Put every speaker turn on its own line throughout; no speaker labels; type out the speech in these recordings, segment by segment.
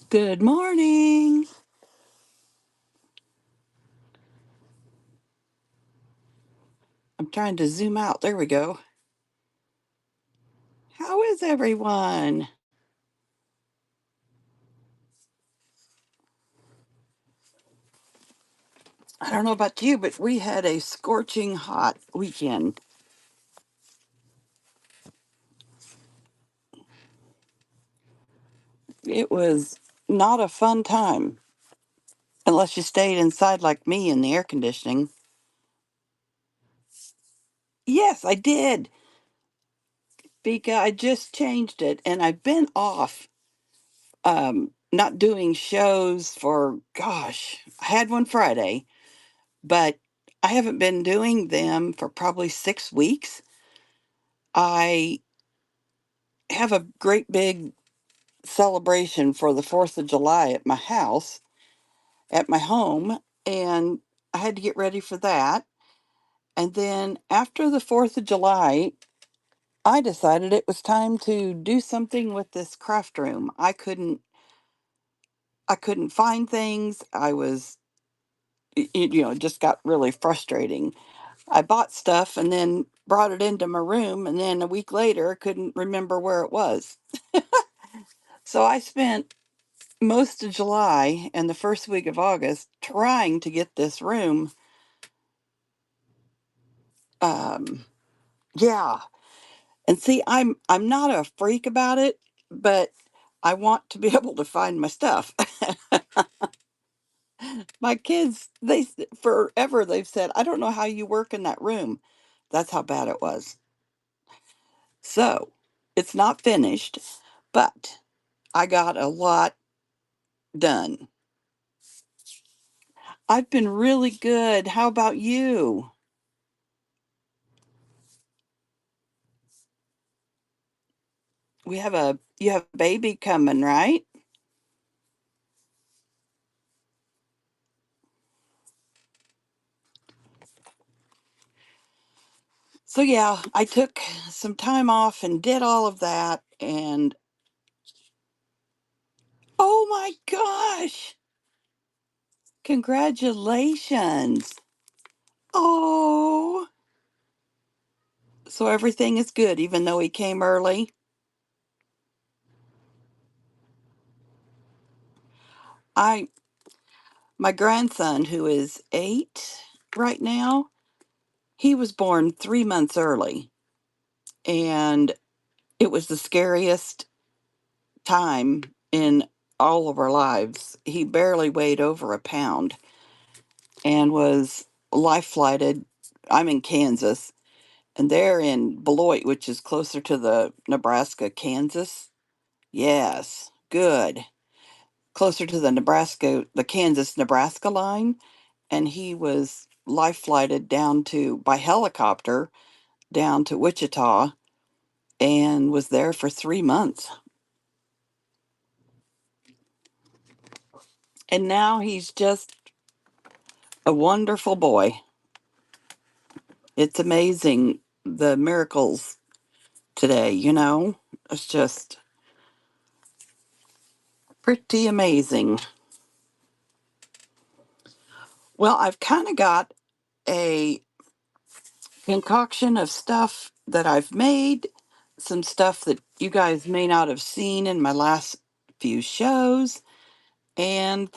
Good morning. I'm trying to zoom out. There we go. How is everyone? I don't know about you, but we had a scorching hot weekend. It was not a fun time unless you stayed inside like me in the air conditioning. Yes, I did because I just changed it and I've been off not doing shows for gosh, I had one Friday, but I haven't been doing them for probably 6 weeks. I have a great big celebration for the 4th of July at my house, at my home, and I had to get ready for that. And then after the 4th of July, I decided it was time to do something with this craft room. I couldn't find things. It just got really frustrating. I bought stuff and then brought it into my room and then a week later couldn't remember where it was. So I spent most of July and the first week of August trying to get this room. Um, yeah, and see, I'm not a freak about it, but I want to be able to find my stuff. My kids, forever they've said, I don't know how you work in that room. That's how bad it was. So it's not finished, but I got a lot done. I've been really good. How about you? You have a baby coming, right? So yeah, I took some time off and did all of that and oh my gosh, congratulations. Oh, so everything is good even though he came early. I My grandson who is 8 right now, he was born 3 months early and it was the scariest time in all of our lives. He barely weighed over a pound and was life flighted. I'm in Kansas, and they're in Beloit, which is closer to the Nebraska, Kansas. Yes, good. Closer to the Kansas Nebraska line. And he was life flighted by helicopter down to Wichita and was there for 3 months. And now he's just a wonderful boy. It's amazing the miracles today. It's just pretty amazing. Well, I've kind of got a concoction of stuff that I've made, some stuff that you guys may not have seen in my last few shows, and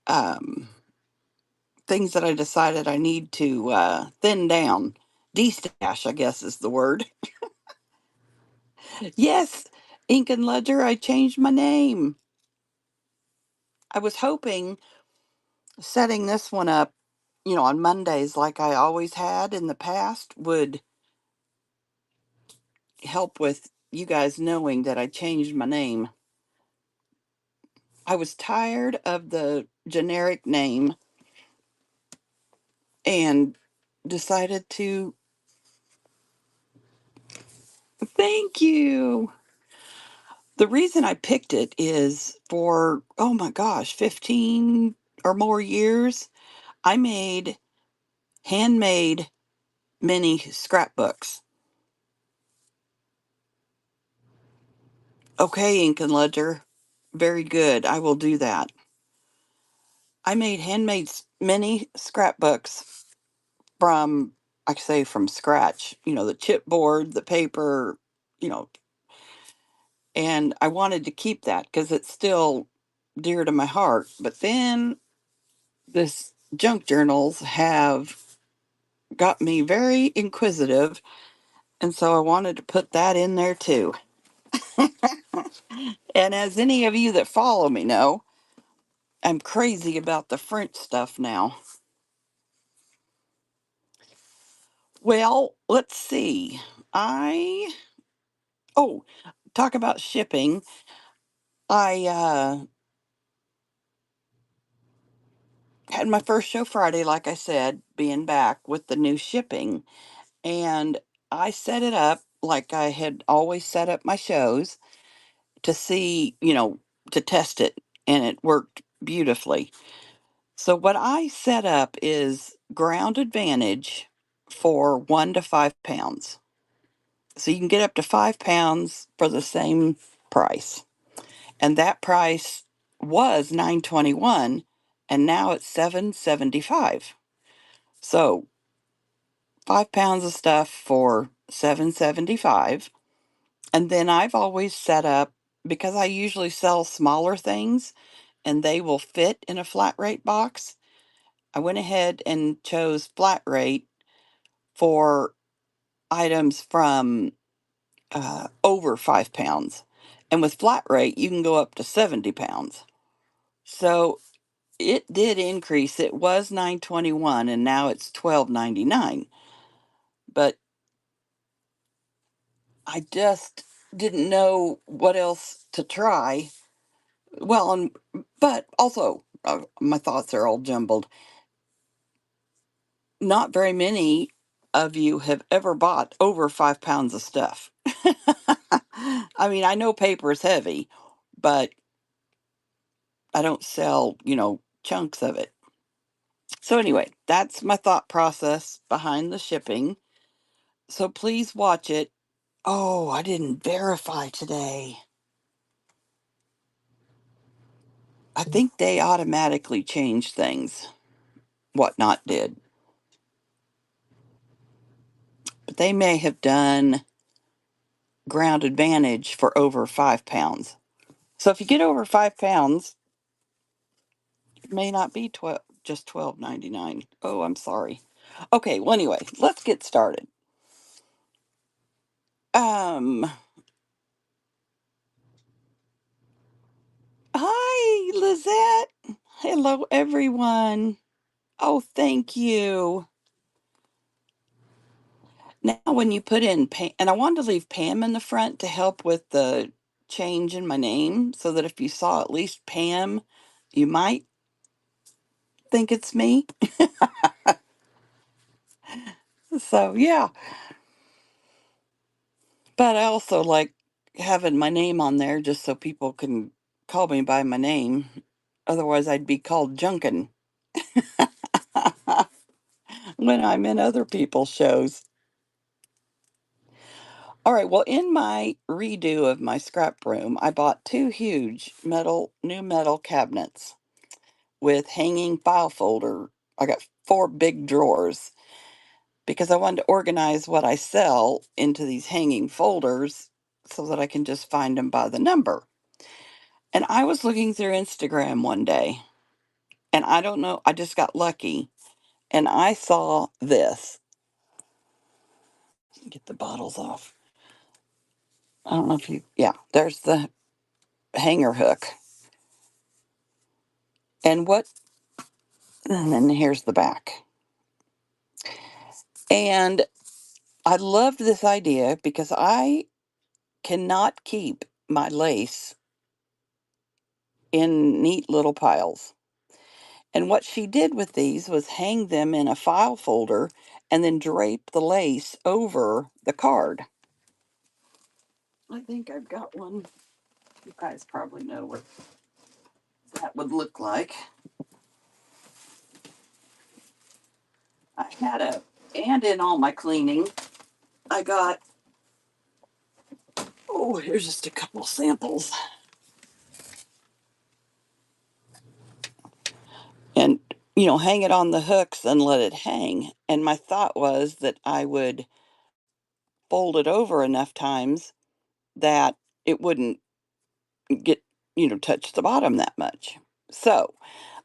um, things that I decided I need to thin down. Destash, I guess is the word. Yes, Ink and Ledger, I changed my name. I was hoping setting this one up, on Mondays like I always had in the past would help with you guys knowing that I changed my name. I was tired of the generic name and decided to thank you. The reason I picked it is for, oh my gosh, 15 or more years, I made handmade mini scrapbooks. Okay, Ink and Ledger. Very good. I will do that. I made handmade mini scrapbooks from, I say from scratch, the chipboard, the paper, you know, and I wanted to keep that because it's still dear to my heart. But then this junk journals have got me very inquisitive, and so I wanted to put that in there too. And as any of you that follow me know, I'm crazy about the French stuff now. Well, let's see. I oh, talk about shipping. I had my first show Friday, like I said, being back with the new shipping, and I set it up like I had always set up my shows to see, to test it, and it worked beautifully. So what I set up is ground advantage for 1 to 5 pounds. So you can get up to 5 pounds for the same price. And that price was $9.21 and now it's $7.75. So 5 pounds of stuff for $7.75. And then I've always set up, because I usually sell smaller things and they will fit in a flat rate box. I went ahead and chose flat rate for items from over 5 pounds. And with flat rate, you can go up to 70 pounds. So it did increase. It was 9.21 and now it's 12.99. But I just didn't know what else to try. Well, but also my thoughts are all jumbled. Not very many of you have ever bought over 5 pounds of stuff. I mean, I know paper is heavy, but I don't sell, chunks of it. So, anyway, that's my thought process behind the shipping. So, please watch it. Oh, I didn't verify today. I think they automatically changed things. Whatnot did. But they may have done ground advantage for over 5 pounds. So, if you get over 5 pounds, it may not be just $12.99. Oh, I'm sorry. Okay, well, anyway, let's get started. Um, Hi, Lizette. Hello, everyone. Oh, thank you. Now, when you put in Pam, and I wanted to leave Pam in the front to help with the change in my name so that if you saw at least Pam, you might think it's me. So, yeah. But I also like having my name on there just so people can call me by my name. Otherwise, I'd be called Junkin when I'm in other people's shows. All right, well, in my redo of my scrap room, I bought two huge new metal cabinets with hanging file folder. I got four big drawers because I wanted to organize what I sell into these hanging folders so that I can just find them by the number. And I was looking through Instagram one day, and I don't know, I just got lucky, and I saw this. Get the bottles off. I don't know if yeah, there's the hanger hook. And then here's the back. And I loved this idea because I cannot keep my lace in neat little piles. And what she did with these was hang them in a file folder and then drape the lace over the card. I think I've got one. You guys probably know what that would look like. and in all my cleaning, I got Oh, here's just a couple samples. And, hang it on the hooks and let it hang. And my thought was that I would fold it over enough times that it wouldn't get, touch the bottom that much. So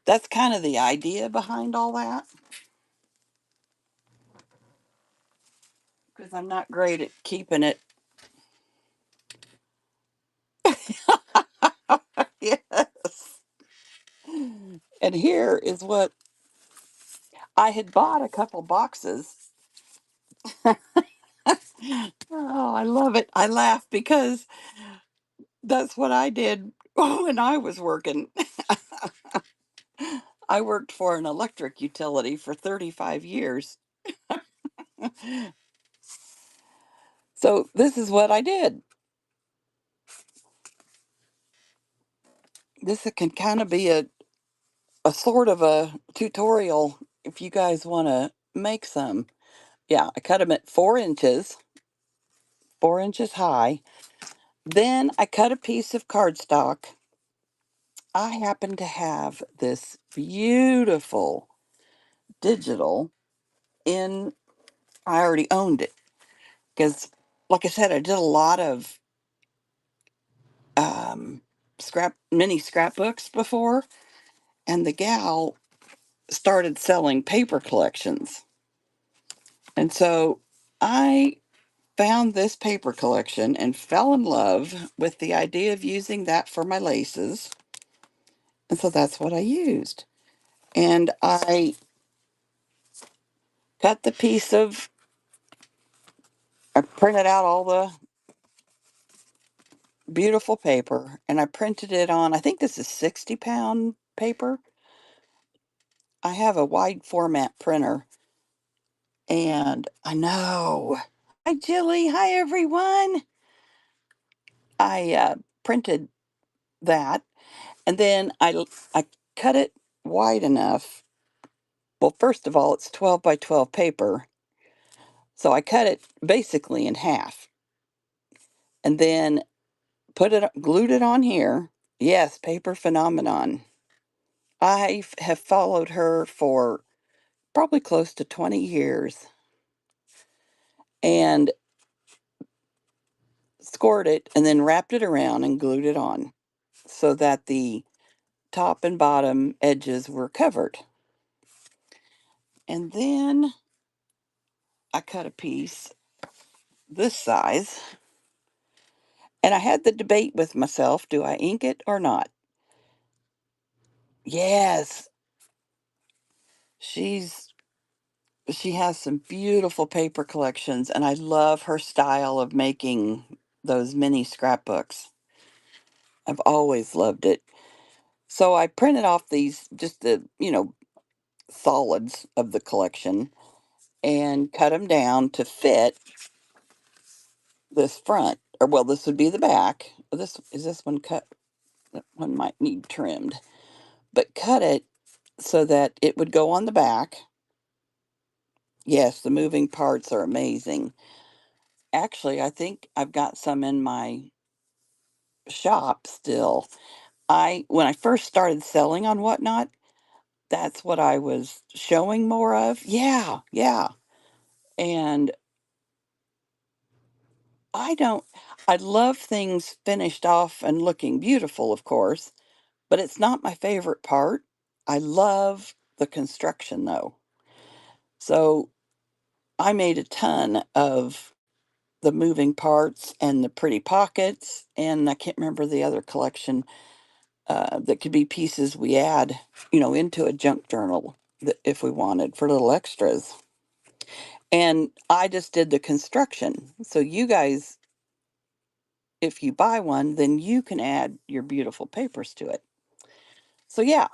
that's kind of the idea behind all that. Because I'm not great at keeping it. Yes. And here is what I had bought a couple boxes. Oh, I love it. I laugh because that's what I did when I was working. I worked for an electric utility for 35 years. So this is what I did. This can kind of be a sort of a tutorial if you guys want to make some. Yeah, I cut them at 4 inches, 4 inches high. Then I cut a piece of cardstock. I happen to have this beautiful digital in, I already owned it because, like I said, I did a lot of um, mini scrapbooks before, and the gal started selling paper collections. And so I found this paper collection and fell in love with the idea of using that for my laces. And so that's what I used. And I cut the piece of, I printed out all the beautiful paper and I printed it on, I think this is 60-pound paper. I have a wide format printer and I know. Hi, Jilly. Hi, everyone. I printed that and then I cut it wide enough. Well, first of all, it's 12 by 12 paper. So I cut it basically in half and then glued it on here. Yes, paper phenomenon. I have followed her for probably close to 20 years and scored it and then wrapped it around and glued it on so that the top and bottom edges were covered. And then I cut a piece this size and I had the debate with myself, do I ink it or not? Yes, she's she has some beautiful paper collections and I love her style of making those mini scrapbooks. I've always loved it. So I printed off these just the, solids of the collection and cut them down to fit this front. Or well, this would be the back. This one cut. That one might need trimmed, but cut it so that it would go on the back. Yes, the moving parts are amazing. Actually, I think I've got some in my shop still. I When I first started selling on Whatnot, that's what I was showing more of. Yeah, yeah. And I don't I love things finished off and looking beautiful, of course, but it's not my favorite part. I love the construction though. So I made a ton of the moving parts and the pretty pockets, and I can't remember the other collection that could be pieces we add, into a junk journal if we wanted for little extras. And I just did the construction. So you guys, if you buy one, then you can add your beautiful papers to it. So yeah,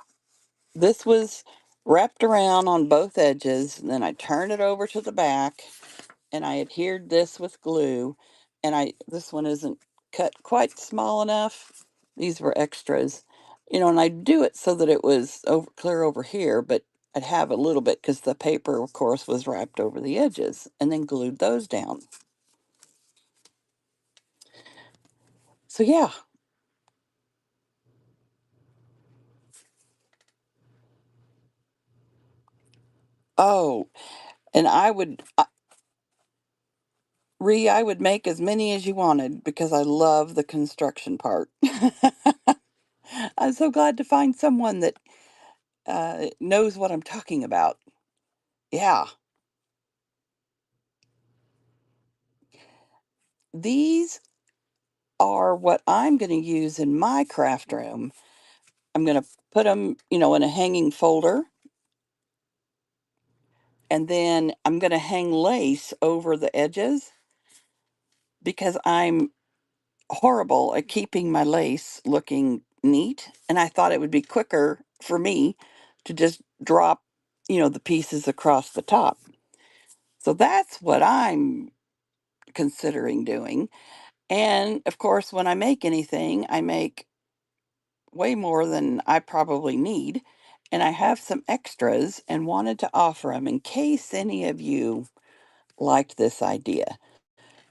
this was wrapped around on both edges. And then I turned it over to the back and I adhered this with glue. And this one isn't cut quite small enough. These were extras, and I do it so that it was clear over here, but I'd have a little bit because the paper, of course, was wrapped over the edges and then glued those down. So yeah. Oh, and I would make as many as you wanted because I love the construction part. I'm so glad to find someone that knows what I'm talking about. Yeah. These are what I'm going to use in my craft room. I'm going to put them, in a hanging folder, and then I'm going to hang lace over the edges because I'm horrible at keeping my lace looking neat. And I thought it would be quicker for me to just drop, the pieces across the top. So that's what I'm considering doing. And of course, when I make anything, I make way more than I probably need. And I have some extras and wanted to offer them in case any of you liked this idea.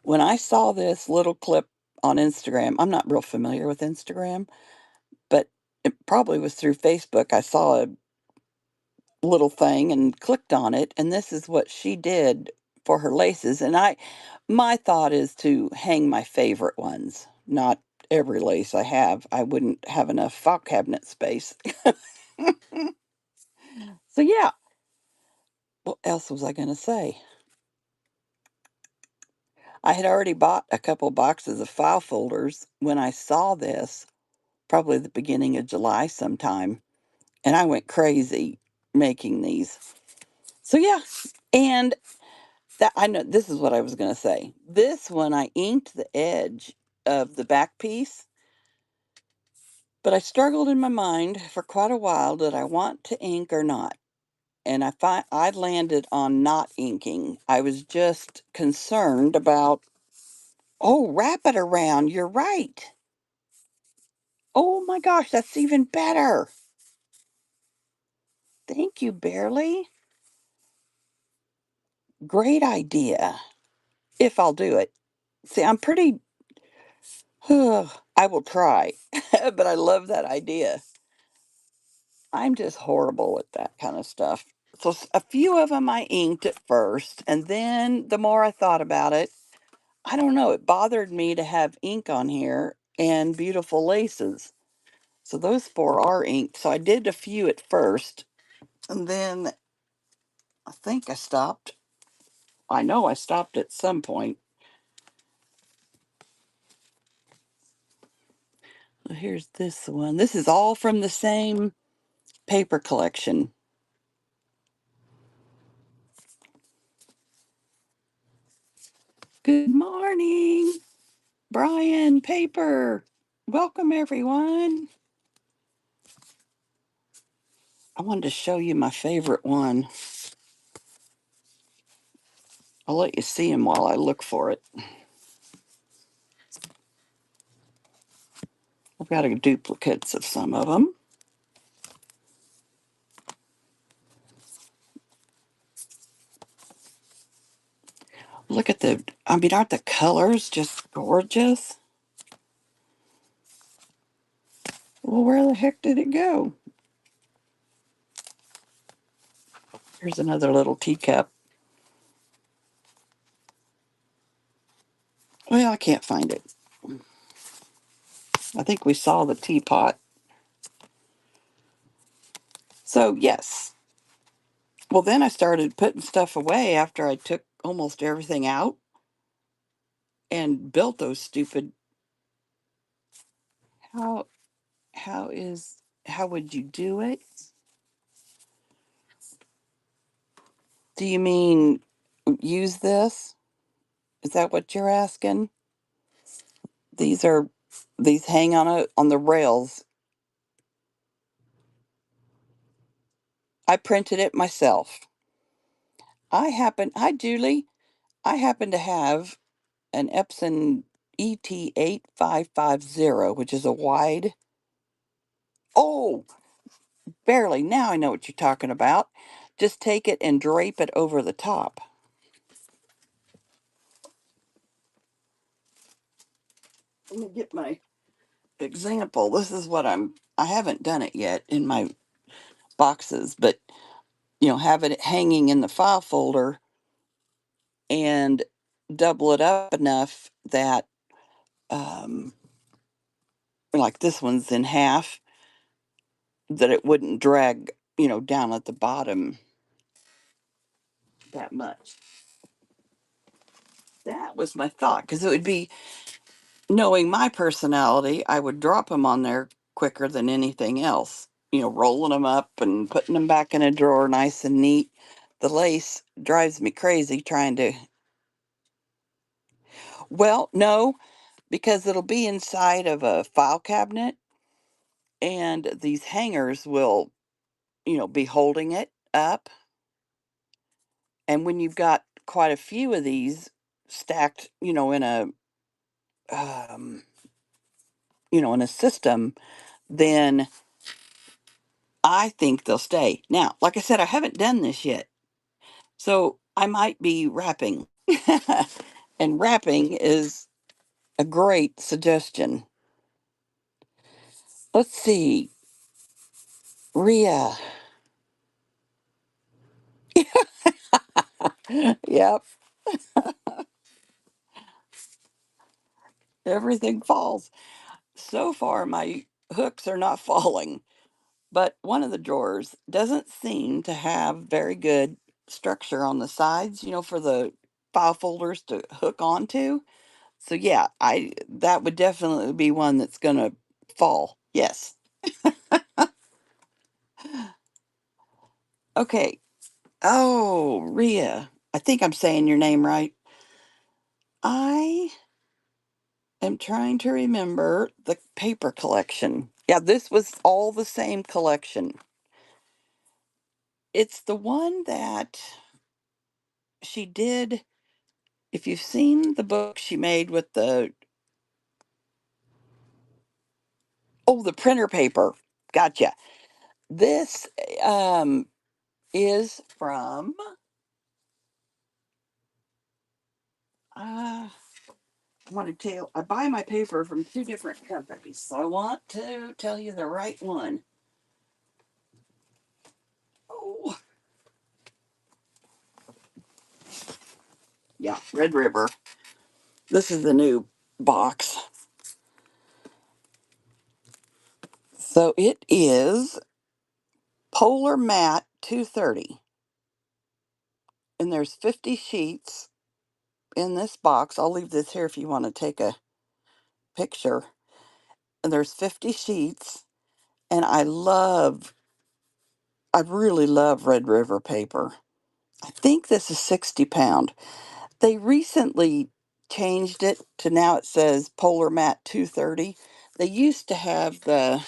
When I saw this little clip on Instagram, I'm not real familiar with Instagram, but it probably was through Facebook. I saw a little thing and clicked on it, and this is what she did for her laces. And my thought is to hang my favorite ones, not every lace I have. I wouldn't have enough file cabinet space. So yeah, what else was I going to say? I had already bought a couple boxes of file folders when I saw this, probably the beginning of July sometime, and I went crazy making these. So yeah, and that I know this is what I was going to say. This one I inked the edge of the back piece, but I struggled in my mind for quite a while, did I want to ink or not? And I landed on not inking. I was just concerned about, oh, wrap it around. You're right. Oh my gosh, that's even better. Thank you, Barely. Great idea. If I'll do it. See, I'm pretty, I will try, but I love that idea. I'm just horrible at that kind of stuff. So a few of them I inked at first, and then the more I thought about it, I don't know, it bothered me to have ink on here and beautiful laces. So those four are inked. So I did a few at first, and then I think I stopped. I know I stopped at some point. Here's this one. This is all from the same paper collection. Good morning, Brian Paper. Welcome, everyone. I wanted to show you my favorite one. I'll let you see him while I look for it. I've got duplicates of some of them. Look at aren't the colors just gorgeous? Well, where the heck did it go? Here's another little teacup. Well, I can't find it. I think we saw the teapot. So, yes. Well, then I started putting stuff away after I took almost everything out and built those stupid. How how is how would you do it? Do you mean use this? Is that what you're asking? These are these hang on the rails. I printed it myself. Hi Julie. I happen to have an Epson ET8550, which is a wide. Oh, barely. Now I know what you're talking about. Just take it and drape it over the top. Let me get my example, this is what I haven't done it yet in my boxes, but have it hanging in the file folder and double it up enough that, um, like this one's in half, that it wouldn't drag, down at the bottom that much. That was my thought, because it would be, knowing my personality, I would drop them on there quicker than anything else. Rolling them up and putting them back in a drawer nice and neat. The lace drives me crazy trying to. Well, no, because it'll be inside of a file cabinet and these hangers will, be holding it up. And when you've got quite a few of these stacked, um, in a system, then I think they'll stay. Now, like I said, I haven't done this yet. So I might be wrapping. And wrapping is a great suggestion. Let's see. Rhea. Yep. Everything falls. So far, my hooks are not falling, but one of the drawers doesn't seem to have very good structure on the sides, for the file folders to hook onto. So yeah, I that would definitely be one that's gonna fall. Yes. Okay. Oh, Rhea. I think I'm saying your name right. I am trying to remember the paper collection. Yeah, this was all the same collection. It's the one that she did. If you've seen the book she made with the printer paper. Gotcha. This um is from uh I want to tell I buy my paper from two different companies, so I want to tell you the right one. Oh, yeah, Red River. This is the new box. So it is Polar Matte 230. And there's 50 sheets in this box. I'll leave this here if you want to take a picture. And there's 50 sheets. And I really love Red River paper. I think this is 60 pound. They recently changed it to now it says Polar Matte 230. They used to have the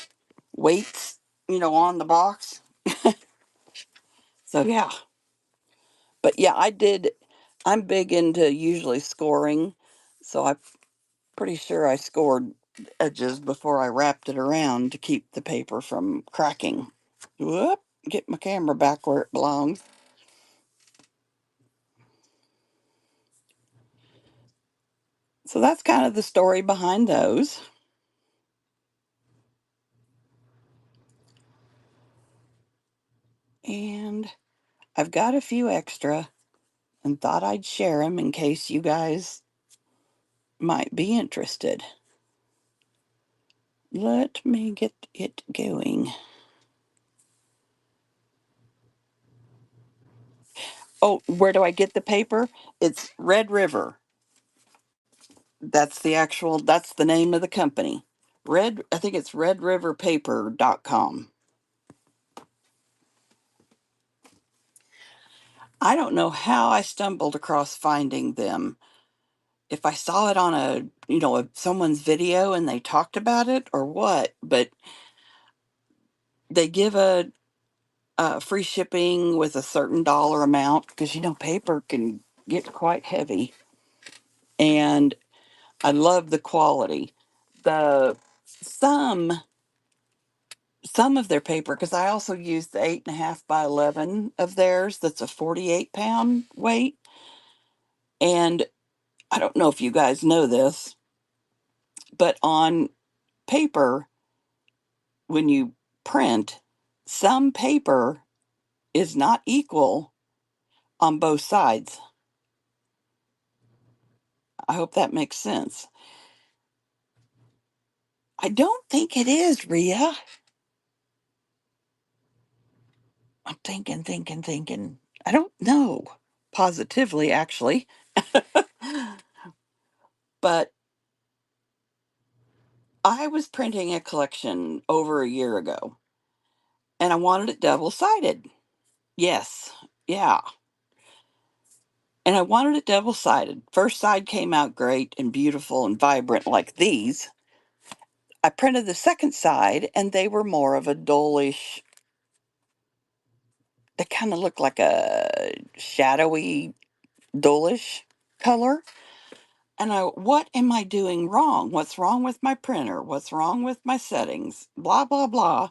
weights, on the box. So yeah. But yeah, I'm big into usually scoring. So I'm pretty sure I scored edges before I wrapped it around to keep the paper from cracking. Whoop, get my camera back where it belongs. So that's kind of the story behind those. And I've got a few extra and thought I'd share them in case you guys might be interested. Let me get it going. Oh, where do I get the paper? It's Red River. That's the name of the company. I think it's redriverpaper.com. I don't know how I stumbled across finding them. If I saw it on someone's video and they talked about it or what, but they give a free shipping with a certain dollar amount because paper can get quite heavy, and I love the quality. The some some of their paper, because I also use the 8.5 by 11 of theirs. That's a 48-pound weight, and I don't know if you guys know this, but on paper, when you print, some paper is not equal on both sides. I hope that makes sense. I don't think it is, Rhea. I'm thinking. I don't know positively, actually. But I was printing a collection over a year ago and I wanted it double sided. Yes. Yeah. And I wanted it double sided. First side came out great and beautiful and vibrant like these. I printed the second side and they were more of a dullish, they kind of look like a shadowy, dullish color. And what am I doing wrong? What's wrong with my printer? What's wrong with my settings? Blah, blah, blah.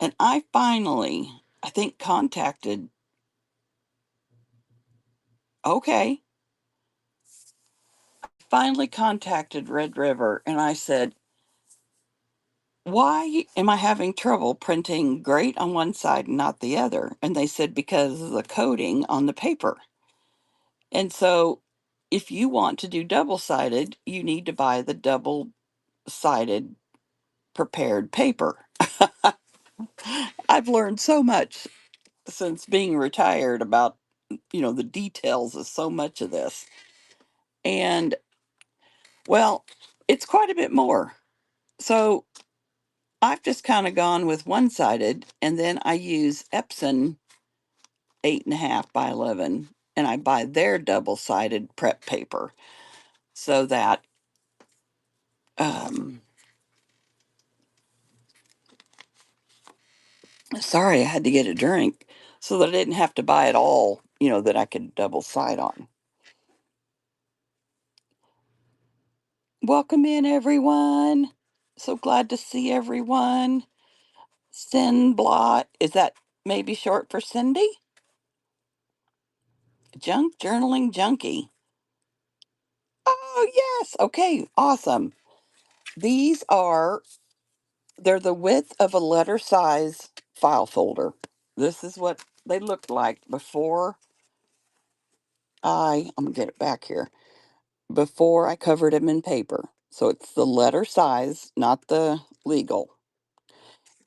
And I finally, I think, okay, finally contacted Red River and I said, why am I having trouble printing great on one side and not the other? And they said, because of the coating on the paper. And so if you want to do double sided, you need to buy the double sided prepared paper. I've learned so much since being retired about, the details of so much of this. And well, it's quite a bit more. So I've just kind of gone with one sided, and then I use Epson 8.5 by 11, and I buy their double sided prep paper so that, um, sorry, I had to get a drink so that I didn't have to buy it all, that I could double side on. Welcome in, everyone. So glad to see everyone. Blot, is that maybe short for Cindy? Junk journaling junkie. Oh, yes. Okay, awesome. These are, they're the width of a letter size file folder. This is what they looked like before I'm going to get it back here, before I covered them in paper. So it's the letter size, not the legal.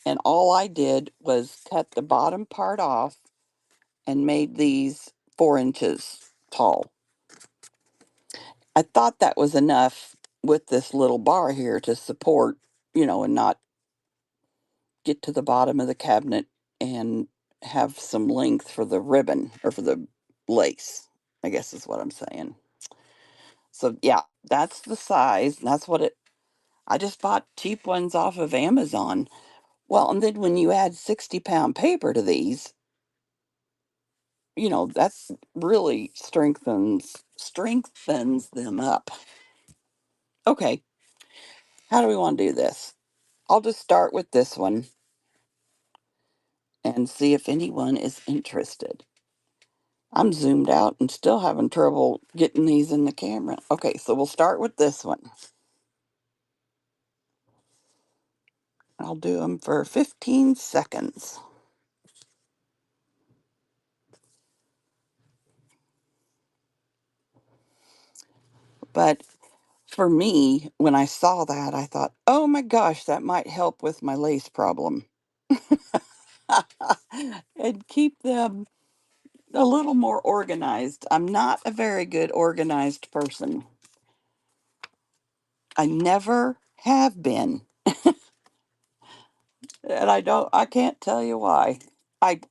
And all I did was cut the bottom part off and made these 4 inches tall. I thought that was enough with this little bar here to support, and not get to the bottom of the cabinet and have some length for the ribbon or for the lace, I guess is what I'm saying. So yeah, that's the size. And that's what I just bought cheap ones off of Amazon. Well, and then when you add 60-pound paper to these, that's really strengthens them up. Okay, how do we want to do this? I'll just start with this one and see if anyone is interested. I'm zoomed out and still having trouble getting these in the camera. Okay, so we'll start with this one. I'll do them for 15 seconds. But for me, when I saw that, I thought, oh my gosh, that might help with my lace problem. And keep them a little more organized. I'm not a very good organized person. I never have been. And I can't tell you why. I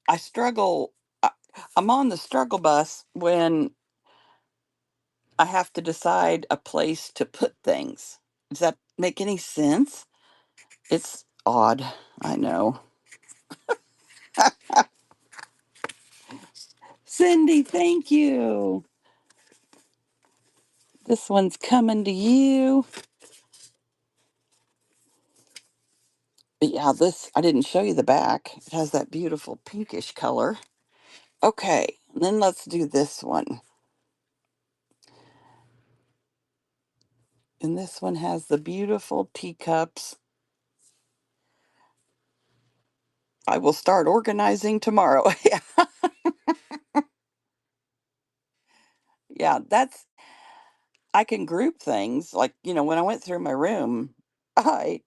I struggle. I'm on the struggle bus when I have to decide a place to put things. Does that make any sense? It's odd, I know. Cindy, thank you. This one's coming to you. But yeah, I didn't show you the back. It has that beautiful pinkish color. Okay, then let's do this one. And this one has the beautiful teacups. I will start organizing tomorrow. Yeah, yeah, I can group things. Like, when I went through my room, I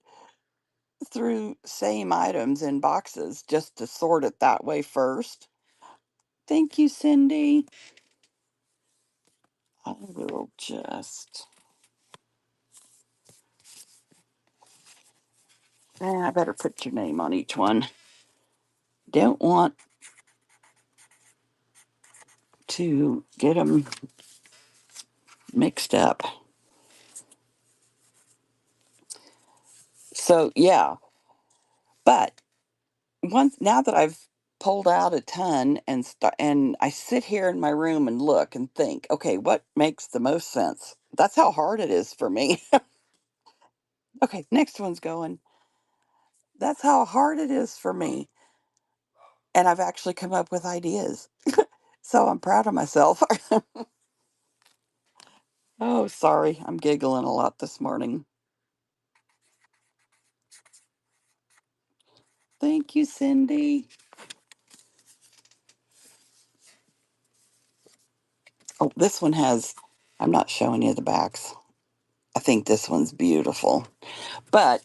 threw same items in boxes just to sort it that way first. Thank you, Cindy. I will just. I better put your name on each one. Don't want to get them mixed up. So, yeah. But once now that I've pulled out a ton and I sit here in my room and look and think, okay, what makes the most sense? That's how hard it is for me. Okay, next one's going. That's how hard it is for me. And I've actually come up with ideas. So I'm proud of myself. Oh, sorry. I'm giggling a lot this morning. Thank you, Cindy. Oh, this one has, I'm not showing you the backs. I think this one's beautiful. But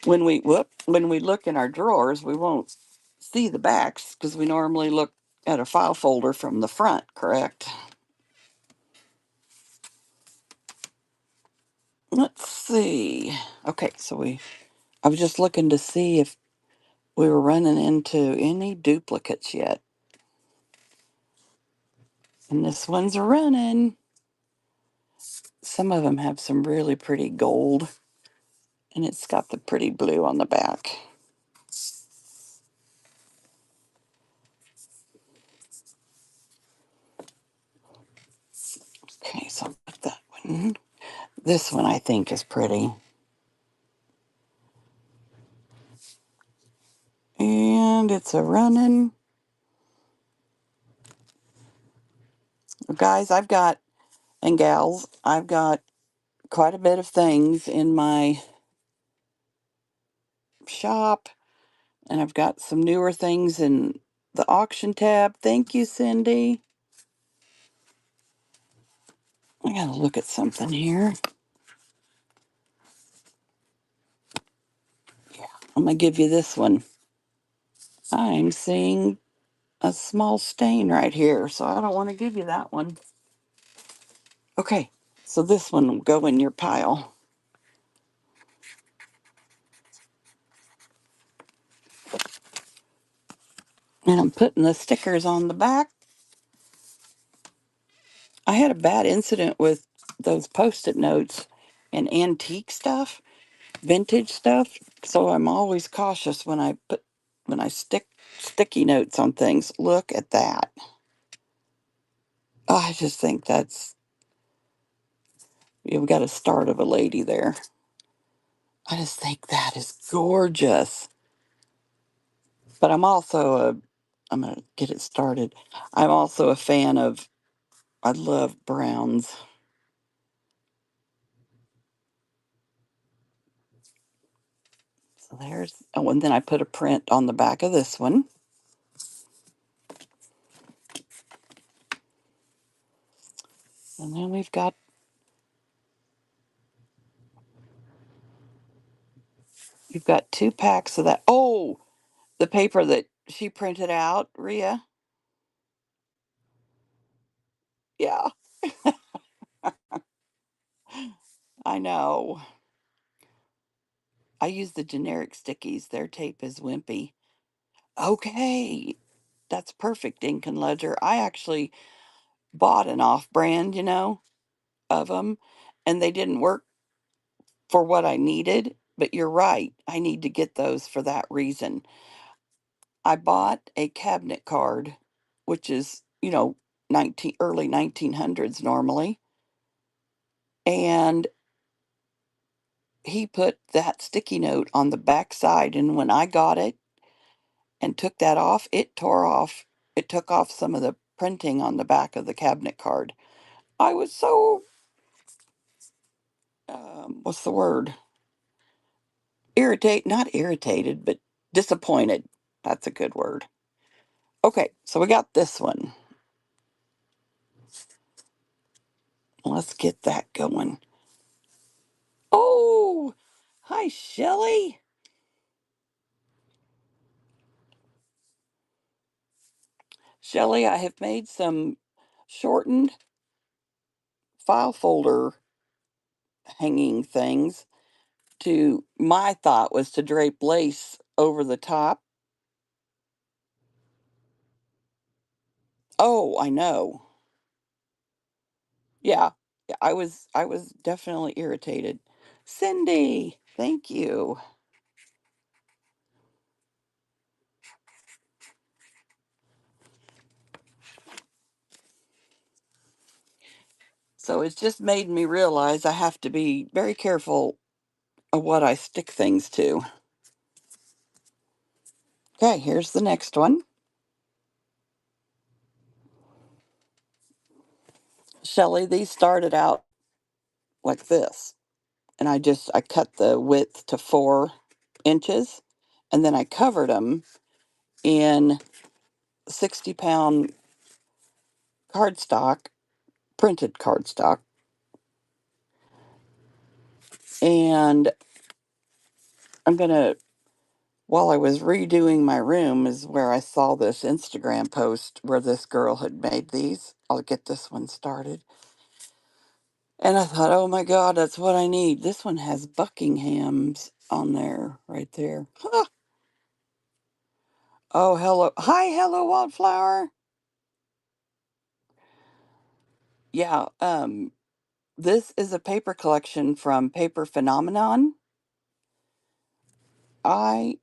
when we look in our drawers, we won't see the backs because we normally look at a file folder from the front, correct? Let's see. Okay, I was just looking to see if we were running into any duplicates yet. And this one's running. Some of them have some really pretty gold, and it's got the pretty blue on the back. Okay, so I'll put that one. This one I think is pretty. And it's a running. Guys, and gals, I've got quite a bit of things in my shop, and I've got some newer things in the auction tab. Thank you, Cindy. I gotta look at something here. I'm gonna give you this one. I'm seeing a small stain right here, so I don't want to give you that one. Okay, so this one will go in your pile. And I'm putting the stickers on the back. I had a bad incident with those post-it notes and antique stuff, vintage stuff, so I'm always cautious when I stick sticky notes on things. Look at that. Oh, I just think you've got a start of a lady there. I just think that is gorgeous. But I'm gonna get it started. I'm also a fan of, I love browns. So and then I put a print on the back of this one. And then you've got 2 packs of that. Oh, the paper that she printed out, Rhea. Yeah, I know. I use the generic stickies. Their tape is wimpy. Okay, that's perfect, Ink and Ledger. I actually bought an off-brand, of them, and they didn't work for what I needed. But you're right. I need to get those for that reason. I bought a cabinet card, which is, early 1900s normally, and he put that sticky note on the back side, and when I got it and took that off, it took off some of the printing on the back of the cabinet card. I was so what's the word? Not irritated, but disappointed. That's a good word. Okay, so we got this one. Let's get that going. Oh, hi, Shelley. Shelley, I have made some shortened file folder hanging things to, my thought was to drape lace over the top. Oh, I know. Yeah, I was definitely irritated. Cindy, thank you. So it's just made me realize I have to be very careful of what I stick things to. Okay, here's the next one. Shelley, these started out like this. And I cut the width to 4 inches, and then I covered them in 60-pound cardstock, printed cardstock. And I'm going to, while I was redoing my room, is where I saw this Instagram post where this girl had made these. I'll get this one started. And I thought, oh my God, that's what I need. This one has Buckingham's on there, right there. Huh. Oh, hello. Hi, hello, Wildflower. Yeah, this is a paper collection from Paper Phenomenon. I,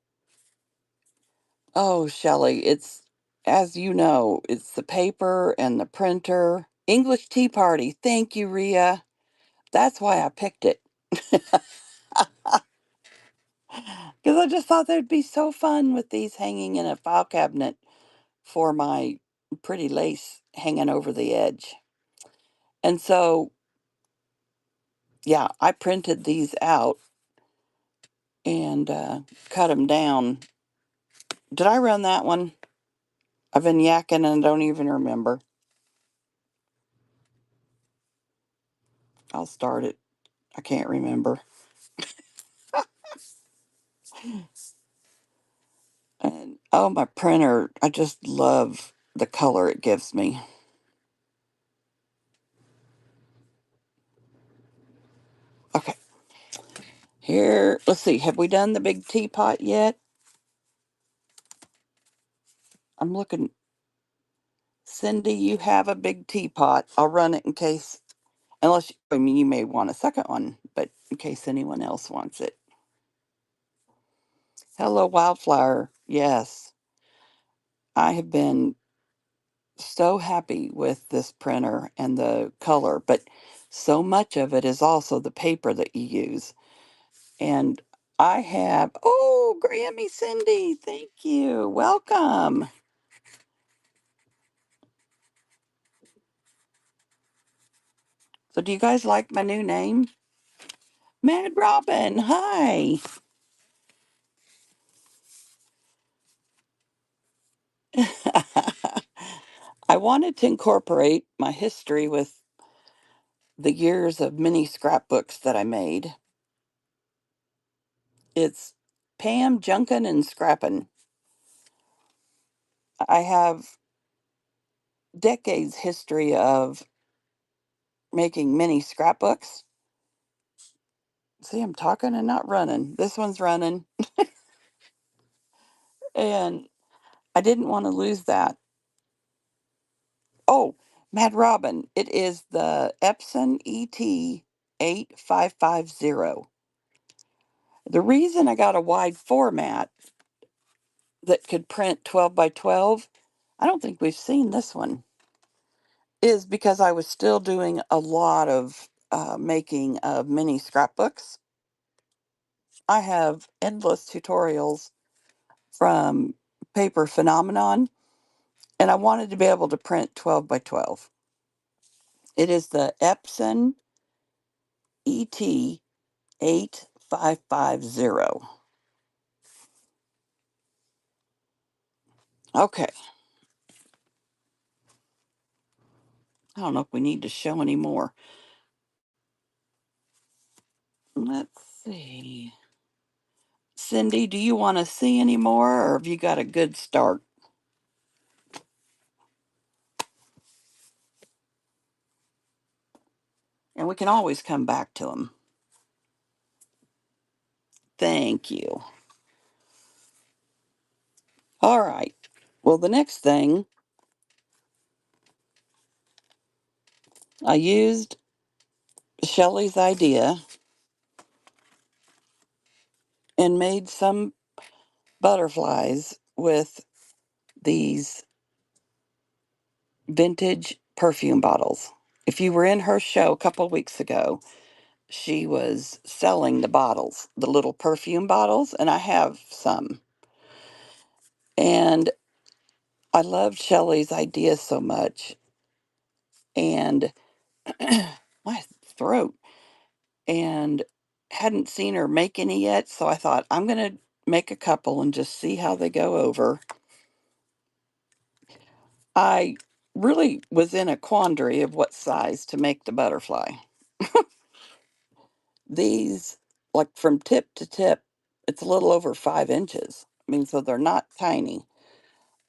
oh, Shelley, it's, as you know, it's the paper and the printer. English Tea Party. Thank you, Ria. That's why I picked it. Because I just thought they'd be so fun with these hanging in a file cabinet for my pretty lace hanging over the edge. And so, yeah, I printed these out and cut them down. Did I run that one? I've been yakking and I don't even remember. I'll start it. I can't remember. And oh, my printer, I just love the color it gives me. Okay, here, let's see. Have we done the big teapot yet? I'm looking. Cindy, you have a big teapot. I'll run it in case, unless, I mean, you may want a second one, but in case anyone else wants it. Hello, Wildflower. Yes, I have been so happy with this printer and the color, but so much of it is also the paper that you use. And I have, oh, Grammy Cindy, thank you. Welcome. So, do you guys like my new name? Mad Robin, hi. I wanted to incorporate my history with the years of mini scrapbooks that I made. It's Pam Junkin and Scrappin'. I have decades history of making mini scrapbooks. See, I'm talking and not running. This one's running. And I didn't want to lose that. Oh, Mad Robin, it is the Epson ET8550. The reason I got a wide format that could print 12 by 12, I don't think we've seen this one, is because I was still doing a lot of making of mini scrapbooks. I have endless tutorials from Paper Phenomenon, and I wanted to be able to print 12 by 12. It is the Epson 8550. Okay. I don't know if we need to show any more. Let's see. Cindy, do you want to see any more, or have you got a good start? And we can always come back to them. Thank you. All right. Well, the next thing I used Shelley's idea and made some butterflies with these vintage perfume bottles. If you were in her show a couple weeks ago, she was selling the bottles, the little perfume bottles, and I have some. And I loved Shelley's idea so much. And my throat, and hadn't seen her make any yet, so I thought I'm going to make a couple and just see how they go over. I really was in a quandary of what size to make the butterfly. These, like from tip to tip, it's a little over 5 inches. I mean, so they're not tiny.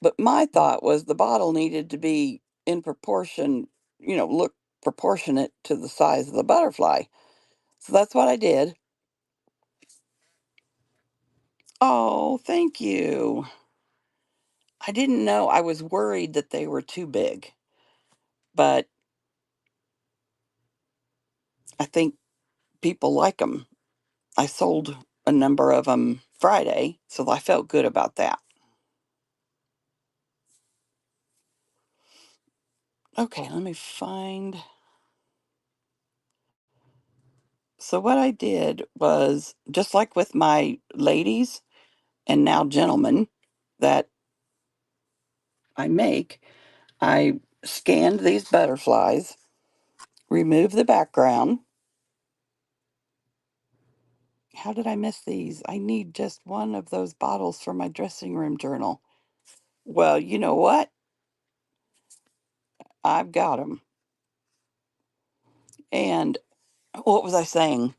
But my thought was the bottle needed to be in proportion, look proportionate to the size of the butterfly. So that's what I did. Oh, thank you. I didn't know. I was worried that they were too big, but I think people like them. I sold a number of them Friday, so I felt good about that. Okay, let me find. So, what I did was just like with my ladies and now gentlemen that I make, I scanned these butterflies, removed the background. How did I miss these? I need just one of those bottles for my dressing room journal. Well, you know what? I've got them. And what was I saying?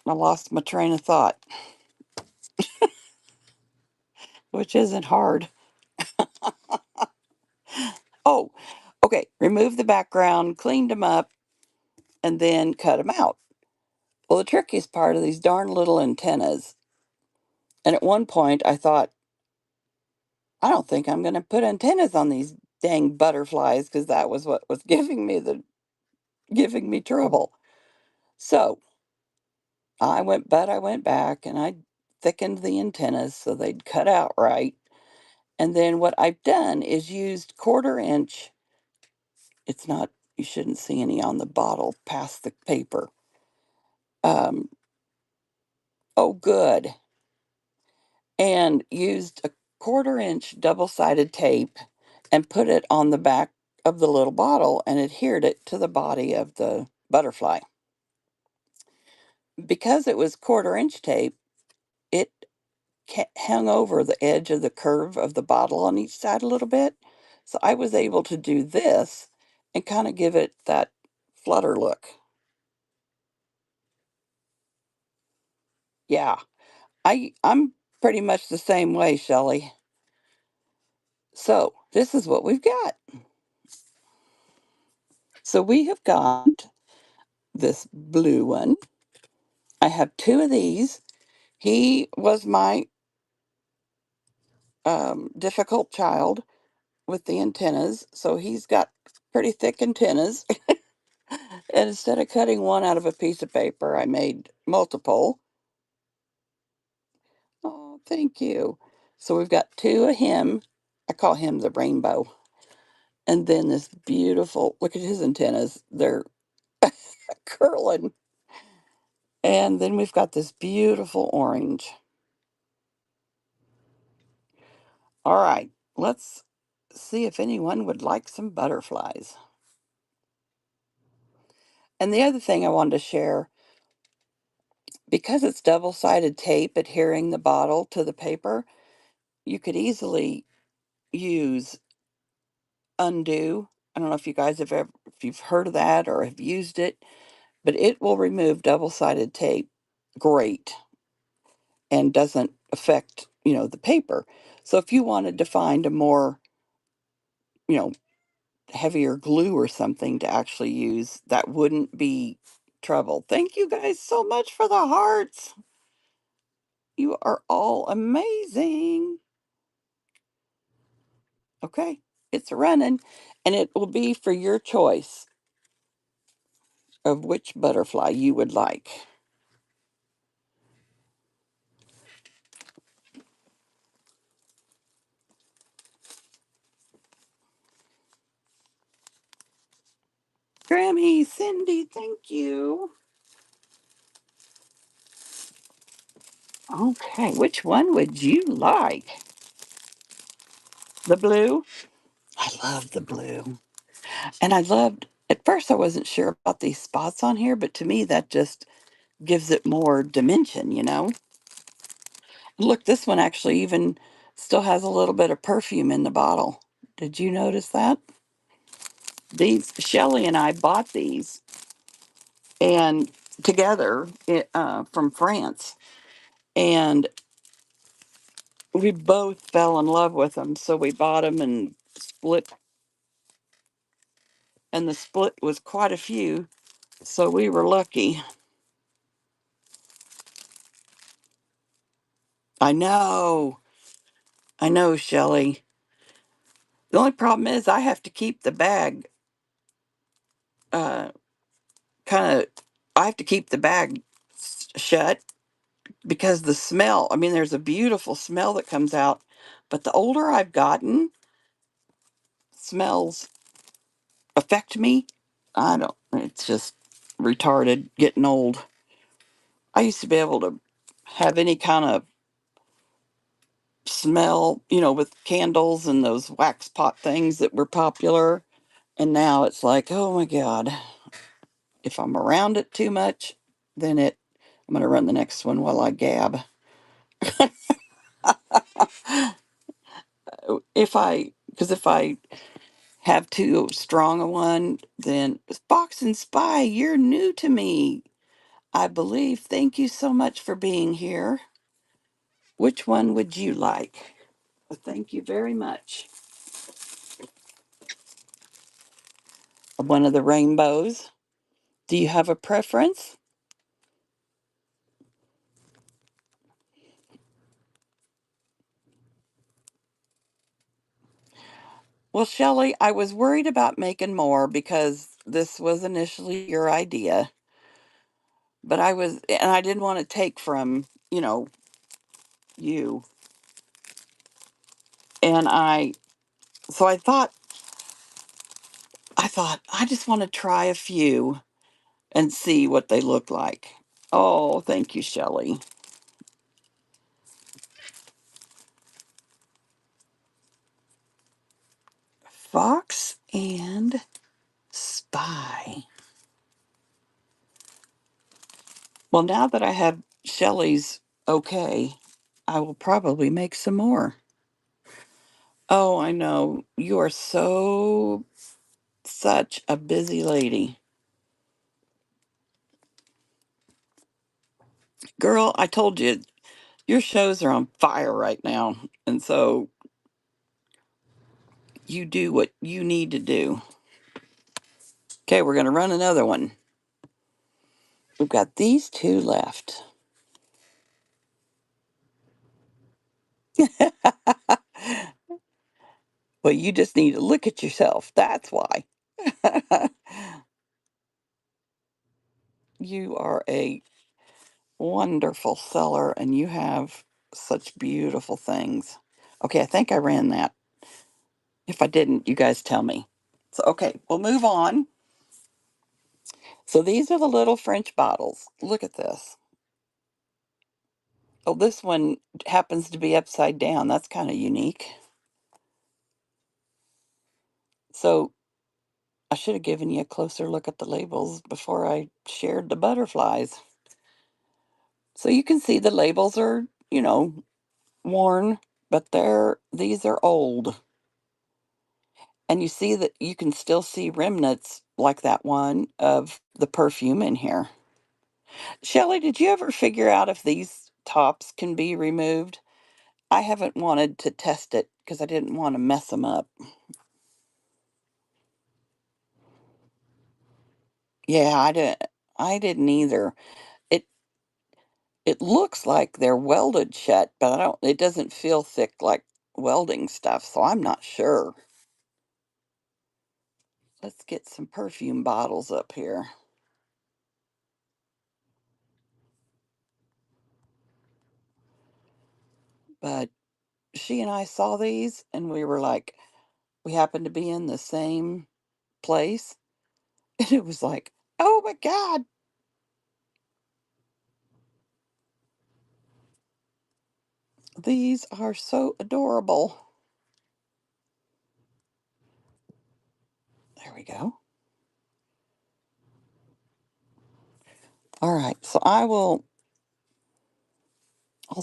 I lost my train of thought, which isn't hard. Oh, okay. Remove the background, cleaned them up, and then cut them out. Well, the trickiest part of these darn little antennas. And at one point, I thought, I don't think I'm going to put antennas on these dang butterflies because that was what was giving me trouble. So I went back and I thickened the antennas so they'd cut out right. And then what I've done is used 1/4 inch. It's not, you shouldn't see any on the bottle past the paper. Um, oh, good. And used a 1/4 inch double sided tape and put it on the back of the little bottle and adhered it to the body of the butterfly. Because it was 1/4 inch tape, it hung over the edge of the curve of the bottle on each side a little bit. So I was able to do this and kind of give it that flutter look. Yeah, I'm pretty much the same way, Shelley. So this is what we've got. So we have got this blue one. I have two of these. He was my difficult child with the antennas, so he's got pretty thick antennas. And instead of cutting one out of a piece of paper, I made multiple. Oh, thank you. So we've got two of him. I call him the rainbow. And then this beautiful, look at his antennas. They're curling. And then we've got this beautiful orange. All right, let's see if anyone would like some butterflies. And the other thing I wanted to share, because it's double-sided tape adhering the bottle to the paper, you could easily use undo. I don't know if you guys have ever, if you've heard of that or have used it, but it will remove double-sided tape great and doesn't affect, the paper. So if you wanted to find a more, you know, heavier glue or something to actually use, that wouldn't be trouble. Thank you guys so much for the hearts. You are all amazing. Okay, it's running, and it will be for your choice of which butterfly you would like. Grammy, Cindy, thank you. Okay, which one would you like? The blue? I love the blue. And I loved, at first I wasn't sure about these spots on here, but to me that just gives it more dimension. Look, this one actually even still has a little bit of perfume in the bottle. Did you notice that? These, Shelly and I bought these and together from France, and we both fell in love with them. So we bought them and split, and the split was quite a few. So we were lucky. I know, I know, Shelly. The only problem is I have to keep the bag uh, kind of, I have to keep the bag shut because the smell, I mean, there's a beautiful smell that comes out, but the older I've gotten, smells affect me. I don't, it's just retarded getting old. I used to be able to have any kind of smell, with candles and those wax pot things that were popular. And now it's like, oh my God, if I'm around it too much, then I'm going to run the next one while I gab. Because if I have too strong a one, then Fox and Spy, you're new to me, I believe. Thank you so much for being here. Which one would you like? Well, thank you very much. One of the rainbows. Do you have a preference? Well, Shelley, I was worried about making more because this was initially your idea, but and I didn't want to take from, you. And so I thought, I just want to try a few and see what they look like. Oh, thank you, Shelley. Fox and Spy. Well, now that I have Shelley's okay, I will probably make some more. Oh, I know. You are such a busy lady. Girl, I told you, your shows are on fire right now. And so you do what you need to do. Okay, we're going to run another one. We've got these two left. Well, you just need to look at yourself. That's why. You are a wonderful seller and you have such beautiful things. Okay, I think I ran that. If I didn't, you guys tell me. So, okay, we'll move on. So, these are the little French bottles. Look at this. Oh, this one happens to be upside down. That's kind of unique. So, I should have given you a closer look at the labels before I shared the butterflies. So you can see the labels are, worn, but these are old. And you see that you can still see remnants like that one of the perfume in here. Shelley, did you ever figure out if these tops can be removed? I haven't wanted to test it because I didn't want to mess them up. Yeah, I didn't either. It it looks like they're welded shut, but it doesn't feel thick like welding stuff, so I'm not sure. Let's get some perfume bottles up here. But she and I saw these and we were like, we happened to be in the same place, and it was like, "Oh my god, these are so adorable." There we go. All right, so I'll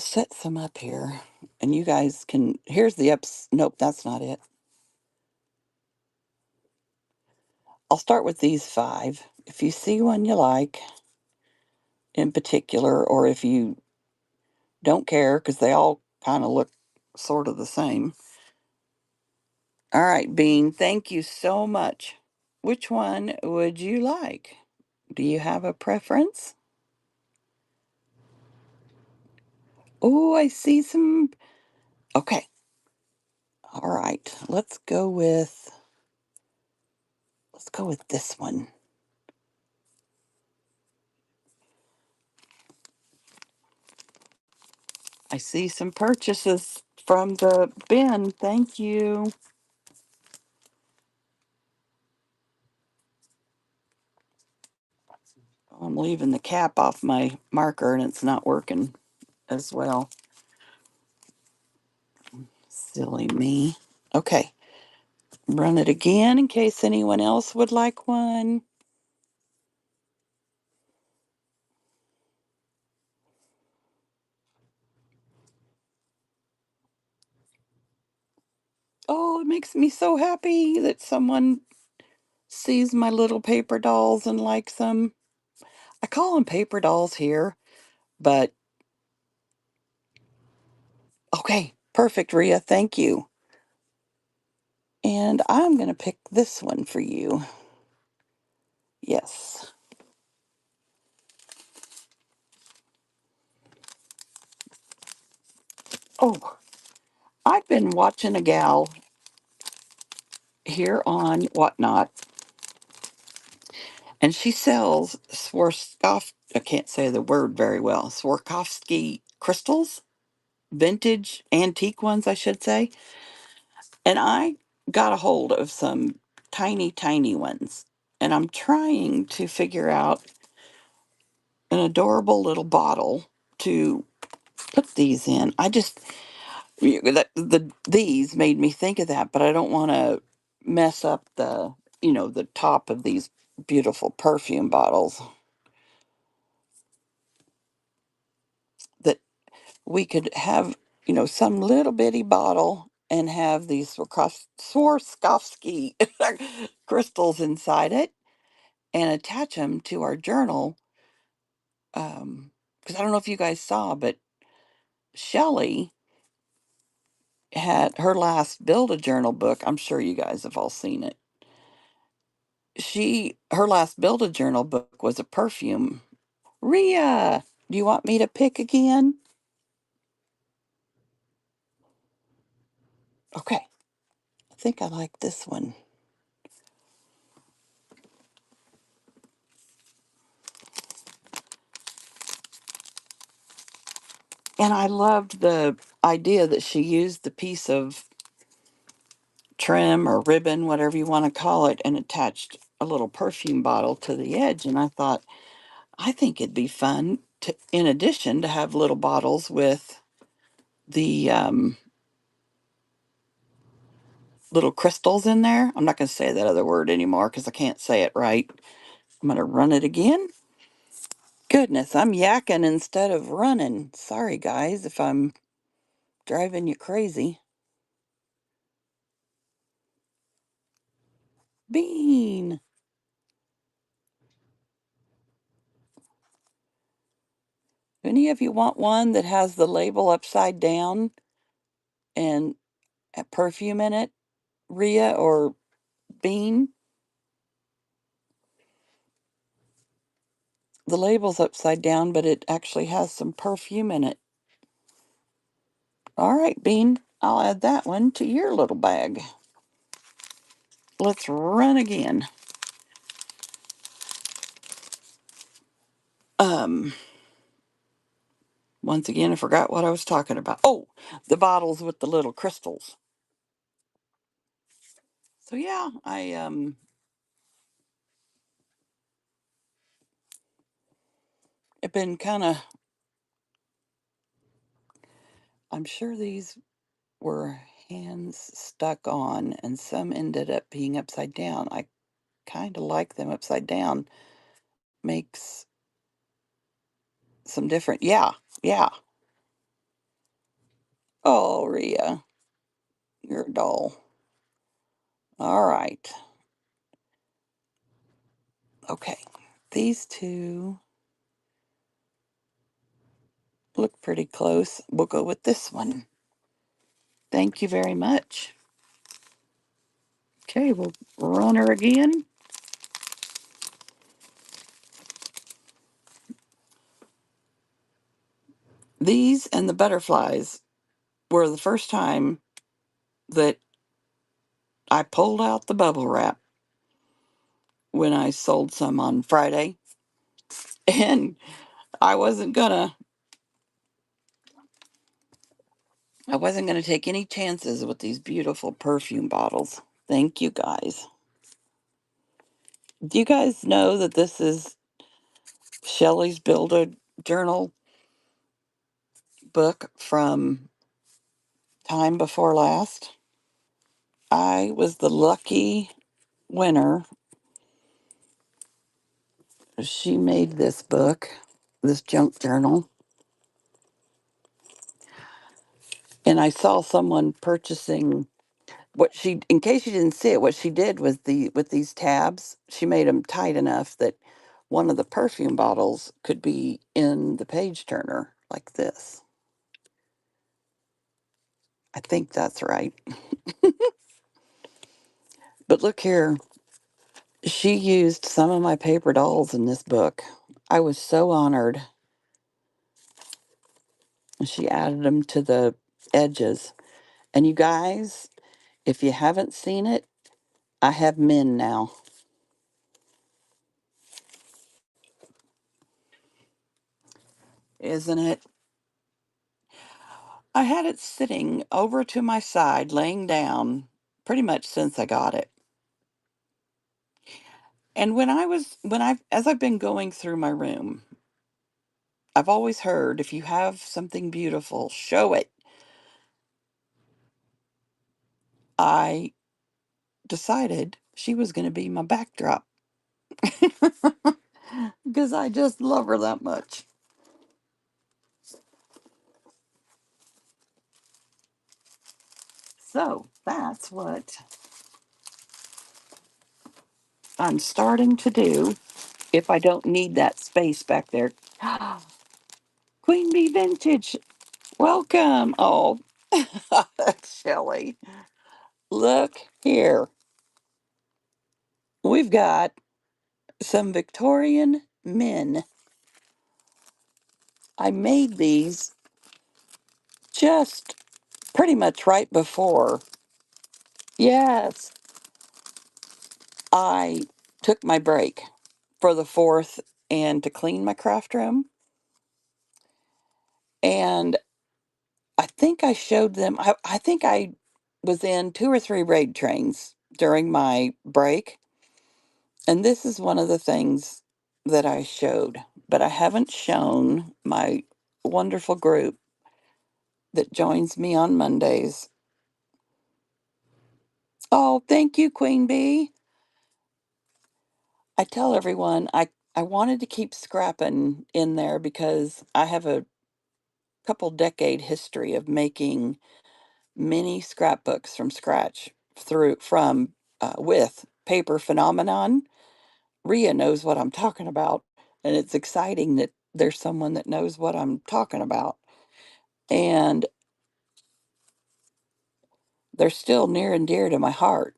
set some up here and you guys can here's the ups. Nope, that's not it. I'll start with these 5. If you see one you like in particular, or if you don't care because they all kind of look sort of the same. All right, Bean, thank you so much. Which one would you like? Do you have a preference? Oh, I see some. Okay. All right. Let's go with this one. I see some purchases from the bin. Thank you. I'm leaving the cap off my marker and it's not working as well. Silly me. Okay. Run it again in case anyone else would like one. Oh, it makes me so happy that someone sees my little paper dolls and likes them. I call them paper dolls here, but okay, perfect, Ria. Thank you. And I'm going to pick this one for you. Yes. Oh, I've been watching a gal here on Whatnot, and she sells Swarovski, I can't say the word very well, Swarovski crystals, vintage antique ones, I should say. And I got a hold of some tiny, tiny ones. And I'm trying to figure out an adorable little bottle to put these in. These made me think of that, but I don't want to mess up the top of these beautiful perfume bottles that we could have, some little bitty bottle and have these Swarovski crystals inside it and attach them to our journal. Because I don't know if you guys saw, but Shelley had her last Build a Journal book. I'm sure you guys have all seen it. Her last Build a Journal book was a perfume. Rhea, do you want me to pick again? Okay, I think I like this one. And I loved the idea that she used the piece of trim or ribbon, whatever you want to call it, and attached a little perfume bottle to the edge. And I thought, I think it'd be fun to, in addition, to have little bottles with the little crystals in there. I'm not going to say that other word anymore because I can't say it right. I'm going to run it again. Goodness, I'm yakking instead of running. Sorry, guys, if I'm driving you crazy. Bean. Any of you want one that has the label upside down and a perfume in it? Rhea or Bean? The label's upside down, but it actually has some perfume in it. All right, Bean, I'll add that one to your little bag. Let's run again. Um, Once again, I forgot what I was talking about. Oh, the bottles with the little crystals. So yeah, I have been kind of. I'm sure these were hands stuck on, and some ended up being upside down. I kind of like them upside down. Makes some different. Yeah, yeah. Oh, Rhea, you're a doll. All right. Okay. These two look pretty close. We'll go with this one. Thank you very much. Okay, we'll run her again. These and the butterflies were the first time that I pulled out the bubble wrap when I sold some on Friday. And I wasn't gonna I wasn't gonna take any chances with these beautiful perfume bottles. Thank you guys. Do you guys know that this is Shelley's Build a Journal book from time before last? I was the lucky winner. She made this book, this junk journal, and I saw someone purchasing what she, in case you didn't see it, what she did was with these tabs, she made them tight enough that one of the perfume bottles could be in the page turner like this. I think that's right. But look here, she used some of my paper dolls in this book. I was so honored. She added them to the edges. And you guys, if you haven't seen it, I have men now. Isn't it? I had it sitting over to my side, laying down, pretty much since I got it. And as I've been going through my room, I've always heard if you have something beautiful, show it. I decided she was going to be my backdrop because I just love her that much. So that's what I'm starting to do if I don't need that space back there. Queen Bee Vintage, welcome. Oh, Shelley, look here. We've got some Victorian men. I made these just pretty much right before. Yes, I took my break for the 4th and to clean my craft room. And I think I showed them, I think I was in 2 or 3 raid trains during my break. And this is one of the things that I showed, but I haven't shown my wonderful group that joins me on Mondays Oh, thank you, Queen Bee. I tell everyone I wanted to keep scrapping in there because I have a couple decade history of making mini scrapbooks from scratch through from with paper phenomenon. Ria knows what I'm talking about, and it's exciting that there's someone that knows what I'm talking about. And they're still near and dear to my heart.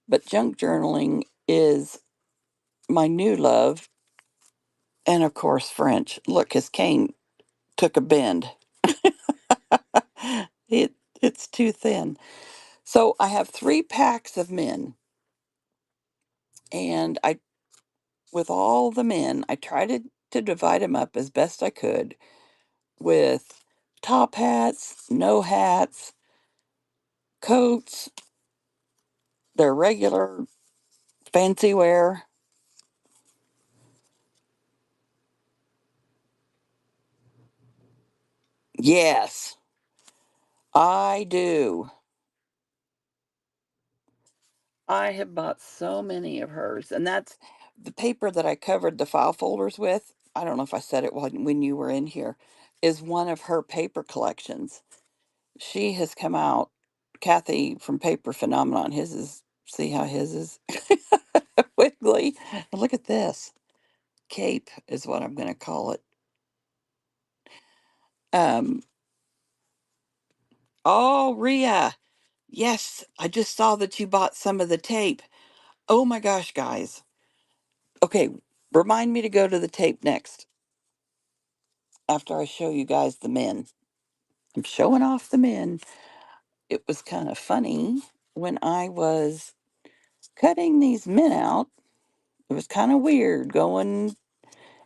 But junk journaling is my new love, and of course, French. Look, his cane took a bend. it it's too thin. So I have 3 packs of men, and I with all the men, I tried to divide them up as best I could with top hats, no hats, coats, their regular fancy wear. Yes, I do. I have bought so many of hers, and that's the paper that I covered the file folders with. I don't know if I said it when you were in here, is one of her paper collections. She has come out, Kathy from Paper Phenomenon. His is, see how his is wiggly. And look at this. Cape is what I'm going to call it. Um, oh, Ria. Yes, I just saw that you bought some of the tape. Oh my gosh, guys. Okay, remind me to go to the tape next after I show you guys the men. I'm showing off the men. It was kind of funny when I was cutting these men out. It was kind of weird going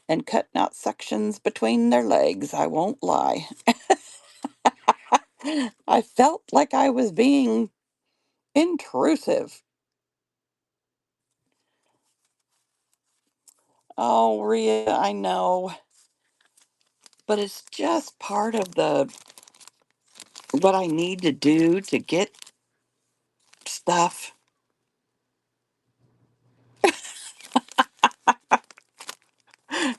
and cutting out sections between their legs. I won't lie. I felt like I was being intrusive. Oh, Rhea, I know, but it's just part of the what I need to do to get stuff.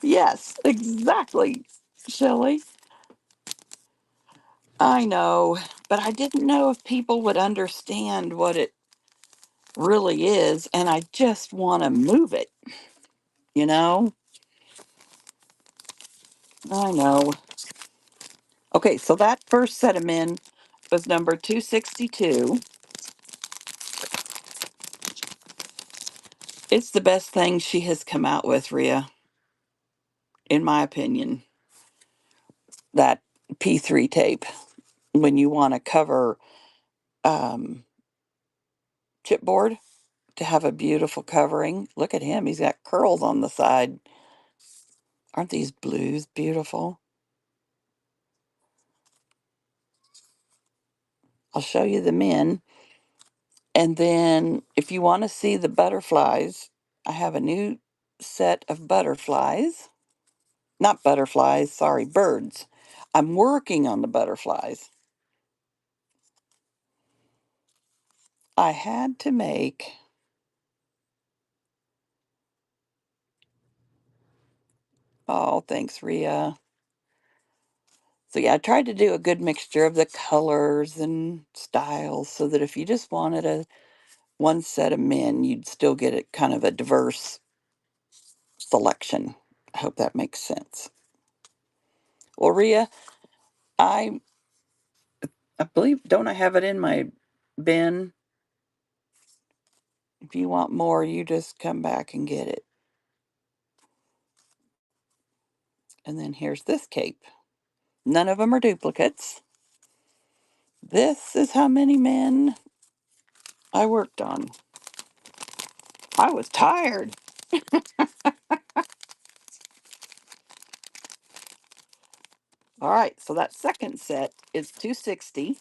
Yes, exactly, Shelley. I know, but I didn't know if people would understand what it really is, and I just want to move it, you know? I know. Okay, so that first set of men was number 262. It's the best thing she has come out with, Rhea, in my opinion. That P3 tape, when you want to cover um, chipboard to have a beautiful covering. Look at him, he's got curls on the side. Aren't these blues beautiful? I'll show you the men. And then if you want to see the butterflies, I have a new set of butterflies. Not butterflies, sorry, birds. I'm working on the butterflies. I had to make, oh, thanks, Ria. So, yeah, I tried to do a good mixture of the colors and styles so that if you just wanted a one set of men, you'd still get it kind of a diverse selection. I hope that makes sense. Well, Ria, I I believe, don't I have it in my bin? If you want more, you just come back and get it. And then here's this cape. None of them are duplicates. This is how many men I worked on. I was tired. All right, so that second set is 260.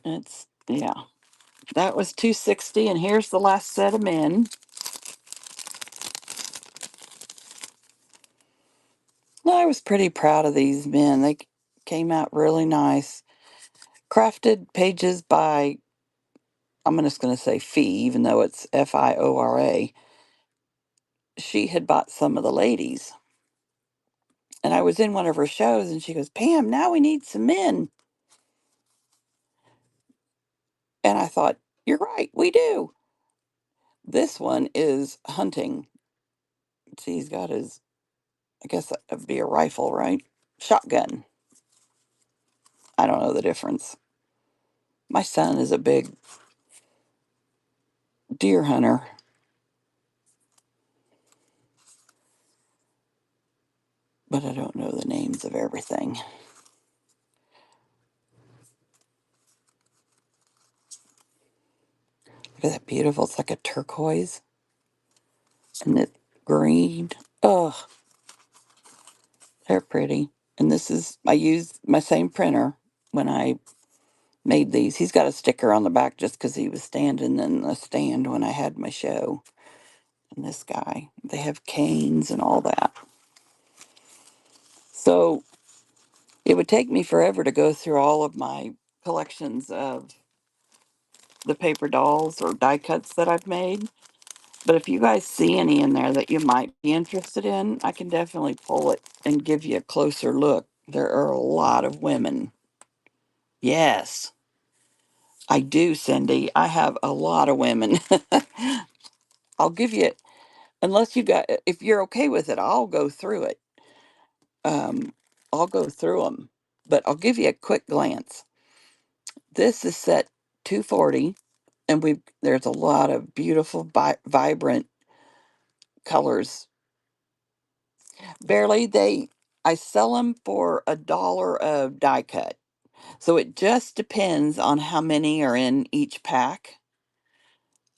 It's, yeah, that was 260. And here's the last set of men. I was pretty proud of these men. They came out really nice. Crafted pages by I'm just going to say Fee, even though it's Fiora. She had bought some of the ladies. And I was in one of her shows and she goes, Pam, now we need some men. And I thought, you're right, we do. This one is hunting. See, he's got his, I guess that would be a rifle, right? Shotgun. I don't know the difference. My son is a big deer hunter, but I don't know the names of everything. Look at that beautiful. It's like a turquoise and it green. Oh, they're pretty. And this is, I used my same printer when I made these. He's got a sticker on the back just because he was standing in the stand when I had my show. And this guy, they have canes and all that. So it would take me forever to go through all of my collections of the paper dolls or die cuts that I've made. But if you guys see any in there that you might be interested in, I can definitely pull it and give you a closer look. There are a lot of women. Yes, I do, Cindy. I have a lot of women. I'll give you, unless you got, if you're okay with it, I'll go through it. Um, I'll go through them, but I'll give you a quick glance. This is set 240, and there's a lot of beautiful, vibrant colors. Barely, I sell them for $1 a die cut. So it just depends on how many are in each pack.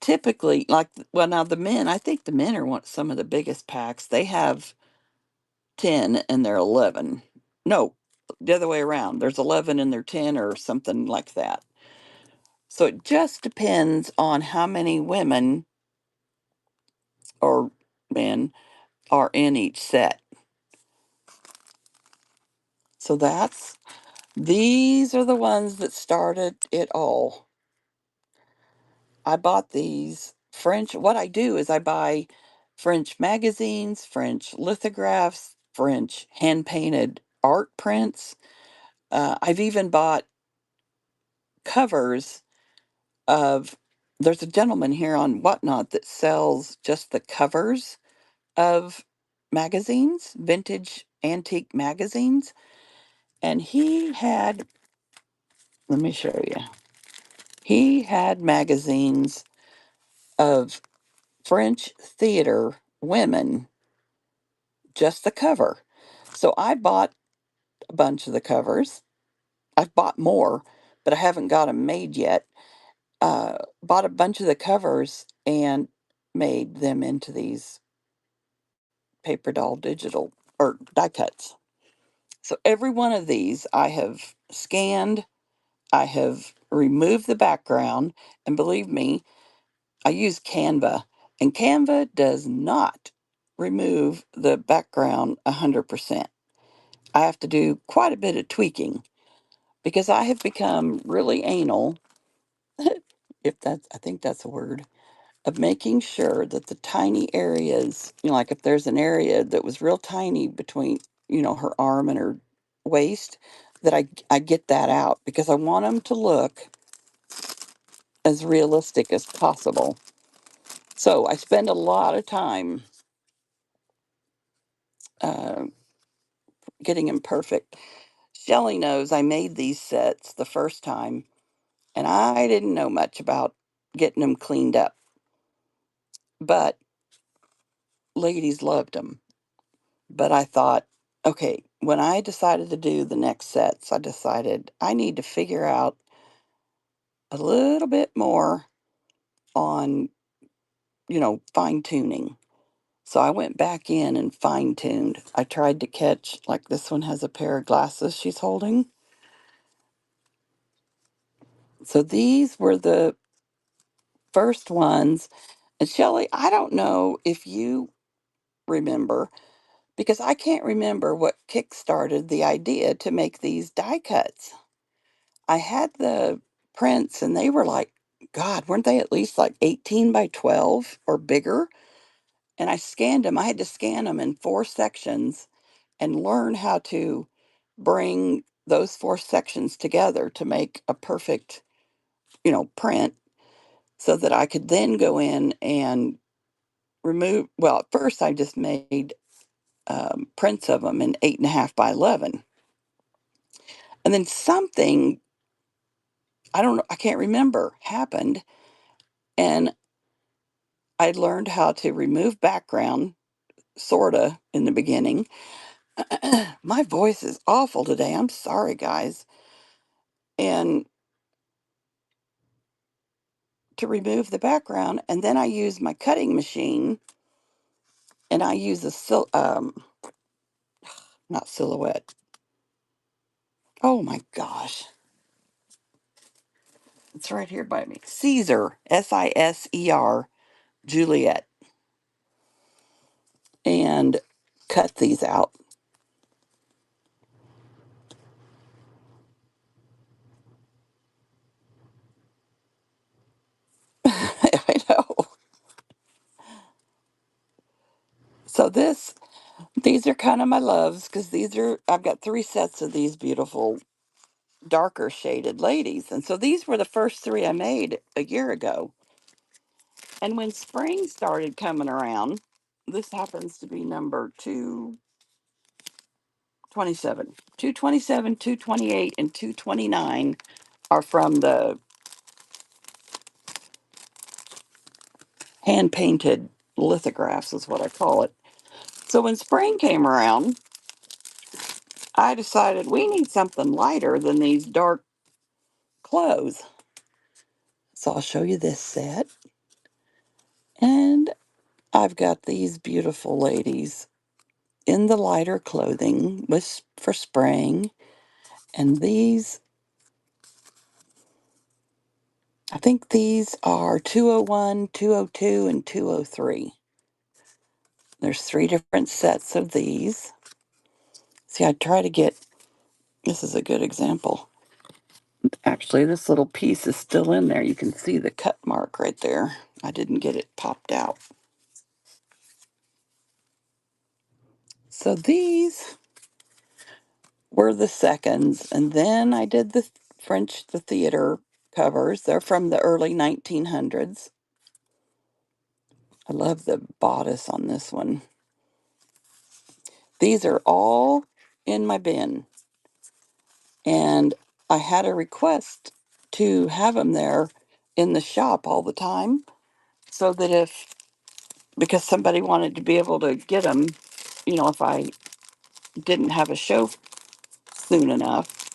Typically, like, well, now the men, I think the men are some of the biggest packs. They have 10 and they're 11. No, the other way around. There's 11 and they're 10 or something like that. So it just depends on how many women or men are in each set. So these are the ones that started it all. I bought these French. What I do is I buy French magazines, French lithographs, French hand painted art prints. I've even bought covers of, there's a gentleman here on Whatnot that sells just the covers of magazines, vintage antique magazines. And he had, let me show you, he had magazines of French theater women, just the cover. So I bought a bunch of the covers. I've bought more, but I haven't got them made yet. Bought a bunch of the covers and made them into these paper doll digital or die cuts. So every one of these I have scanned, I have removed the background, and believe me, I use Canva, and Canva does not remove the background 100%. I have to do quite a bit of tweaking because I have become really anal, if that's, I think that's a word, of making sure that the tiny areas, like if there's an area that was real tiny between, her arm and her waist, that I get that out because I want them to look as realistic as possible. So I spend a lot of time uh, getting them perfect. Shelley knows I made these sets the first time, and I didn't know much about getting them cleaned up, but ladies loved them. But I thought, okay, when I decided to do the next sets, I decided I need to figure out a little bit more on, fine tuning. So I went back in and fine tuned. I tried to catch, like this one has a pair of glasses she's holding. So these were the first ones. And Shelley, I don't know if you remember, because I can't remember what kick-started the idea to make these die cuts. I had the prints and they were like God, weren't they at least like 18 by 12 or bigger? And I scanned them. I had to scan them in 4 sections and learn how to bring those 4 sections together to make a perfect, print so that I could then go in and remove. Well, at first I just made prints of them in 8.5 by 11. And then something, I don't know, I can't remember, happened. And I learned how to remove background, sort of, in the beginning. My voice is awful today. I'm sorry, guys. And to remove the background, and then I use my cutting machine, and I use not silhouette. Oh my gosh, it's right here by me. Caesar, Siser, Juliet, and cut these out. I know. So these are kind of my loves because I've got 3 sets of these beautiful darker shaded ladies. And so these were the first 3 I made a year ago. And when spring started coming around, this happens to be number 227. 227, 228, and 229 are from the hand painted lithographs, is what I call it. So when spring came around, I decided we need something lighter than these dark clothes. So I'll show you this set. And I've got these beautiful ladies in the lighter clothing for spring. And these, I think these are 201, 202, and 203. There's 3 different sets of these. See, I try to get, this is a good example. Actually, this little piece is still in there. You can see the cut mark right there. I didn't get it popped out. So these were the seconds, and then I did the theater covers. They're from the early 1900s. I love the bodice on this one. These are all in my bin, and I had a request to have them there in the shop all the time so that because somebody wanted to be able to get them, if I didn't have a show soon enough,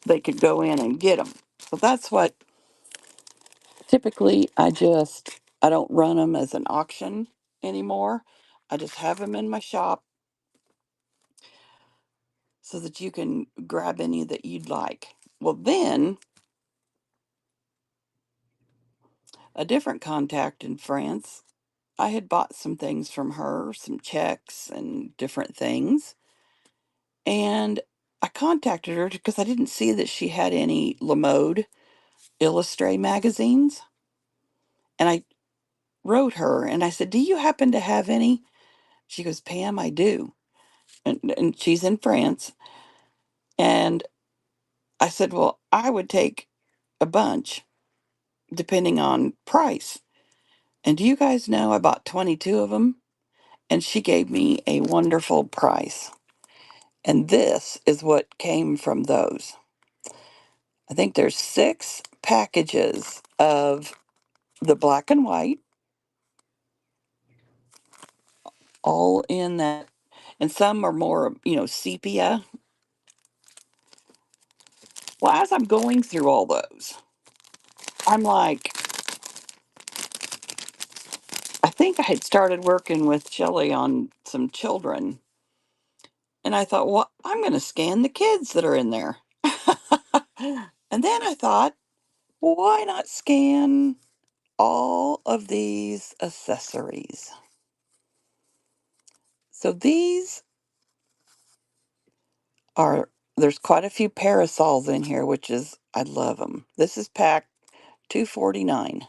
they could go in and get them. So that's what typically I don't run them as an auction anymore. I just have them in my shop so that you can grab any that you'd like. Well, then a different contact in France, I had bought some things from her, some checks and different things. And I contacted her because I didn't see that she had any La Mode Illustré magazines. And I wrote her and I said, "Do you happen to have any?" She goes, "Pam, I do." And she's in France. And I said, "Well, I would take a bunch depending on price." And do you guys know I bought 22 of them? And she gave me a wonderful price. And this is what came from those. I think there's 6 packages of the black and white, all in that, and some are more, sepia. Well, as I'm going through all those, I'm like, I think I had started working with Shelley on some children, and I thought, well, I'm going to scan the kids that are in there. And then I thought, well, why not scan all of these accessories? So there's quite a few parasols in here, which is, I love them. This is packed $2.49.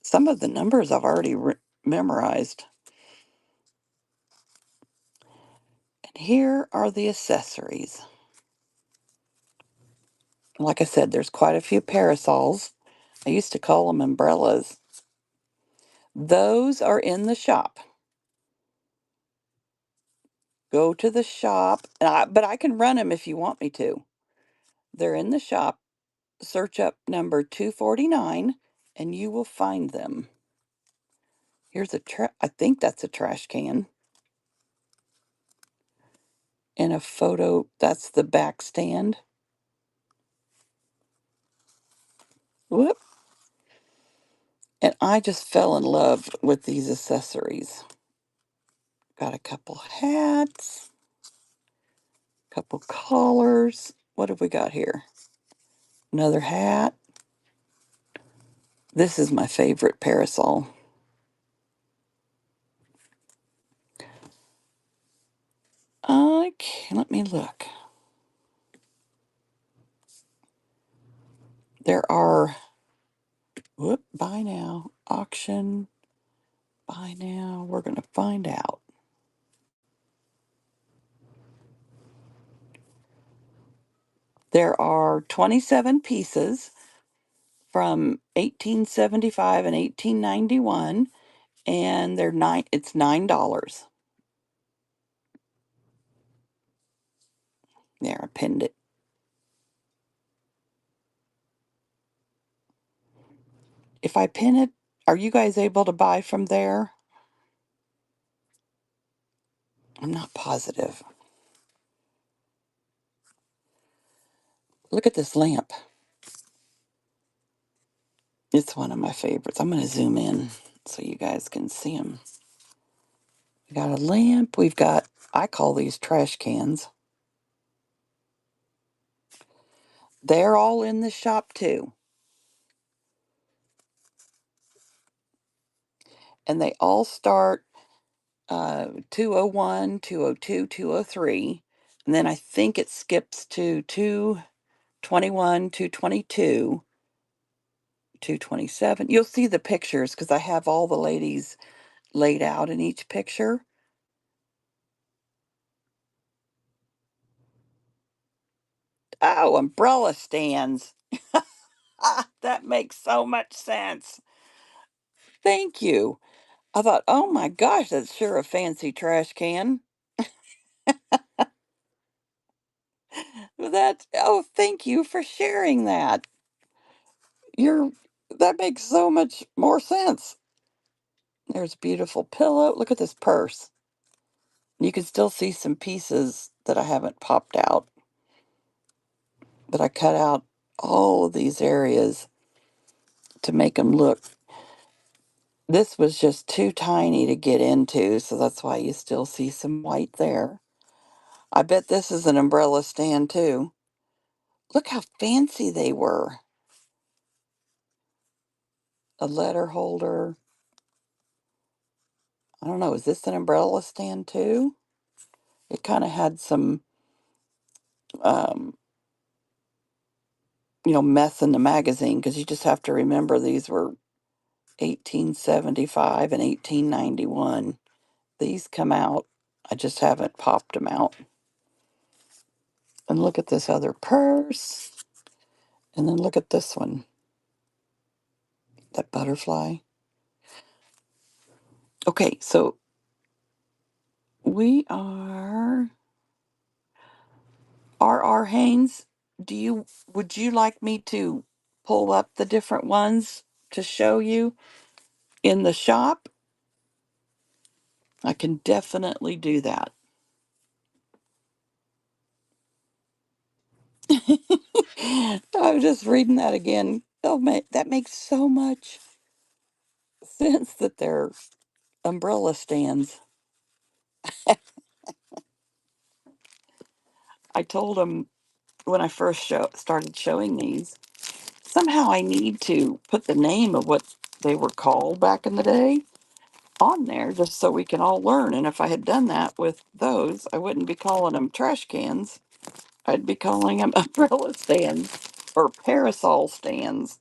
Some of the numbers I've already memorized. And here are the accessories. Like I said, there's quite a few parasols. I used to call them umbrellas. Those are in the shop. Go to the shop, but I can run them if you want me to. They're in the shop. Search up number 249 and you will find them. Here's I think that's a trash can. And a photo, that's the back stand. Whoop. And I just fell in love with these accessories. Got a couple hats, couple collars. What have we got here? Another hat. This is my favorite parasol. Okay, let me look. There are, whoop, buy now, auction, buy now. We're going to find out. There are 27 pieces from 1875 and 1891, and it's $9. There, I pinned it. If I pin it, are you guys able to buy from there? I'm not positive. Look at this lamp. It's one of my favorites. I'm going to zoom in so you guys can see them. We got a lamp. We've got, I call these trash cans. They're all in the shop too. And they all start 201, 202, 203. And then I think it skips to 221, 222, 227. You'll see the pictures because I have all the ladies laid out in each picture. Oh, umbrella stands. That makes so much sense. Thank you. I thought, oh my gosh, that's sure a fancy trash can. Oh, thank you for sharing that. You're, that makes so much more sense. There's a beautiful pillow. Look at this purse. You can still see some pieces that I haven't popped out, but I cut out all of these areas to make them look. This was just too tiny to get into, so that's why you still see some white there. I bet this is an umbrella stand too. Look how fancy they were. A letter holder. I don't know, is this an umbrella stand too? It kind of had some, um, mess in the magazine because you just have to remember these were 1875 and 1891. These come out. I just haven't popped them out. And look at this other purse. And then look at this one. That butterfly. Okay, so we are R.R. Haynes. Would you like me to pull up the different ones to show you in the shop? I can definitely do that. I'm just reading that again. Oh, that makes so much sense that they're umbrella stands. I told him when I first started showing these, somehow I need to put the name of what they were called back in the day on there just so we can all learn. And if I had done that with those, I wouldn't be calling them trash cans. I'd be calling them umbrella stands or parasol stands.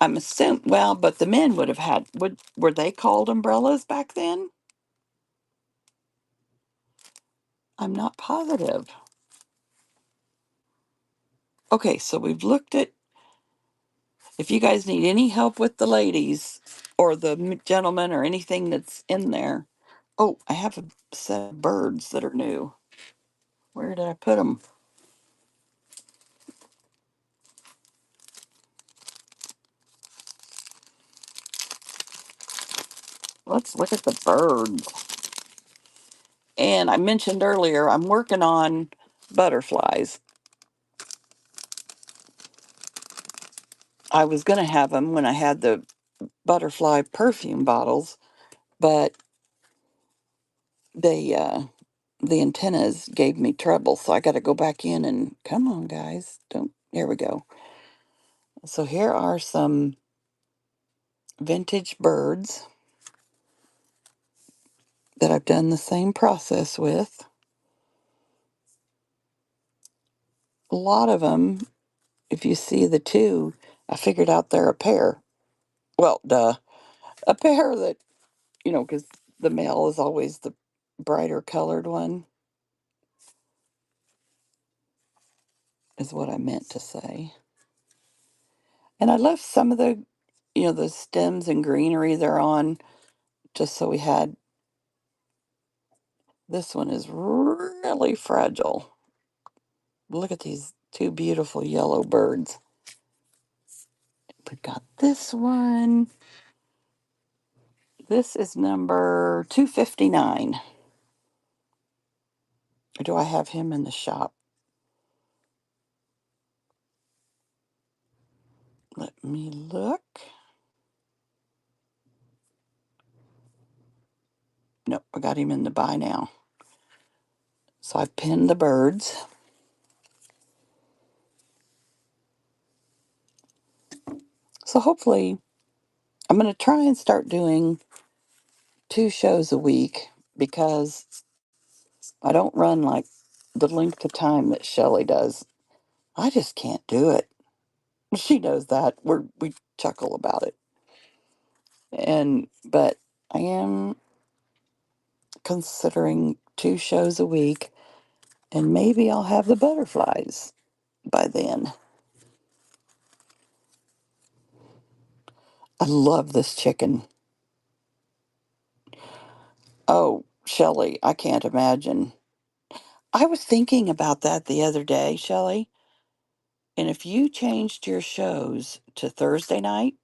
I'm assuming, well, but the men would have had, were they called umbrellas back then? I'm not positive. Okay, so we've looked at, if you guys need any help with the ladies or the gentlemen or anything that's in there. Oh, I have a set of birds that are new. Where did I put them? Let's look at the birds. And I mentioned earlier, I'm working on butterflies. I was going to have them when I had the butterfly perfume bottles, but they the antennas gave me trouble, so I got to go back in and come on, guys, don't. Here we go. So here are some vintage birds that I've done the same process with. A lot of them, if you see the two, I figured out they're a pair. Well, duh, a pair that, because the male is always the brighter colored one, is what I meant to say. And I left some of the stems and greenery they're on, just so we had. This one is really fragile. Look at these two beautiful yellow birds. We've got this one. This is number 259. Or do I have him in the shop? Let me look. Nope, I got him in the buy now. So I've pinned the birds. So hopefully, I'm going to try and start doing 2 shows a week because I don't run like the length of time that Shelley does. I just can't do it. She knows that. We chuckle about it. But I am considering 2 shows a week, and maybe I'll have the butterflies by then. I love this chicken. Oh, Shelley, I can't imagine. I was thinking about that the other day, Shelley. And if you changed your shows to Thursday night,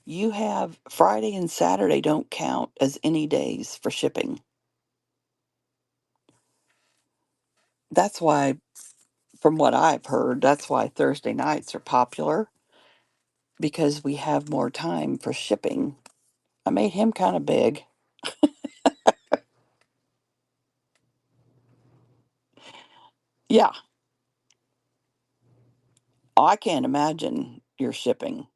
you have Friday and Saturday don't count as any days for shipping. That's why, from what I've heard, that's why Thursday nights are popular because we have more time for shipping. I made him kind of big. Yeah, I can't imagine your shipping.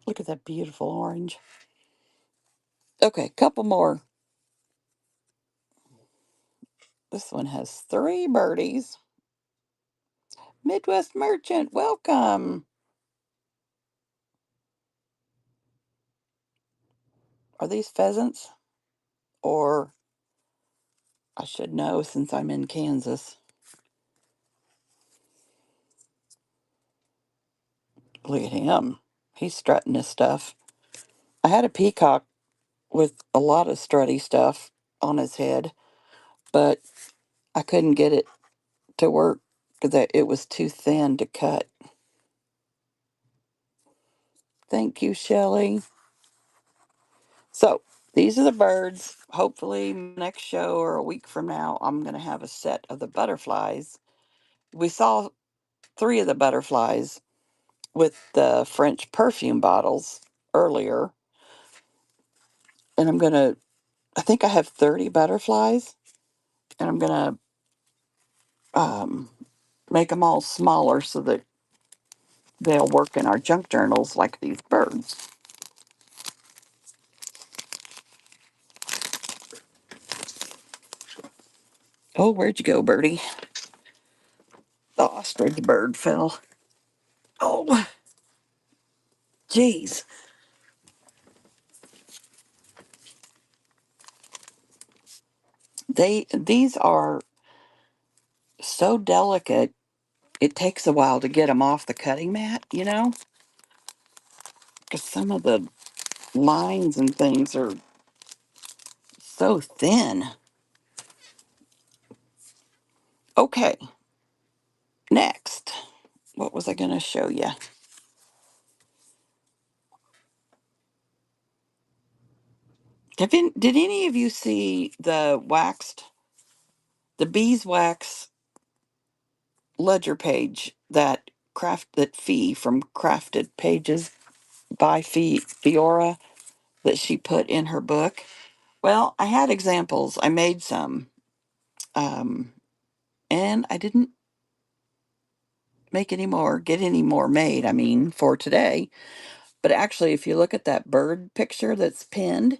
Look at that beautiful orange. Okay, couple more. This one has 3 birdies. Midwest Merchant, welcome. Are these pheasants? Or I should know since I'm in Kansas. Look at him. He's strutting his stuff. I had a peacock with a lot of strutty stuff on his head, but I couldn't get it to work because it was too thin to cut. Thank you, Shelley. So these are the birds. Hopefully, next show or a week from now, I'm going to have a set of the butterflies. We saw 3 of the butterflies with the French perfume bottles earlier, and I think I have 30 butterflies, and I'm going to make them all smaller so that they'll work in our junk journals like these birds. Oh, where'd you go, birdie? The ostrich bird fell. Oh, Geez, these are so delicate. It takes a while to get them off the cutting mat, because some of the lines and things are so thin. Okay, next. What was I going to show you? Did any of you see the beeswax ledger page that Fee from Crafted Pages by Fiora that she put in her book? Well, I had examples. I made some, um, and I didn't get any more made. I mean, for today. But actually, if you look at that bird picture that's pinned,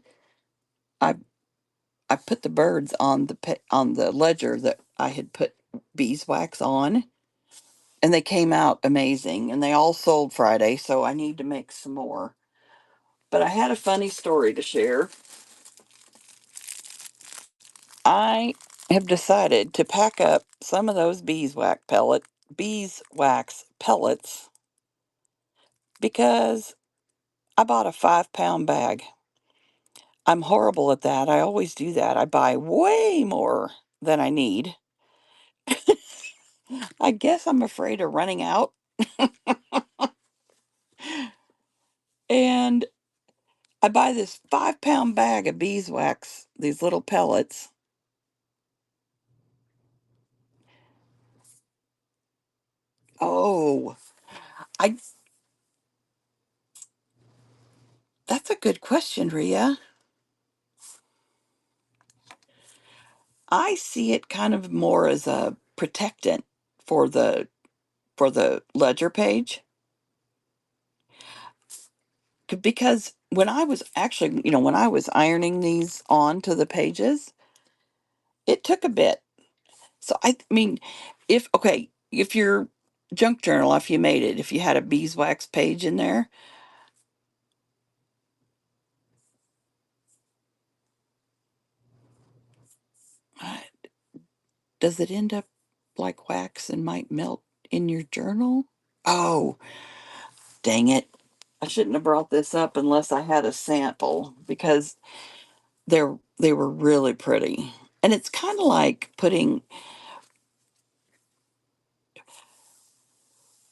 I I put the birds on on the ledger that I had put beeswax on, and they came out amazing. And they all sold Friday, so I need to make some more. But I had a funny story to share. I have decided to pack up some of those beeswax pellets because I bought a 5 pound bag. I'm horrible at that. I always do that. I buy way more than I need. I guess I'm afraid of running out. And I buy this 5 pound bag of beeswax, these little pellets. Oh, I that's a good question, Ria. I see it kind of more as a protectant for the ledger page because when I was ironing these onto the pages, it took a bit. So I mean, if your junk journal, if you made it, if you had a beeswax page in there, uh, does it end up like wax and might melt in your journal? Oh, dang it. I shouldn't have brought this up unless I had a sample because they were really pretty. And it's kind of like putting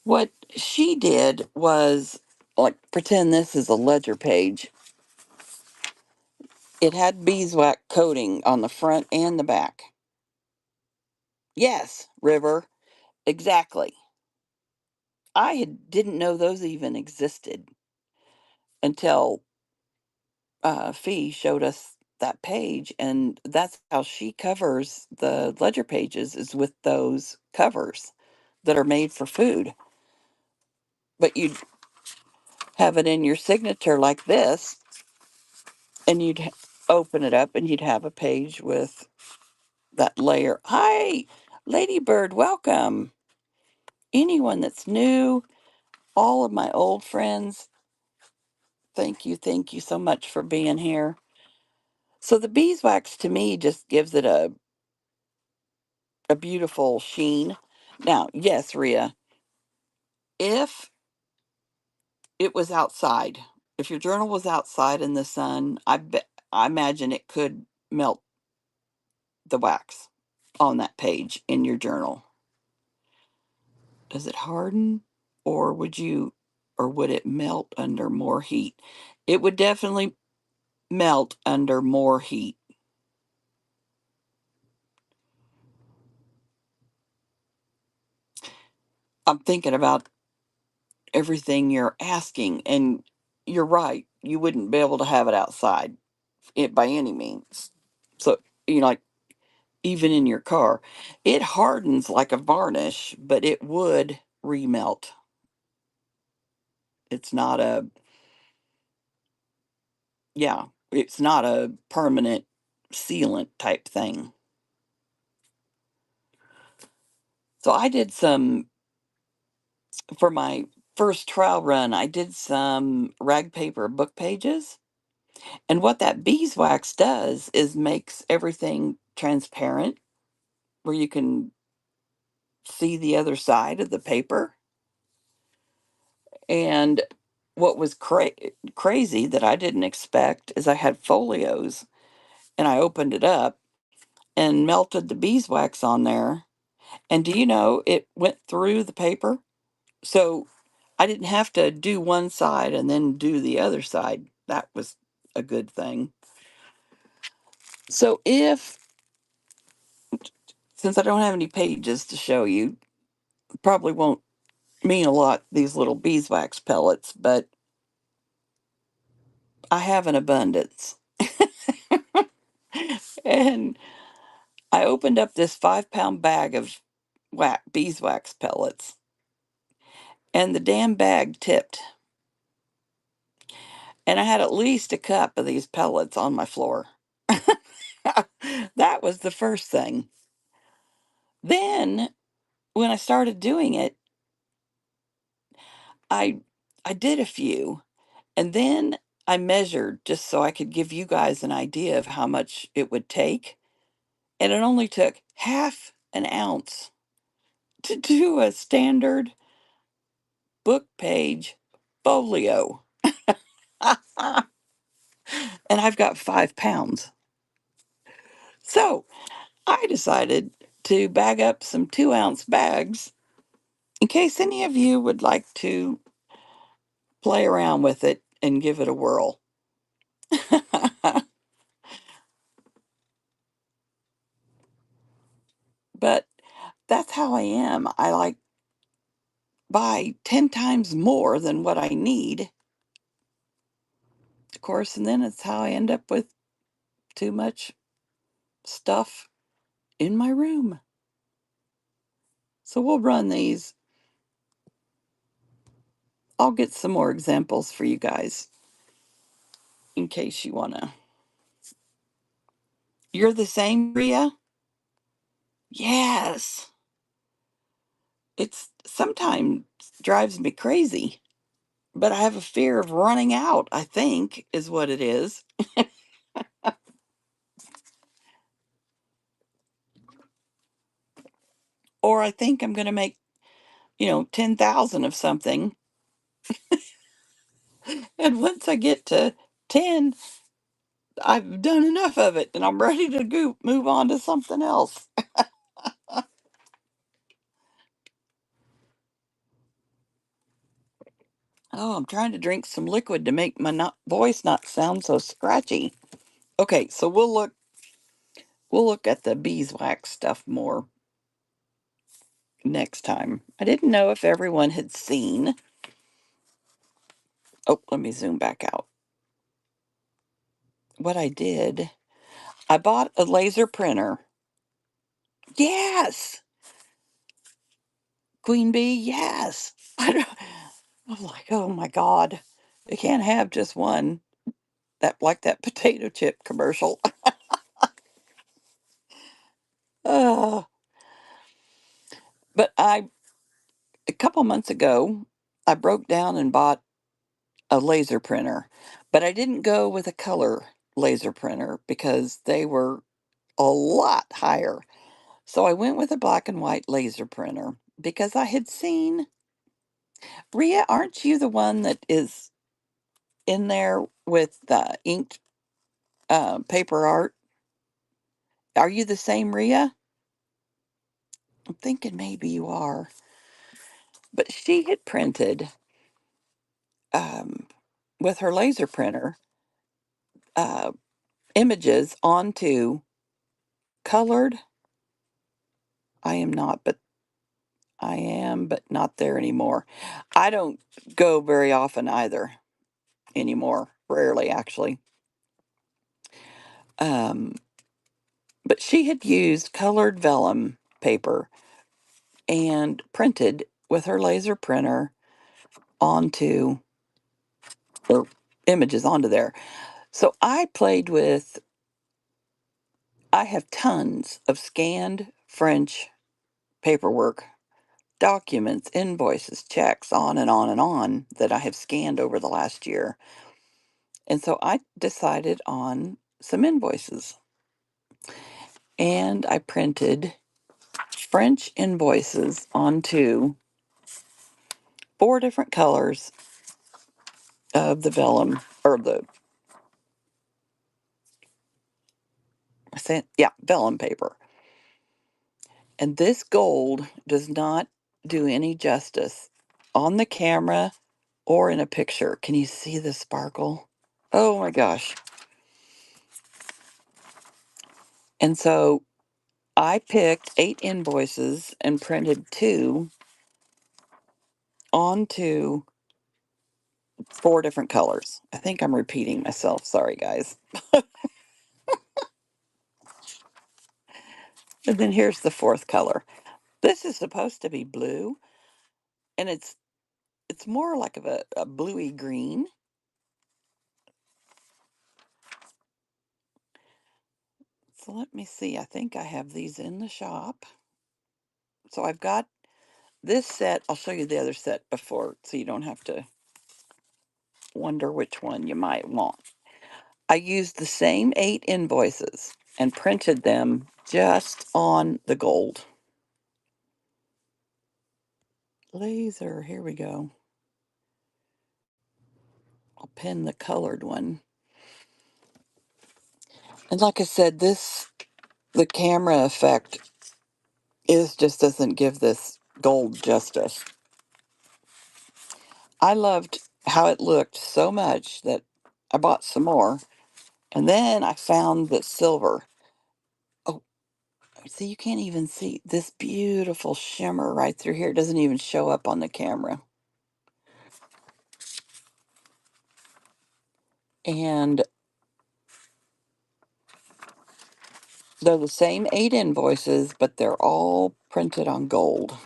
what she did was like pretend this is a ledger page. It had beeswax coating on the front and the back. Yes, River, exactly. Didn't know those even existed until Fee showed us that page, and that's how she covers the ledger pages is with those covers that are made for food. But you'd have it in your signature like this, and open it up, and you'd have a page with that layer. Hi, Ladybird, welcome. Anyone that's new, all of my old friends, thank you so much for being here. So the beeswax to me just gives it a beautiful sheen. Now, yes, Ria, if it was outside, if your journal was outside in the sun, I imagine it could melt the wax on that page in your journal. Does it harden or would it melt under more heat? It would definitely melt under more heat. I'm thinking about everything you're asking, and you're right. You wouldn't be able to have it outside by any means. So, like even in your car, it hardens like a varnish, but it would remelt. It's not a, yeah, it's not a permanent sealant type thing. So I did some for my first trial run, I did some rag paper book pages. And what that beeswax does is makes everything transparent where you can see the other side of the paper. And what was crazy that I didn't expect is I had folios and I opened it up and melted the beeswax on there. And do you know it went through the paper? So I didn't have to do one side and then do the other side. That was a good thing. So since I don't have any pages to show you, probably won't mean a lot, these little beeswax pellets, but I have an abundance. And I opened up this 5 pound bag of beeswax pellets, and the damn bag tipped. And I had at least a cup of these pellets on my floor. That was the first thing. Then, when I started doing it, I I did a few, and then I measured just so I could give you guys an idea of how much it would take, and it only took half an ounce to do a standard book page folio. And I've got 5 pounds. So I decided to bag up some 2 ounce bags in case any of you would like to play around with it and give it a whirl. But that's how I am. I like buy 10 times more than what I need, of course, and then it's how I end up with too much stuff in my room. So we'll run these. I'll get some more examples for you guys in case you want to. You're the same, Ria? Yes. It's sometimes drives me crazy, but I have a fear of running out, I think, is what it is. Or I think I'm going to make, 10,000 of something. And once I get to 10, I've done enough of it and I'm ready to go move on to something else. Oh, I'm trying to drink some liquid to make my voice not sound so scratchy. Okay, so we'll look at the beeswax stuff more next time. I didn't know if everyone had seen. Oh, let me zoom back out. What I did, I bought a laser printer. Yes, Queen Bee, yes. I'm like, oh my God, they can't have just one. That like that potato chip commercial. uh, but a couple months ago, I broke down and bought a laser printer, but I didn't go with a color laser printer because they were a lot higher. So I went with a black and white laser printer because I had seen. Ria, aren't you the one that is in there with the inked paper art? Are you the same Ria? I'm thinking maybe you are. But she had printed um, with her laser printer uh, images onto colored. I am not, but I am, but not there anymore. I don't go very often either anymore. Rarely, actually. Um, but she had used colored vellum paper and printed with her laser printer onto or images onto there. So I have tons of scanned French paperwork documents, invoices, checks, on and on and on that I have scanned over the last year. And so I decided on some invoices and I printed French invoices onto 4 different colors of the vellum or vellum paper. And this gold does not do any justice on the camera or in a picture. Can you see the sparkle? Oh my gosh. And so I picked 8 invoices and printed 2 onto 4 different colors. I think I'm repeating myself. Sorry, guys. And then here's the 4th color. This is supposed to be blue, and it's more like of a bluey green. So let me see. I think I have these in the shop. So I've got this set. I'll show you the other set before so you don't have to wonder which one you might want. I used the same 8 invoices and printed them just on the gold. Laser, here we go. I'll pin the colored one. And like I said, the camera effect just doesn't give this gold justice. I loved how it looked so much that I bought some more. And then I found the silver. Oh, see, you can't even see this beautiful shimmer right through here. It doesn't even show up on the camera. And they're the same 8 invoices, but they're all printed on gold.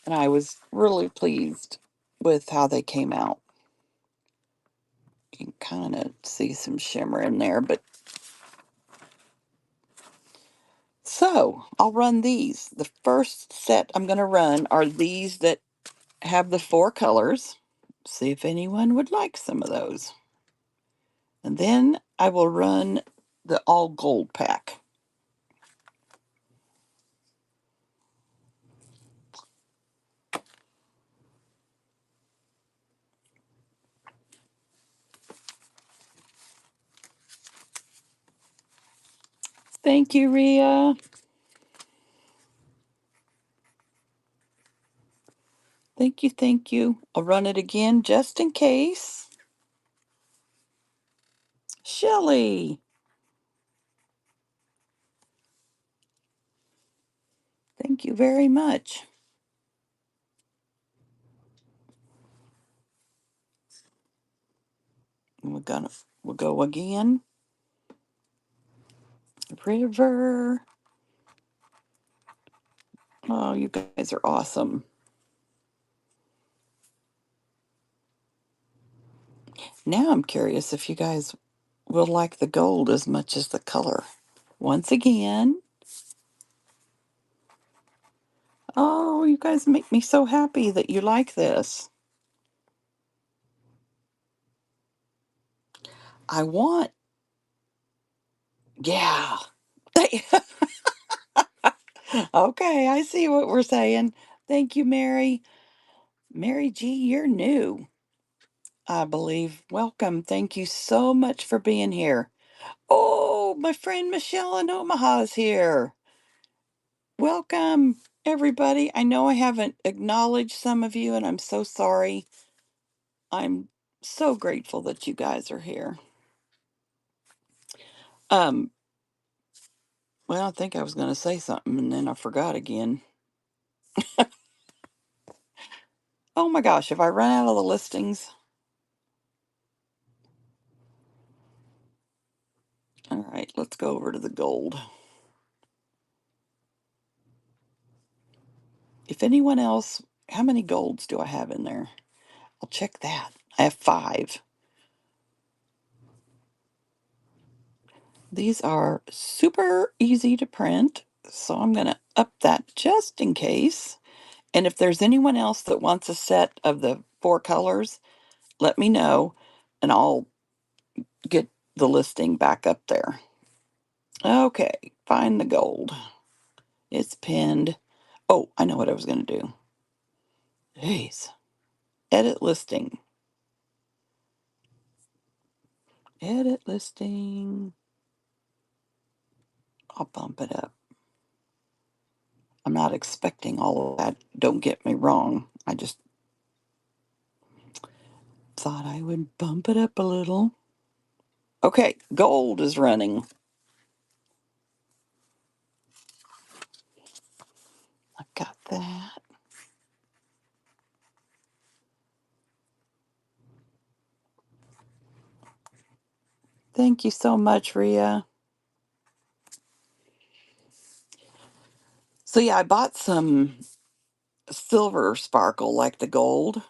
And I was really pleased with how they came out. You can kind of see some shimmer in there, but so I'll run these. The first set I'm going to run are these that have the 4 colors. See if anyone would like some of those. And then I will run the all gold pack. Thank you, Rhea. Thank you, thank you. I'll run it again just in case. Shelley, thank you very much. We'll go again. River. Oh, you guys are awesome. Now I'm curious if you guys will like the gold as much as the color. Once again. Oh, you guys make me so happy that you like this. I want, yeah. Okay, I see what we're saying. Thank you, Mary. Mary G, you're new, I believe. Welcome. Thank you so much for being here. Oh, my friend Michelle in Omaha is here. Welcome, everybody. I know I haven't acknowledged some of you, and I'm so sorry. I'm so grateful that you guys are here. Um, well, I think I was going to say something, and then I forgot again. Oh my gosh, have I run out of the listings? All right, let's go over to the gold. If anyone else, how many golds do I have in there? I'll check that. I have 5. These are super easy to print, so I'm going to up that just in case. And if there's anyone else that wants a set of the 4 colors, let me know and I'll get the listing back up there. Okay, find the gold. It's pinned. Oh, I know what I was going to do. Jeez. Edit listing. Edit listing. I'll bump it up. I'm not expecting all of that. Don't get me wrong. I just thought I would bump it up a little. Okay, gold is running. I've got that. Thank you so much, Rhea. So yeah, I bought some silver sparkle like the gold,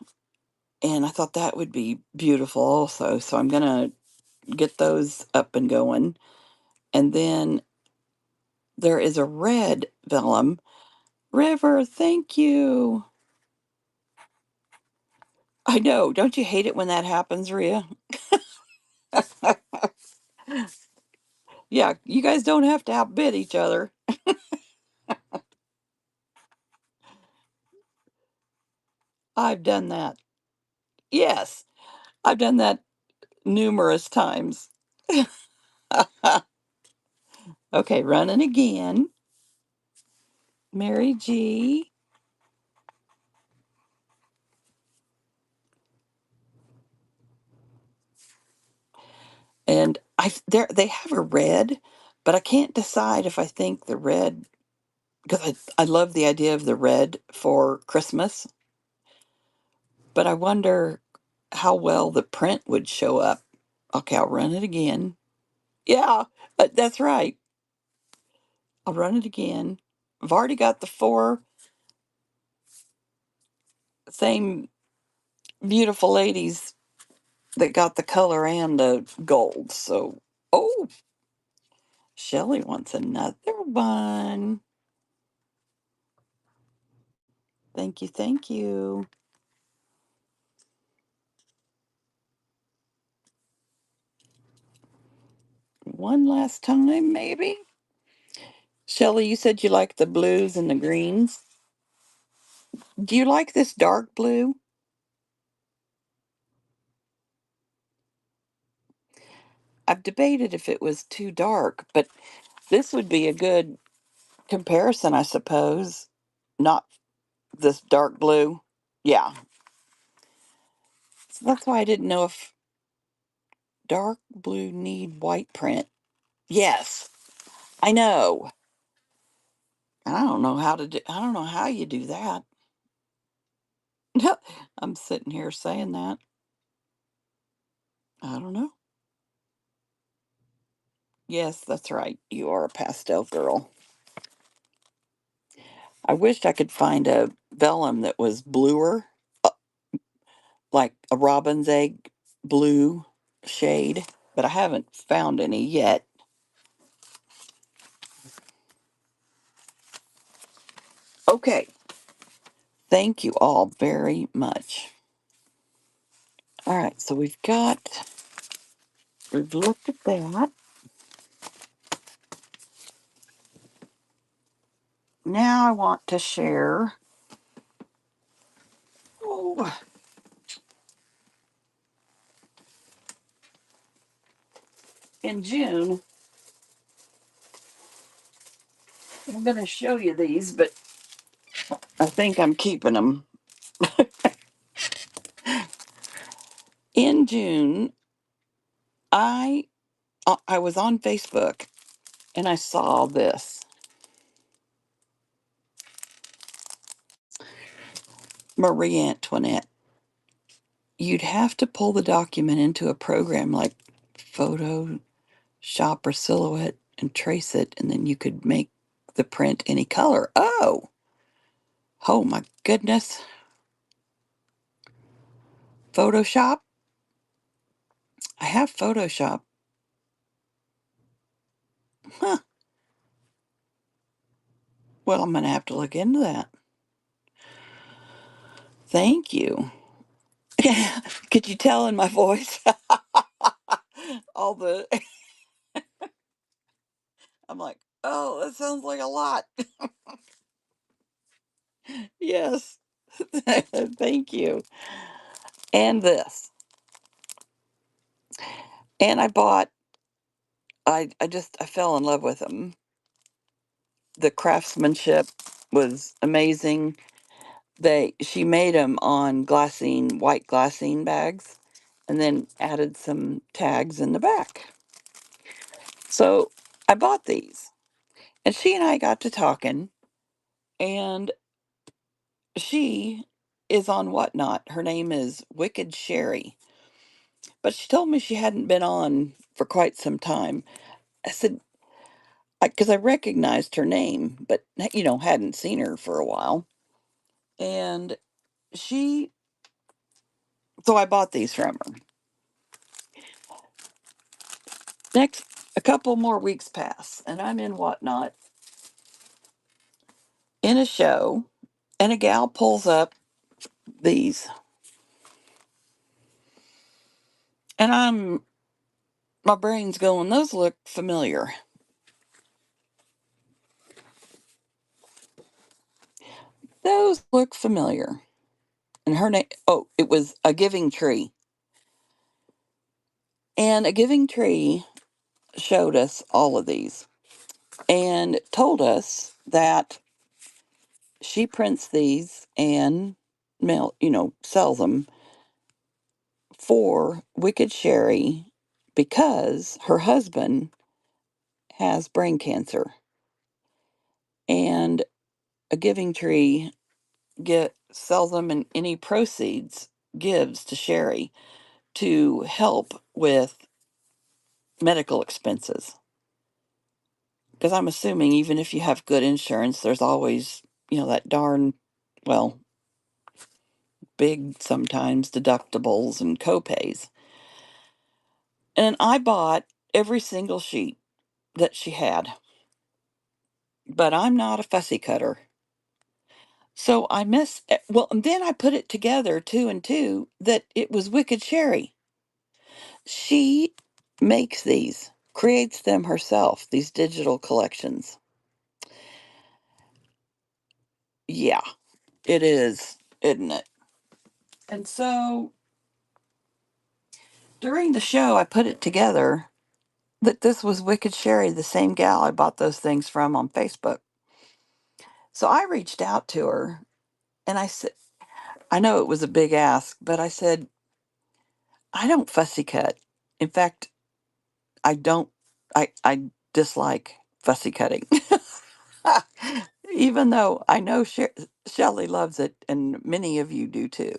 and I thought that would be beautiful also. So I'm gonna get those up and going. And then there is a red vellum. River, thank you. I know. Don't you hate it when that happens, Rhea? Yeah, you guys don't have to outbid each other. I've done that. Yes, I've done that numerous times. Okay, running again. Mary G. And they have a red, but I can't decide if I think the red, because I love the idea of the red for Christmas, but I wonder how well the print would show up. Okay, I'll run it again. Yeah, that's right. I'll run it again. I've already got the 4 same beautiful ladies that got the color and the gold. So, oh, Shelly wants another one. Thank you, thank you. One last time, maybe. Shelly, you said you like the blues and the greens. Do you like this dark blue? I've debated if it was too dark, but this would be a good comparison, I suppose. Not this dark blue. Yeah. So that's why I didn't know if dark blue need white print. Yes, I know. I don't know how to do. I don't know how you do that. I'm sitting here saying that. I don't know. Yes, that's right. You are a pastel girl. I wished I could find a vellum that was bluer, uh, like a robin's egg blue shade, but I haven't found any yet. Okay. Thank you all very much. All right, so we've looked at that. Now I want to share. Oh, in June, I'm going to show you these, but I think I'm keeping them. In June, I I was on Facebook and I saw this. Marie Antoinette. You'd have to pull the document into a program like Photoshop or Silhouette and trace it, and then you could make the print any color. Oh my goodness. Photoshop? I have Photoshop. Huh. Well, I'm going to have to look into that. Thank you. Could you tell in my voice? All the, I'm like, oh, that sounds like a lot. Yes. Thank you. And this. And I bought, I fell in love with them. The craftsmanship was amazing. She made them on white glassine bags, and then added some tags in the back. So I bought these, and she and I got to talking, and she is on Whatnot. Her name is Wicked Sherry, but she told me she hadn't been on for quite some time. I said, because I recognized her name, but hadn't seen her for a while. And she, so I bought these from her. Next, a couple more weeks pass, and I'm in Whatnot in a show, and a gal pulls up these, and my brain's going, those look familiar. Those look familiar. And her name, oh, it was A Giving Tree. And A Giving Tree showed us all of these and told us that she prints these and sells them for Wicked Sherry because her husband has brain cancer, and A Giving Tree sells them, and any proceeds gives to Sherry to help with medical expenses. Because I'm assuming even if you have good insurance, there's always, that darn, well, big sometimes deductibles and copays. And I bought every single sheet that she had, but I'm not a fussy cutter. So well, and then I put it together two and two that it was Wicked Sherry. She makes these, creates them herself, these digital collections. Yeah, it is, isn't it? And so during the show, I put it together that this was Wicked Sherry, the same gal I bought those things from on Facebook. So I reached out to her, and I said, I know it was a big ask, but I said, I don't fussy cut. In fact, I don't, I dislike fussy cutting. Even though I know Shelley loves it, and many of you do too.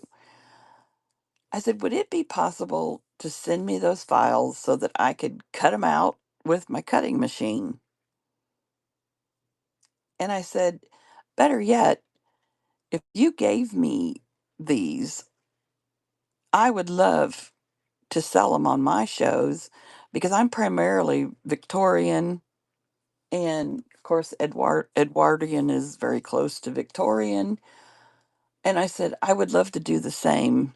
I said, would it be possible to send me those files so that I could cut them out with my cutting machine? And I said, better yet, if you gave me these, I would love to sell them on my shows because I'm primarily Victorian. And of course, Edwardian is very close to Victorian. And I said, I would love to do the same.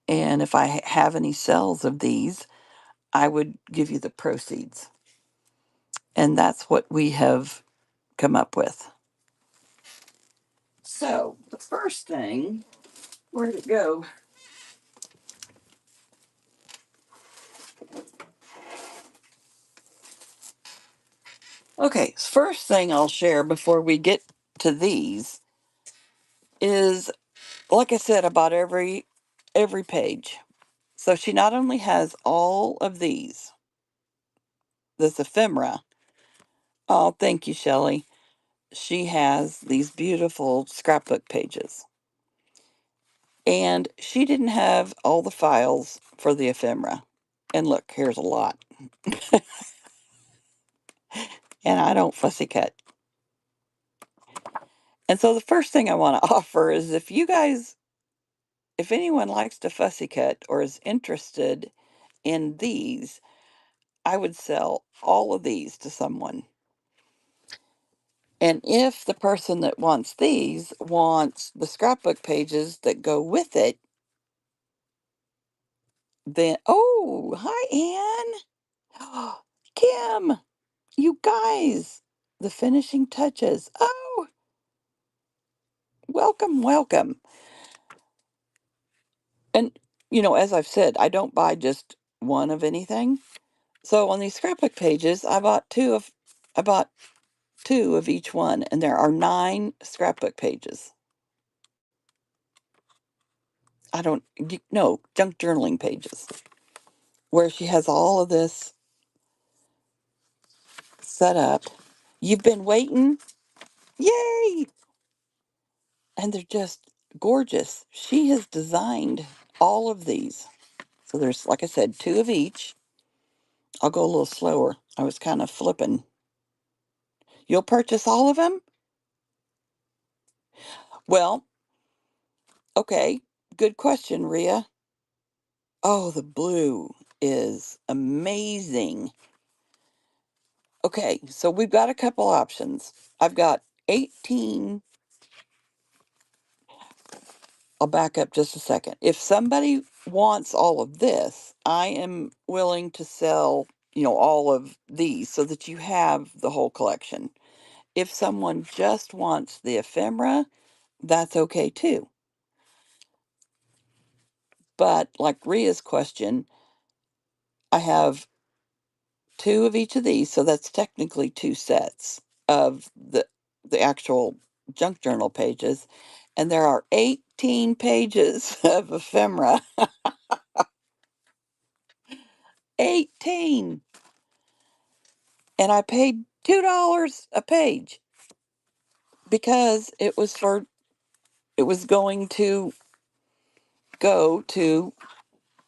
And if I have any sales of these, I would give you the proceeds. And that's what we have come up with. So, the first thing, where'd it go? Okay, first thing I'll share before we get to these is, like I said, about every page. So she not only has all of this ephemera. Oh, thank you, Shelley. She has these beautiful scrapbook pages. And she didn't have all the files for the ephemera. And look, here's a lot. And I don't fussy cut. And so the first thing I want to offer is if anyone likes to fussy cut or is interested in these, I would sell all of these to someone. And if the person that wants these wants the scrapbook pages that go with it, then, oh, hi, Anne. Kim, you guys, the finishing touches. Oh, welcome, welcome. And, as I've said, I don't buy just one of anything. So on these scrapbook pages, I bought two of each one, and there are 9 scrapbook pages. No, junk journaling pages, where she has all of this set up. You've been waiting? Yay! And they're just gorgeous. She has designed all of these. So there's, like I said, 2 of each. I'll go a little slower. I was kind of flipping. You'll purchase all of them? Well, okay. Good question, Rhea. Oh, the blue is amazing. Okay, so we've got a couple options. I've got 18. I'll back up just a second. If somebody wants all of this, I am willing to sell, all of these so that you have the whole collection. If someone just wants the ephemera, that's okay too. But like Rhea's question, I have 2 of each of these, so that's technically 2 sets of the actual junk journal pages, and there are 18 pages of ephemera. 18. And I paid $2 a page because it was going to go to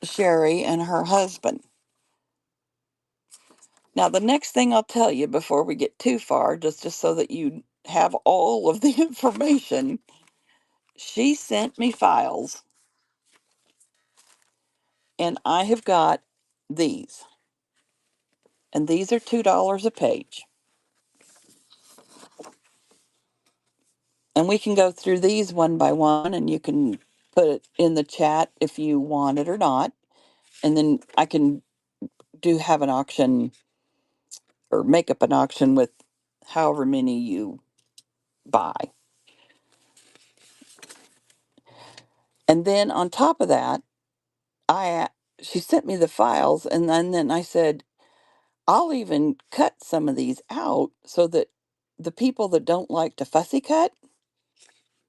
Sherry and her husband. Now, the next thing I'll tell you before we get too far, just so that you have all of the information, she sent me files, and I have got these. And these are $2 a page. And we can go through these one by one, and you can put it in the chat if you want it or not. And then I can have an auction or make up an auction with however many you buy. And then on top of that, she sent me the files, and then I said, I'll even cut some of these out so that the people that don't like to fussy cut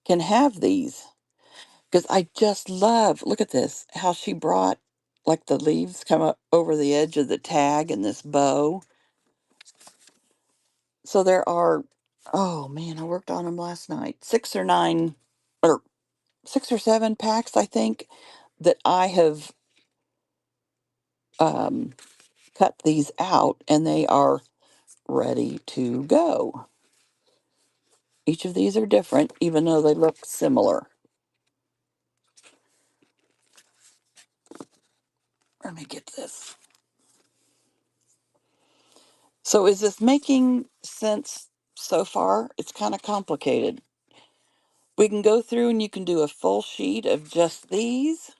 can have these. Because I just love, look at this, how she brought like the leaves come up over the edge of the tag and this bow. So there are, oh man, I worked on them last night, 6 or 7 packs, I think, that I have um, cut these out, and they are ready to go. Each of these are different, even though they look similar. Let me get this. So is this making sense so far? It's kind of complicated. We can go through and you can do a full sheet of just these.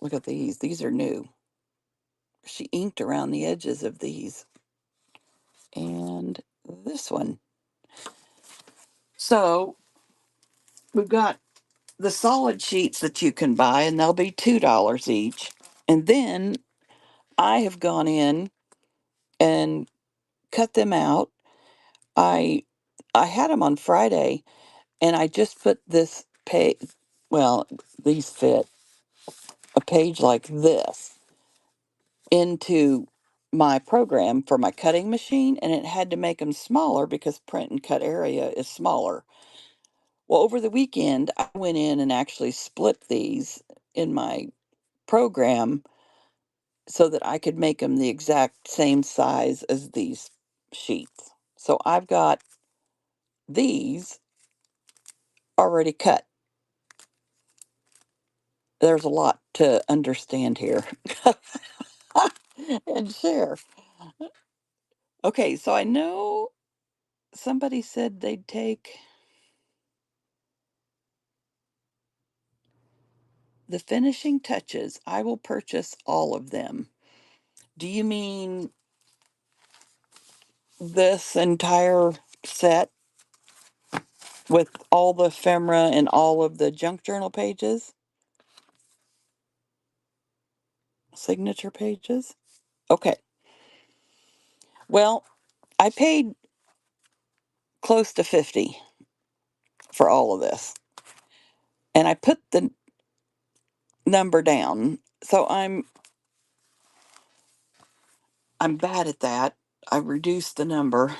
Look at these. These are new. She inked around the edges of these. And this one. So we've got the solid sheets that you can buy, and they'll be $2 each. And then I have gone in and cut them out. I I had them on Friday, and I just put this page. Well, these fit a page like this into my program for my cutting machine, and it had to make them smaller because print and cut area is smaller. Well, over the weekend, I went in and actually split these in my program so that I could make them the exact same size as these sheets. So I've got these already cut. There's a lot to understand here and share. Okay, so I know somebody said they'd take the finishing touches. I will purchase all of them. Do you mean this entire set with all the ephemera and all of the junk journal pages? Signature pages? Okay. Well, I paid close to 50 for all of this. And I put the number down. So I'm bad at that. I reduced the number.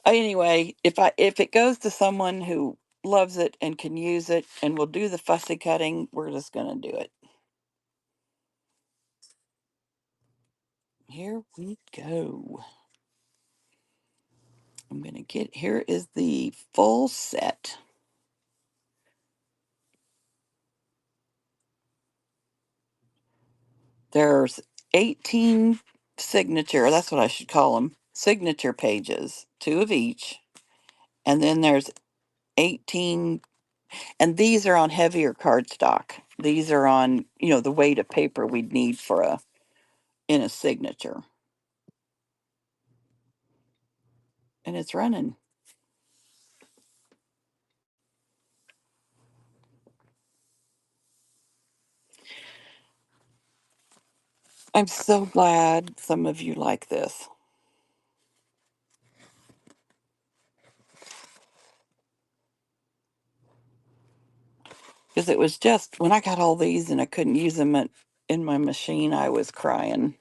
Anyway, if it goes to someone who loves it and can use it and will do the fussy cutting, we're just going to do it. Here we go. I'm going to get, here is the full set. There's 18 signature, that's what I should call them, signature pages, 2 of each. And then there's 18, and these are on heavier cardstock. These are on, the weight of paper we'd need for in a signature. And it's running. I'm so glad some of you like this. Because it was just, when I got all these and I couldn't use them in my machine, I was crying.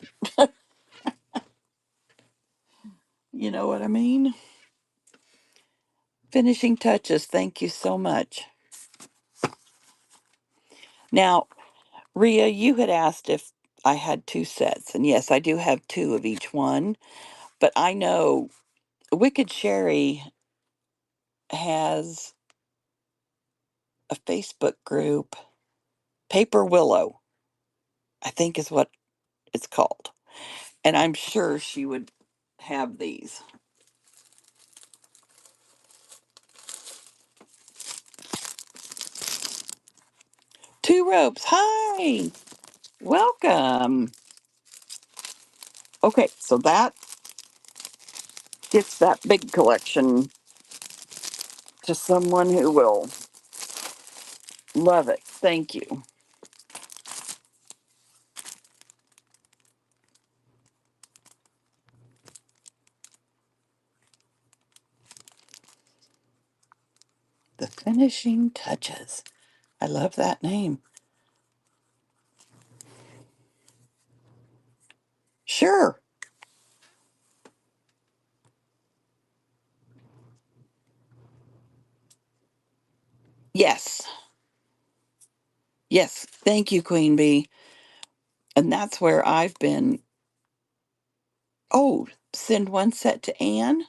You know what I mean? Finishing touches, thank you so much. Now, Rhea, you had asked if I had 2 sets, and yes, I do have 2 of each one, but I know Wicked Sherry has a Facebook group, Paper Willow, I think is what it's called. And I'm sure she would have these. 2 ropes. Hi. Welcome. Okay, so that gets that big collection to someone who will love it. Thank you. The finishing touches. I love that name. Sure. Yes. Yes. Thank you, Queen Bee. And that's where I've been. Oh, send one set to Anne?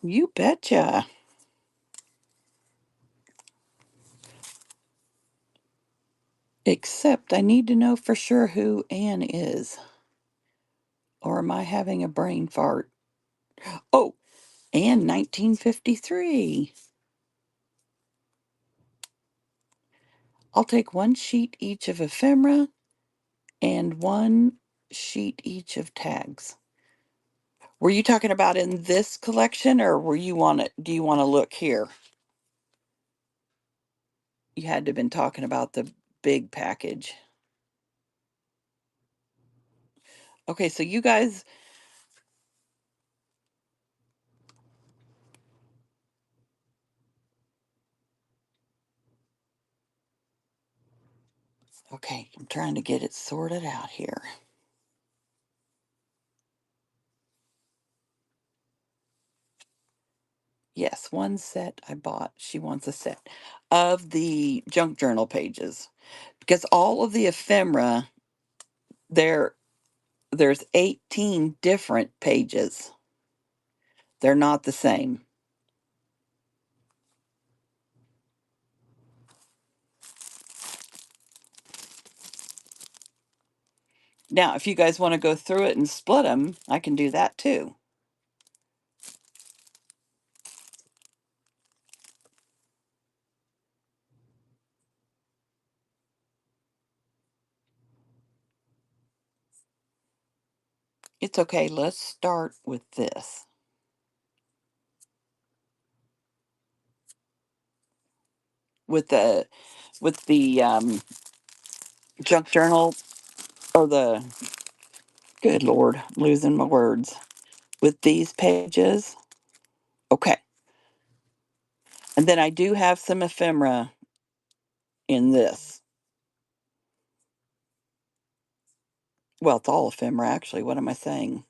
You betcha. Except I need to know for sure who Anne is. Or am I having a brain fart? Oh, Anne 1953. I'll take 1 sheet each of ephemera and 1 sheet each of tags. Were you talking about in this collection or do you want to look here? You had to have been talking about the big package. Okay, so you guys, okay, I'm trying to get it sorted out here. Yes, 1 set I bought. She wants a set of the junk journal pages because all of the ephemera there there's 18 different pages. They're not the same. Now, if you guys want to go through it and split them, I can do that too. It's okay. Let's start with this. With the junk journal, or the, good Lord, I'm losing my words. With these pages. Okay. And then I do have some ephemera in this. Well, it's all ephemera, actually. What am I saying?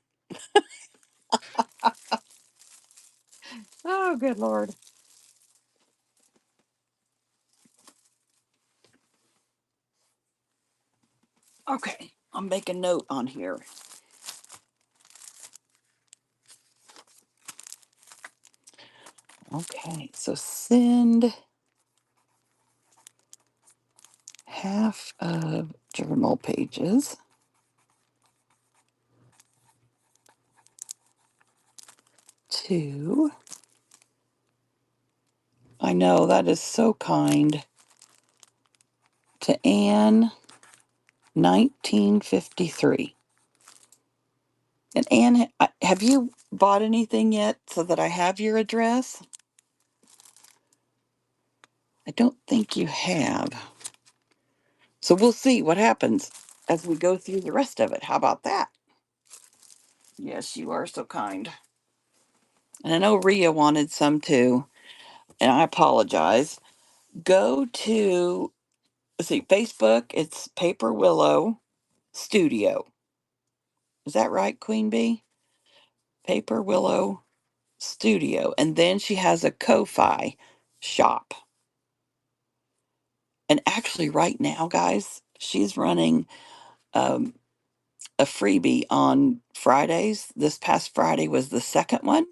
Oh, good Lord. Okay. I'll make a note on here. Okay. So send half of journal pages to, I know that is so kind, to Anne 1953. And Anne, have you bought anything yet so that I have your address? I don't think you have. So we'll see what happens as we go through the rest of it. How about that? Yes, you are so kind. And I know Rhea wanted some too, and I apologize. Go to, let's see, Facebook, it's Paper Willow Studio. Is that right, Queen Bee? Paper Willow Studio. And then she has a Ko-Fi shop. And actually, right now, guys, she's running um, a freebie on Fridays. This past Friday was the second one.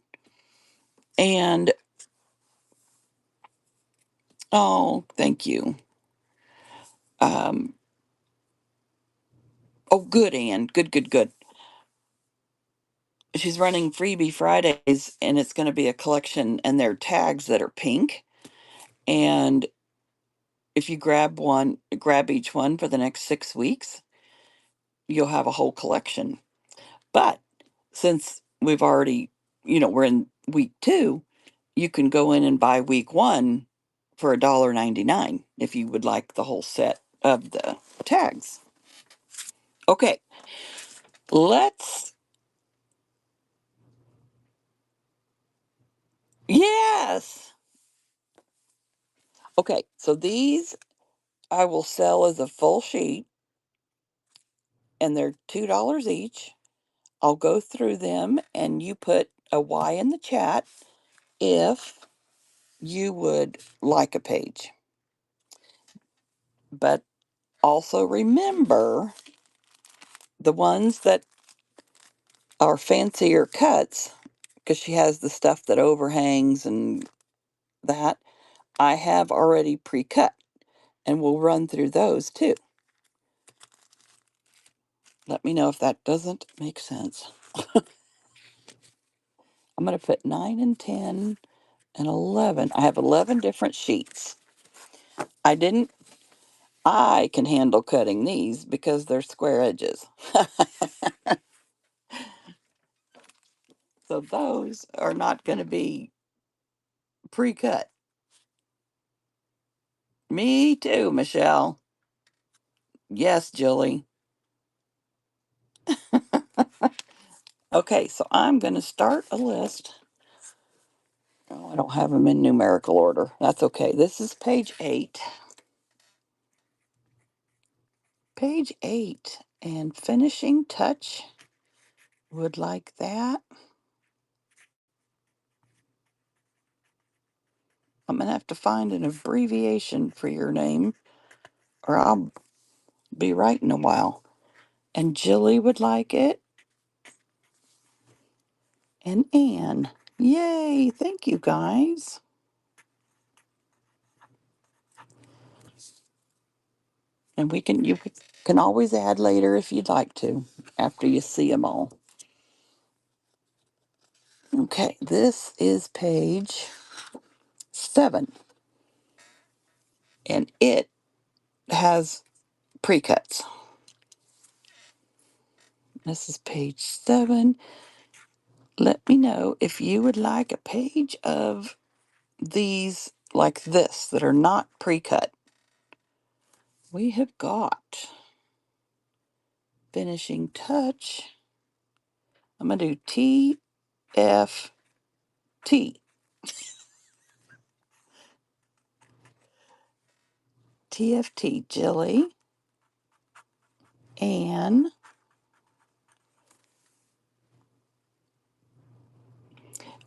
And oh, thank you. Um, oh, good, Anne. Good, good, good. She's running freebie Fridays, and it's going to be a collection, and they're tags that are pink. And if you grab each one for the next 6 weeks, you'll have a whole collection. But since we've already, we're in week 2, you can go in and buy week 1 for $1.99 if you would like the whole set of the tags. Okay, let's. Yes. Okay, so these I will sell as a full sheet, and they're $2 each. I'll go through them, and you put a Y in the chat if you would like a page. But also remember, the ones that are fancier cuts, because she has the stuff that overhangs and that, I have already pre-cut, and we'll run through those too. Let me know if that doesn't make sense. I'm going to put 9 and 10 and 11. I have 11 different sheets. I can handle cutting these because they're square edges. So those are not going to be pre-cut. Me too, Michelle. Yes, Julie. Okay, so I'm going to start a list. Oh, I don't have them in numerical order. That's okay. This is page 8. Page 8. And finishing touch. Would like that. I'm going to have to find an abbreviation for your name, or I'll be right in a while. And Jilly would like it. And Anne. Yay! Thank you, guys. And you can always add later if you'd like to, after you see them all. Okay, this is page 7, and it has pre-cuts. This is page 7. Let me know if you would like a page of these like this that are not pre-cut. We have got finishing touch. I'm going to do TFT. TFT Jilly and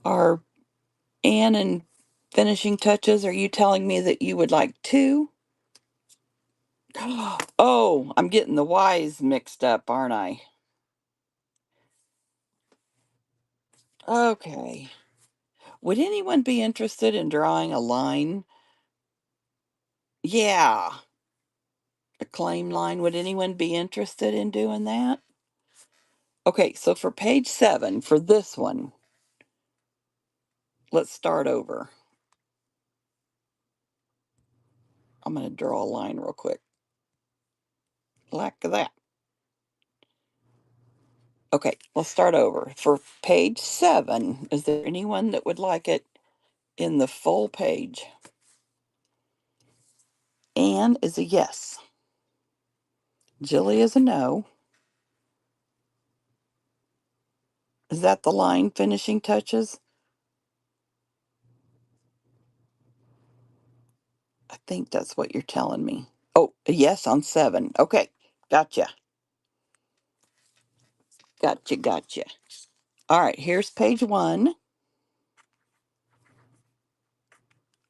our Anne and finishing touches. Are you telling me that you would like 2? Oh, I'm getting the Y's mixed up, aren't I? Okay. Would anyone be interested in drawing a line? Yeah, a claim line. Would anyone be interested in doing that? Okay, so for page 7, for this one, let's start over. I'm going to draw a line real quick. Like that. Okay, we'll start over. For page 7, is there anyone that would like it in the full page? Anne is a yes. Jilly is a no. Is that the line finishing touches? I think that's what you're telling me. Oh, a yes on 7. Okay, gotcha. Gotcha. All right, here's page 1.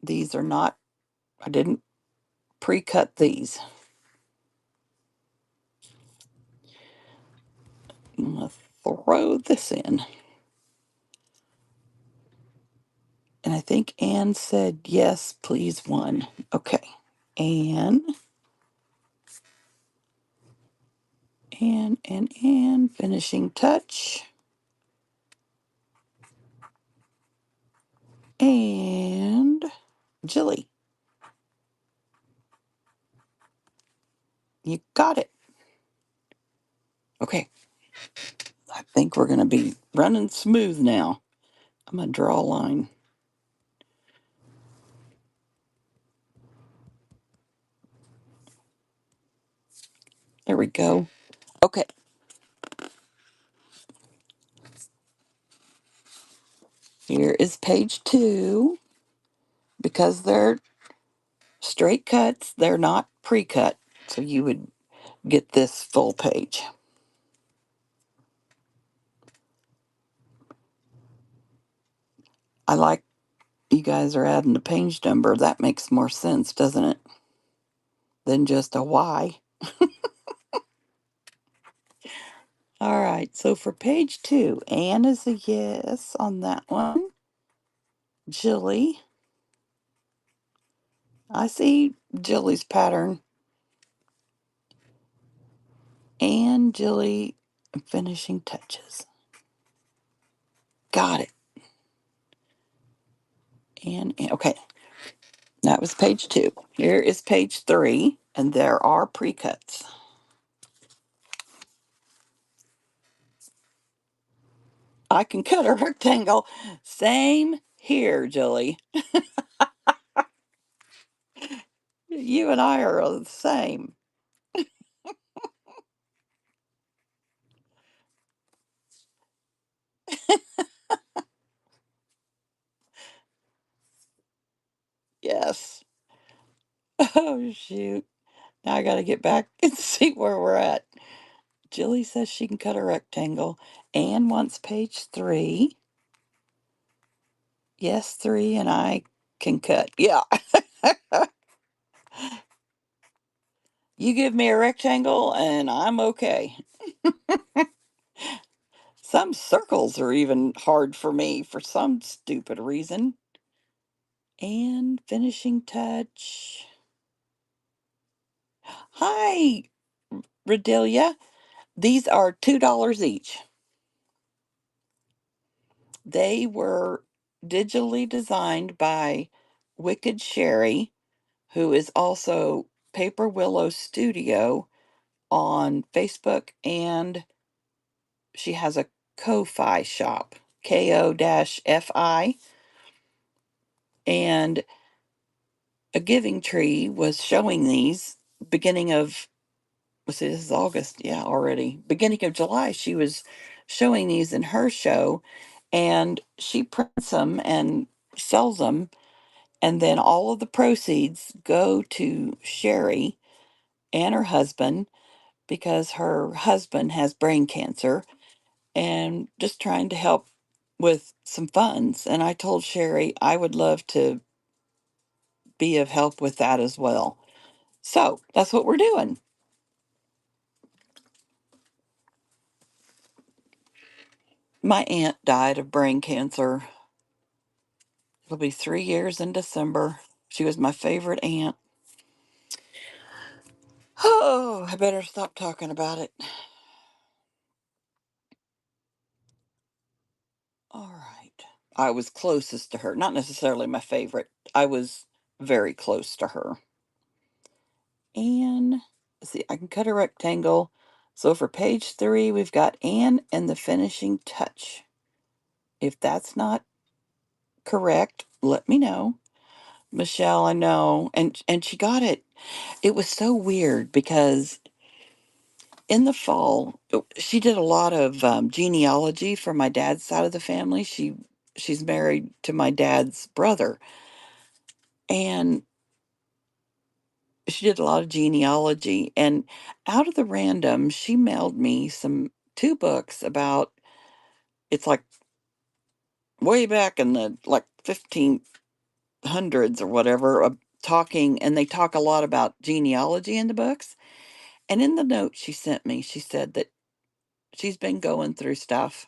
These are not, I didn't pre-cut these. I'm going to throw this in. And I think Anne said, yes, please, 1. Okay. Anne, finishing touch. And Jilly. You got it. Okay. I think we're going to be running smooth now. I'm going to draw a line. There we go. Okay. Here is page 2. Because they're straight cuts, they're not pre-cut. So you would get this full page. I like you guys are adding the page number. That makes more sense, doesn't it? Than just a Y. All right, so for page 2, Anne is a yes on that one. Jilly. I see Jilly's pattern. And Jilly finishing touches. Got it. And okay, that was page 2. Here is page 3, and there are pre-cuts. I can cut a rectangle. Same here, Jilly. You and I are the same. Yes. Oh, shoot. Now I got to get back and see where we're at. Jilly says she can cut a rectangle. Anne wants page 3. Yes, 3, and I can cut. Yeah. You give me a rectangle, and I'm okay. Some circles are even hard for me for some stupid reason. And finishing touch. Hi, Redelia. These are $2 each. They were digitally designed by Wicked Sherry, who is also Paper Willow Studio on Facebook, and she has a Ko-Fi shop, KO-FI, and a Giving Tree was showing these beginning of, let's see, this is August, yeah, already. Beginning of July, she was showing these in her show, and she prints them and sells them, and then all of the proceeds go to Sherry and her husband because her husband has brain cancer and just trying to help with some funds. And I told Sherry I would love to be of help with that as well. So that's what we're doing. My aunt died of brain cancer. It'll be 3 years in December. She was my favorite aunt. Oh, I better stop talking about it. All right. I was closest to her. Not necessarily my favorite. I was very close to her. And let's see, I can cut a rectangle. So for page 3, we've got Anne and the finishing touch. If that's not correct, let me know. Michelle, I know. And she got it. It was so weird because in the fall, she did a lot of genealogy for my dad's side of the family. She's married to my dad's brother, and she did a lot of genealogy. And out of the random, she mailed me two books about, it's like way back in the like 1500s or whatever, talking, and they talk a lot about genealogy in the books. And in the note she sent me, she said that she's been going through stuff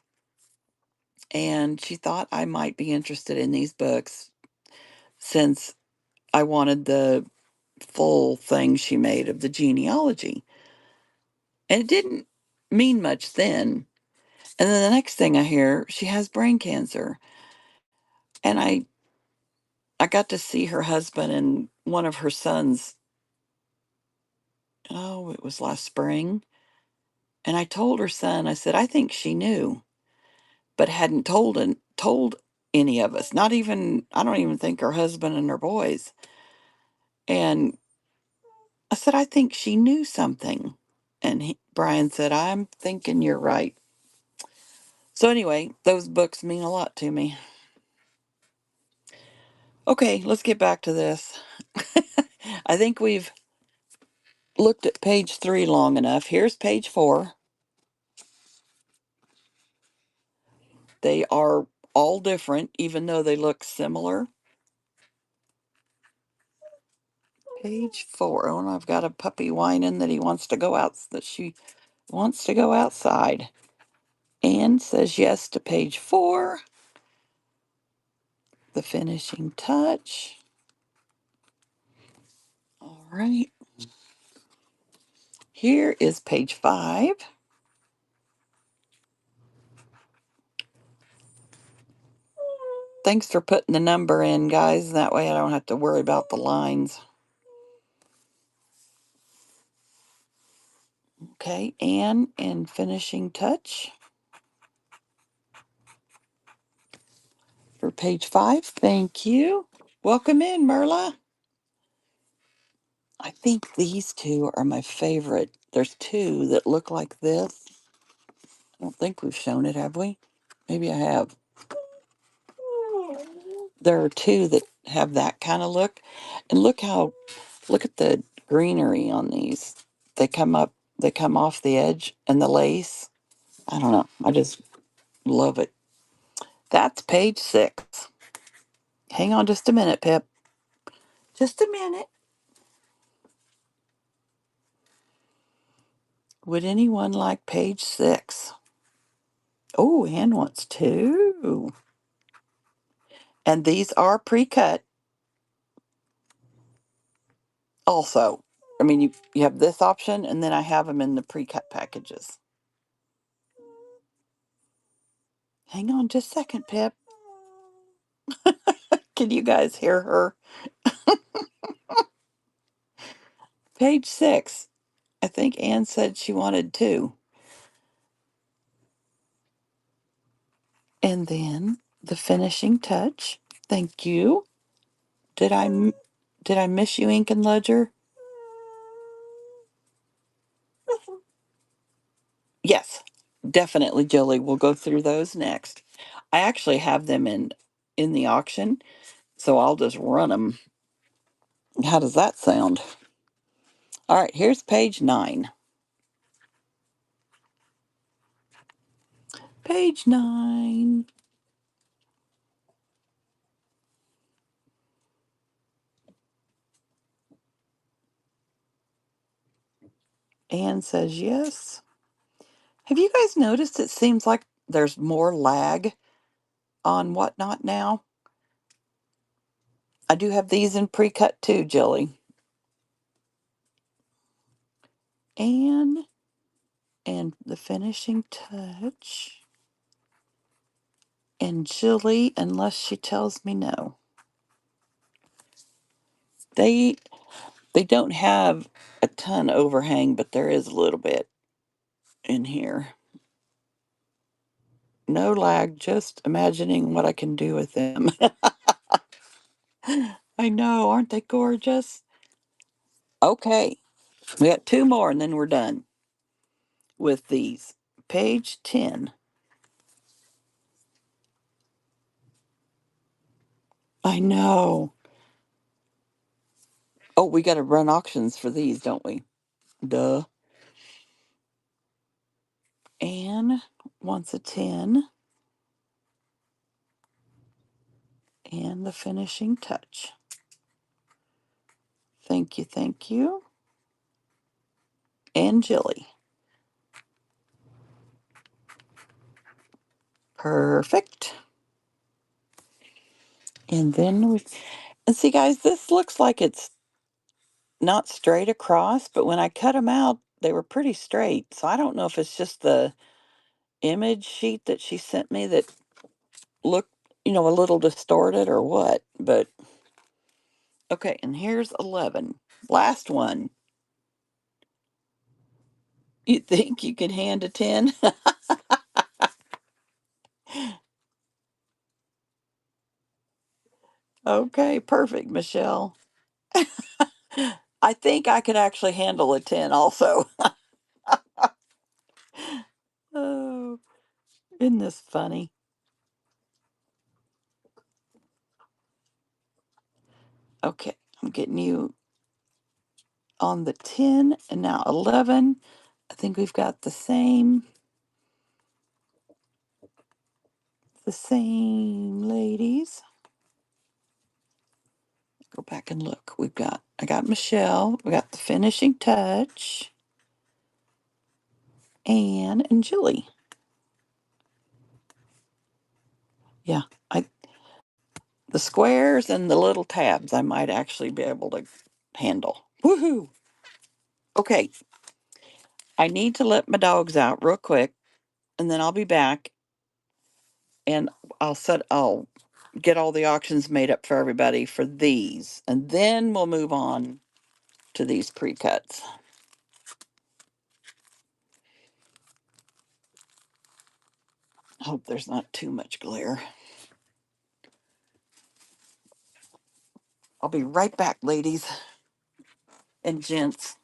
and she thought I might be interested in these books since I wanted the full thing she made of the genealogy. And it didn't mean much then. And then the next thing I hear, she has brain cancer. And I got to see her husband and one of her sons, oh, it was last spring. And I told her son, I said, I think she knew, but hadn't told any of us. Not even, I don't even think her husband and her boys. And I said, I think she knew something. And Brian said, I'm thinking you're right. So, anyway, those books mean a lot to me. Okay, let's get back to this. I think we've looked at page 3 long enough. Here's page 4. They are all different, even though they look similar. Page 4. Oh, and I've got a puppy whining that he wants to go out, that she wants to go outside. Anne says yes to page 4. The finishing touch. All right. Here is page 5. Thanks for putting the number in, guys. That way I don't have to worry about the lines. Okay, Anne and finishing touch for page 5. Thank you. Welcome in, Merla. I think these two are my favorite. There's two that look like this. I don't think we've shown it, have we? Maybe I have. There are two that have that kind of look. And look at the greenery on these. They come off the edge and the lace. I don't know. I just love it. That's page 6. Hang on just a minute, Pip. Just a minute. Would anyone like page 6? Oh, Ann wants two. And these are pre-cut also. I mean, you have this option, and then I have them in the pre-cut packages. Hang on just a second, Pip. Can you guys hear her? Page 6. I think Anne said she wanted 2. And then the finishing touch. Thank you. Did did I miss you, Ink and Ledger? Yes, definitely, Jilly. We'll go through those next. I actually have them in the auction, so I'll just run them. How does that sound? All right, here's page 9. Page 9. Anne says yes. Have you guys noticed it seems like there's more lag on Whatnot now? I do have these in pre-cut too, Jilly. Anne and the finishing touch. And Jilly, unless she tells me no. They they don't have a ton overhang, but there is a little bit in here. No lag, just imagining what I can do with them. I know, aren't they gorgeous? Okay, we got 2 more and then we're done with these. Page 10. I know. Oh, we got to run auctions for these, don't we? Duh. Anne wants a 10. And the finishing touch. Thank you, thank you. And Jilly. Perfect. And then and see, guys, this looks like it's not straight across, but when I cut them out, they were pretty straight. So I don't know if it's just the image sheet that she sent me that looked, a little distorted or what. But okay, and here's 11. Last one. You think you can hand a 10? Okay, perfect, Michelle. I think I could actually handle a 10 also. Oh, isn't this funny? Okay, I'm getting you on the 10 and now 11. I think we've got the same ladies. Go back and look. I got Michelle, we got the finishing touch, Anne and Julie. Yeah, the squares and the little tabs I might actually be able to handle. Woohoo! Okay, I need to let my dogs out real quick and then I'll be back and I'll get all the auctions made up for everybody for these and then we'll move on to these pre-cuts. Hope there's not too much glare. I'll be right back, ladies and gents.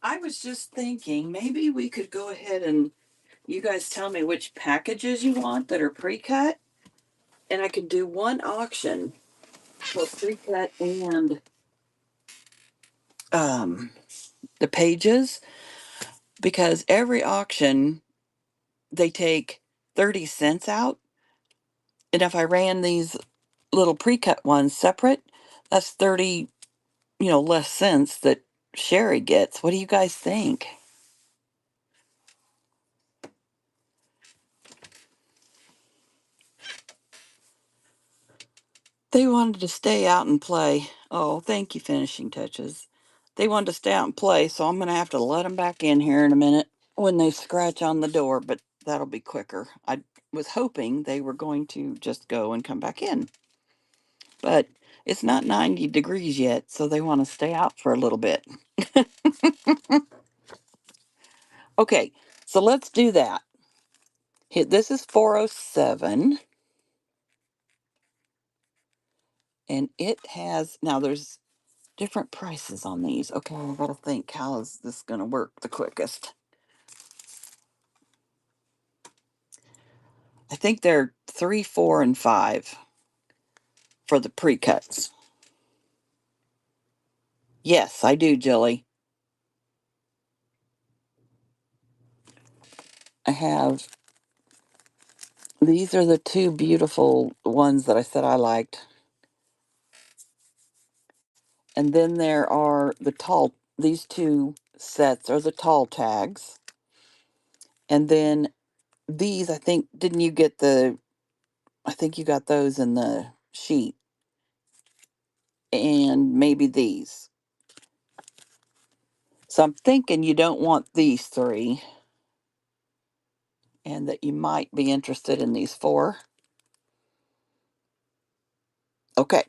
I was just thinking maybe we could go ahead and you guys tell me which packages you want that are pre-cut, and I could do one auction for pre-cut and um, the pages, because every auction they take 30 cents out. And if I ran these little pre-cut ones separate, that's 30, less cents that Sherry gets. What do you guys think? They wanted to stay out and play. Oh, thank you, finishing touches. They wanted to stay out and play, so I'm going to have to let them back in here in a minute when they scratch on the door, but that'll be quicker. I was hoping they were going to just go and come back in, but it's not 90 degrees yet, so they want to stay out for a little bit. Okay, so let's do that. This is 407, and it has, now there's different prices on these. Okay, I gotta think, how is this gonna work the quickest? I think they're 3, 4, and 5 for the pre-cuts. Yes, I do, Jilly. I have, these are the two beautiful ones that I said I liked. And then there are these two sets are the tall tags. And then these, I think, didn't you get I think you got those in the sheet. And maybe these. So I'm thinking you don't want these three, and that you might be interested in these four. Okay.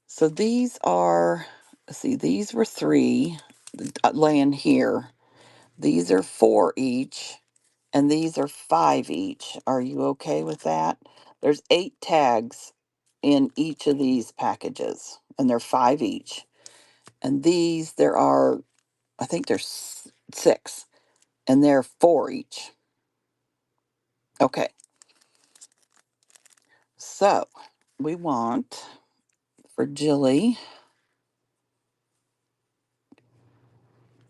So these are, let's see, these were three laying here. These are four each, and these are five each. Are you okay with that? There's 8 tags in each of these packages, and they're five each. And these, there are, I think there's 6, and they're 4 each. Okay. So we want for Jilly,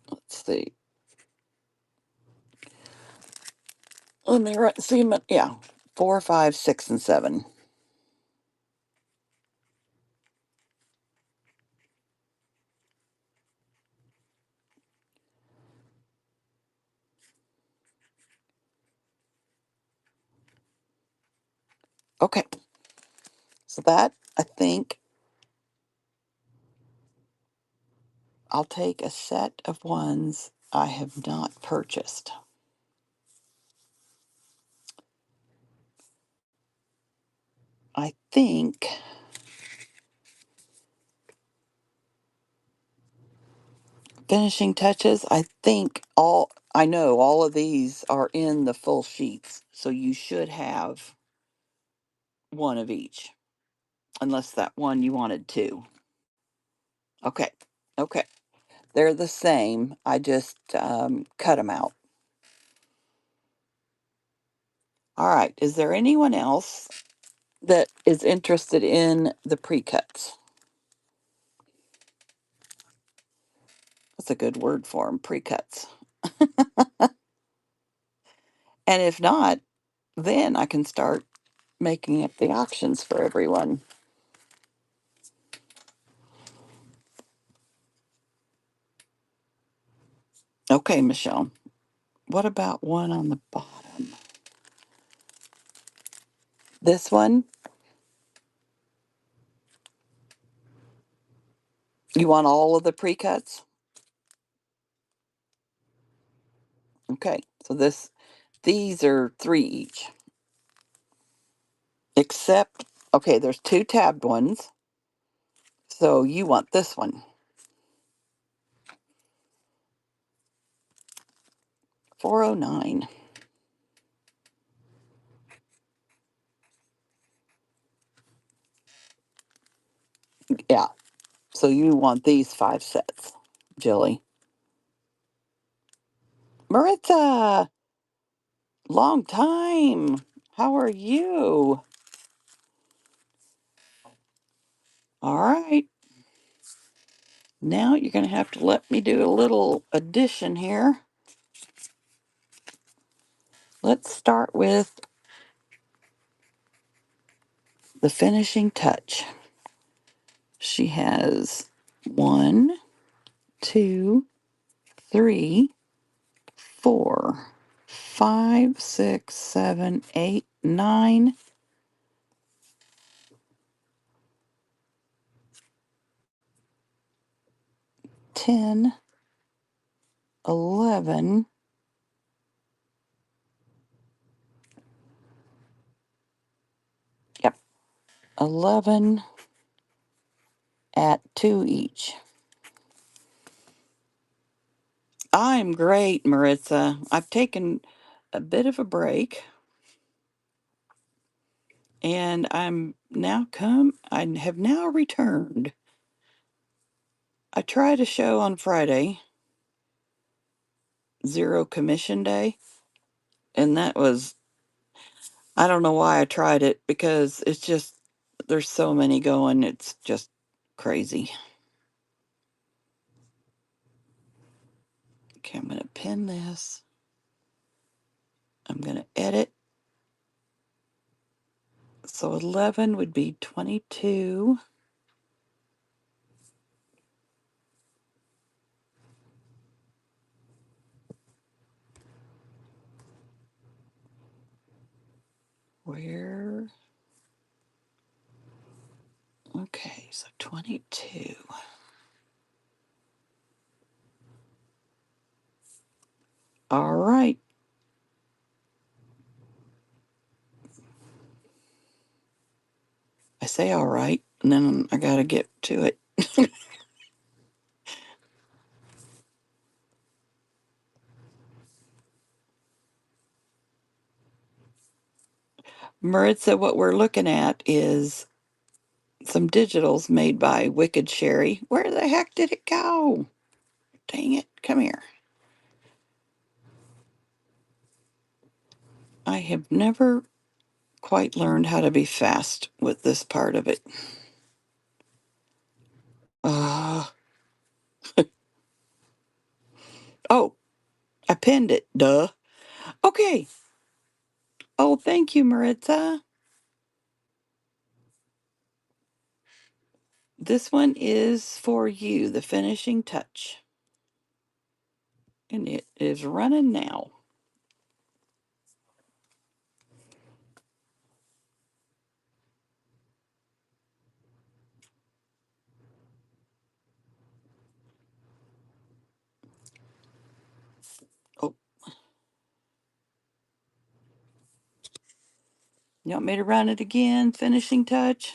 let's see. Let me write, see, yeah, 4, 5, 6, and 7. Okay. So that, I think, I'll take a set of ones I have not purchased. I think finishing touches, I know all of these are in the full sheets. So you should have one of each, unless that one you wanted two. Okay. Okay. They're the same. I just cut them out. All right. Is there anyone else that is interested in the pre-cuts? That's a good word for them, pre-cuts. And if not, then I can start making up the auctions for everyone. Okay, Michelle. What about one on the bottom? This one? You want all of the pre-cuts? Okay. So these are 3 each. Except, okay, there's 2 tabbed ones. So you want this one. 409. Yeah. So you want these 5 sets, Jilly. Maritza, long time. How are you? All right. Now you're going to have to let me do a little addition here. Let's start with the finishing touch. She has 1, 2, 3, 4, 5, 6, 7, 8, 9, 10, 11. Yep, 11 at 2 each. I'm great, Maritza. I've taken a bit of a break and I have now returned. I tried a show on Friday, Zero Commission Day, and that was, I don't know why I tried it because it's just, there's so many going, it's just crazy. Okay, I'm going to pin this. I'm going to edit. So 11 would be 22. Where? Okay, so 22. All right. I say all right, and then I got to get to it. Maritza, what we're looking at is some digitals made by Wicked Sherry. Where the heck did it go? Dang it, come here. I have never quite learned how to be fast with this part of it. Uh, oh, I pinned it, duh. Okay. Oh, thank you, Maritza. This one is for you, the finishing touch. And it is running now. Oh, you want me to run it again? Finishing touch?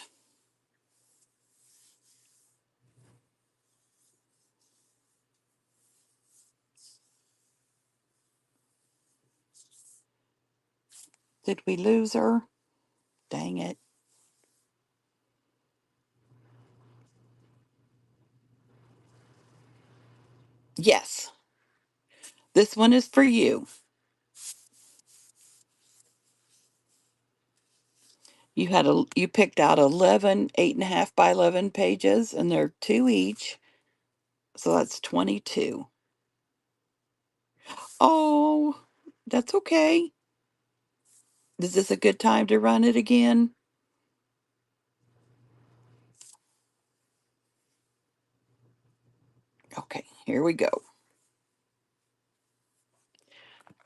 Did we lose her? Dang it. Yes, this one is for you. You picked out 11 8.5 by 11 pages, and they're two each, so that's 22. Oh, that's okay. Is this a good time to run it again? Okay, here we go.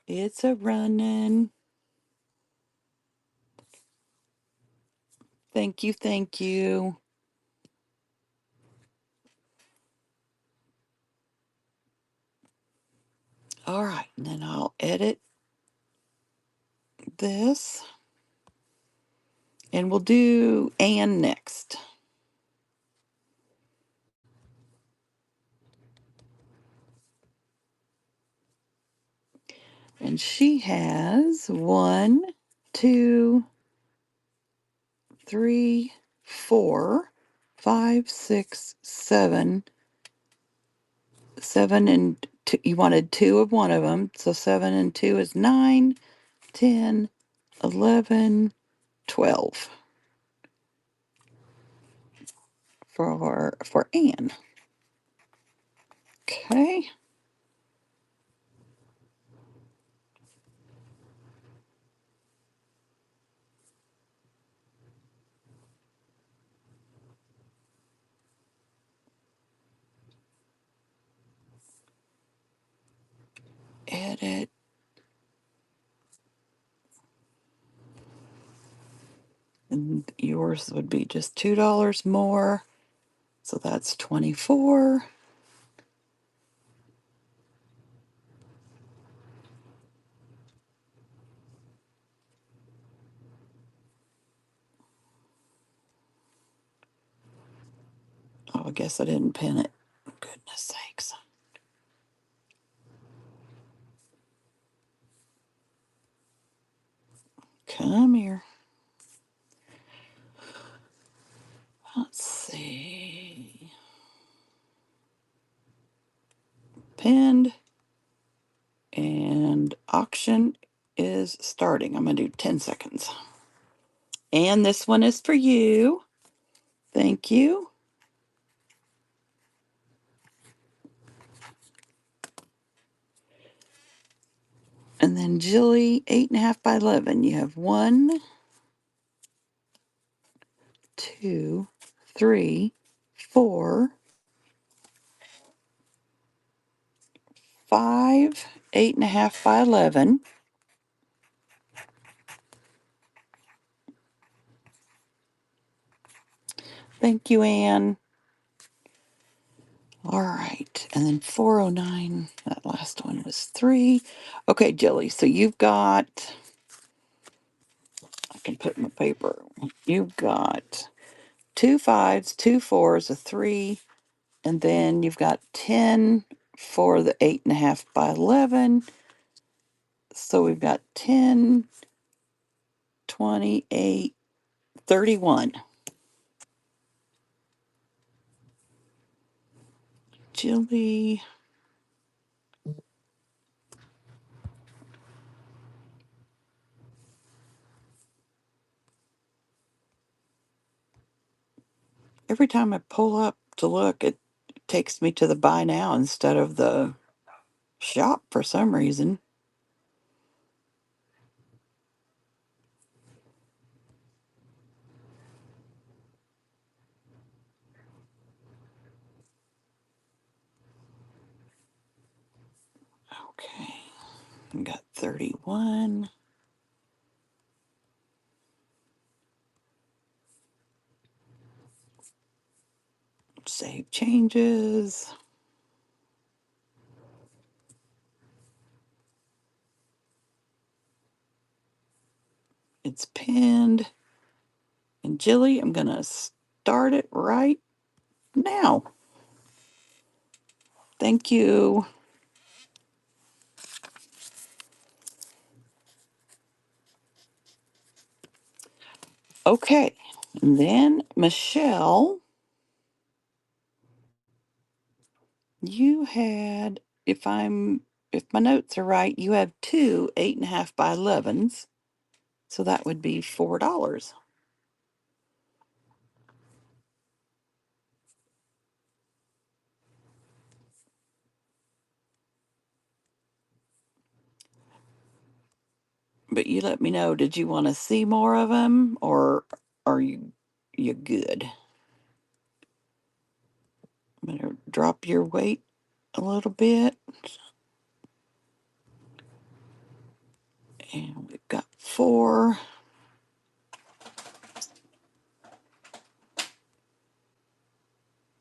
It's a running. Thank you, thank you. All right, and then I'll edit this. And we'll do Anne next. And she has 1, 2, 3, 4, 5, 6, 7, 7 and you wanted two of one of them. So 7 and 2 is 9, 10, 11, 12 for Anne. Okay. Edit. And yours would be just $2 more. So that's 24. Oh, I guess I didn't pin it. Goodness sakes. Come here. Let's see. Pinned. And auction is starting. I'm going to do 10 seconds. And this one is for you. Thank you. And then Jilly, 8.5 by 11. You have 1, 2, 3, 4, 5, 8.5 by 11. Thank you, Anne. All right. And then 409. That last one was 3. Okay, Jilly. So you've got, I can put my paper. You've got 2 5s, 2 4s, a 3, and then you've got 10 for the 8.5 by 11. So we've got 10, 28, 31. Jilly. Every time I pull up to look, it takes me to the buy now instead of the shop for some reason. Okay, we got 31. Save changes. It's pinned. And Jilly, I'm going to start it right now. Thank you. Okay, and then Michelle, you had, if my notes are right, you have 2 8.5 by 11s, so that would be $4. But you let me know, did you want to see more of them, or are you good? I'm going to drop your weight a little bit. And we've got 4.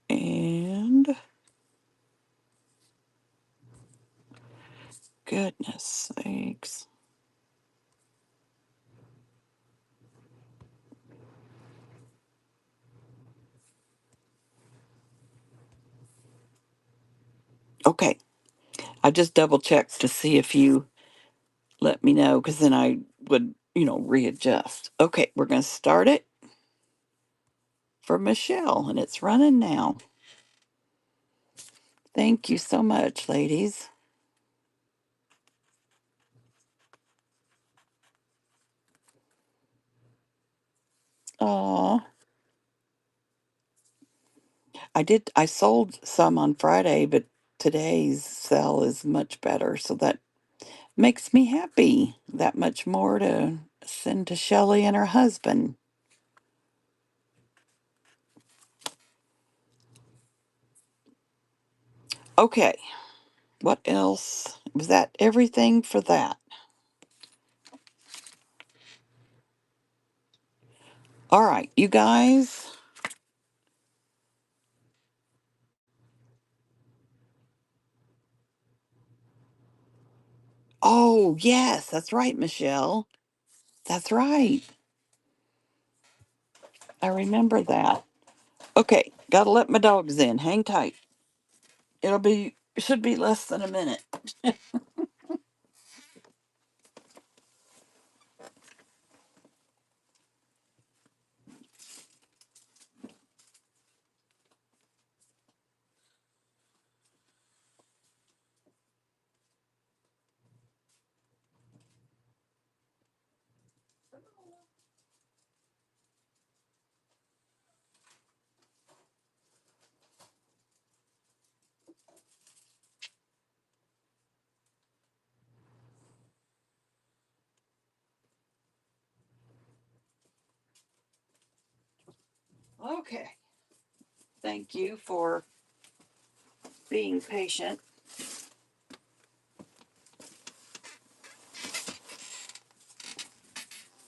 And goodness sakes. Okay, I just double checked to see if you let me know, because then I would, readjust. Okay, we're going to start it for Michelle, and it's running now. Thank you so much, ladies. Aw. I sold some on Friday, but today's sale is much better, so that makes me happy. That much more to send to Shelley and her husband. Okay, what else? Was that everything for that? All right, you guys. Oh, yes, that's right, Michelle. That's right. I remember that. Okay, gotta let my dogs in. Hang tight. Should be less than a minute. Okay. Thank you for being patient.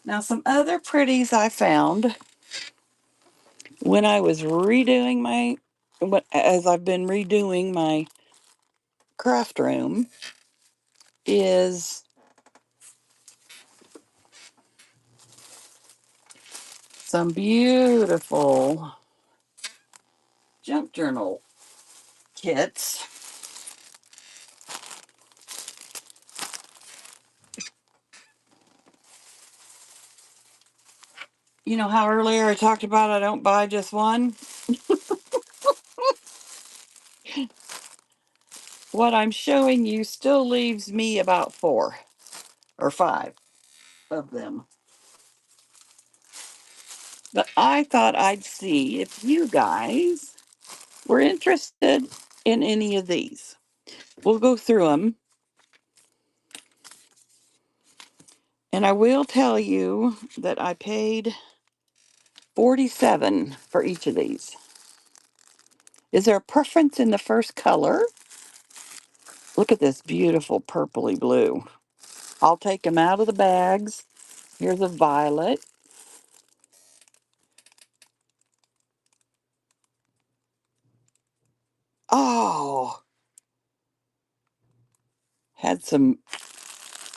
Now, some other pretties I found when I was redoing as I've been redoing my craft room is some beautiful junk journal kits. You know how earlier I talked about I don't buy just one? What I'm showing you still leaves me about 4 or 5 of them. But I thought I'd see if you guys were interested in any of these. We'll go through them. And I will tell you that I paid 47 for each of these. Is there a preference in the first color? Look at this beautiful purpley blue. I'll take them out of the bags. Here's a violet. Oh, had some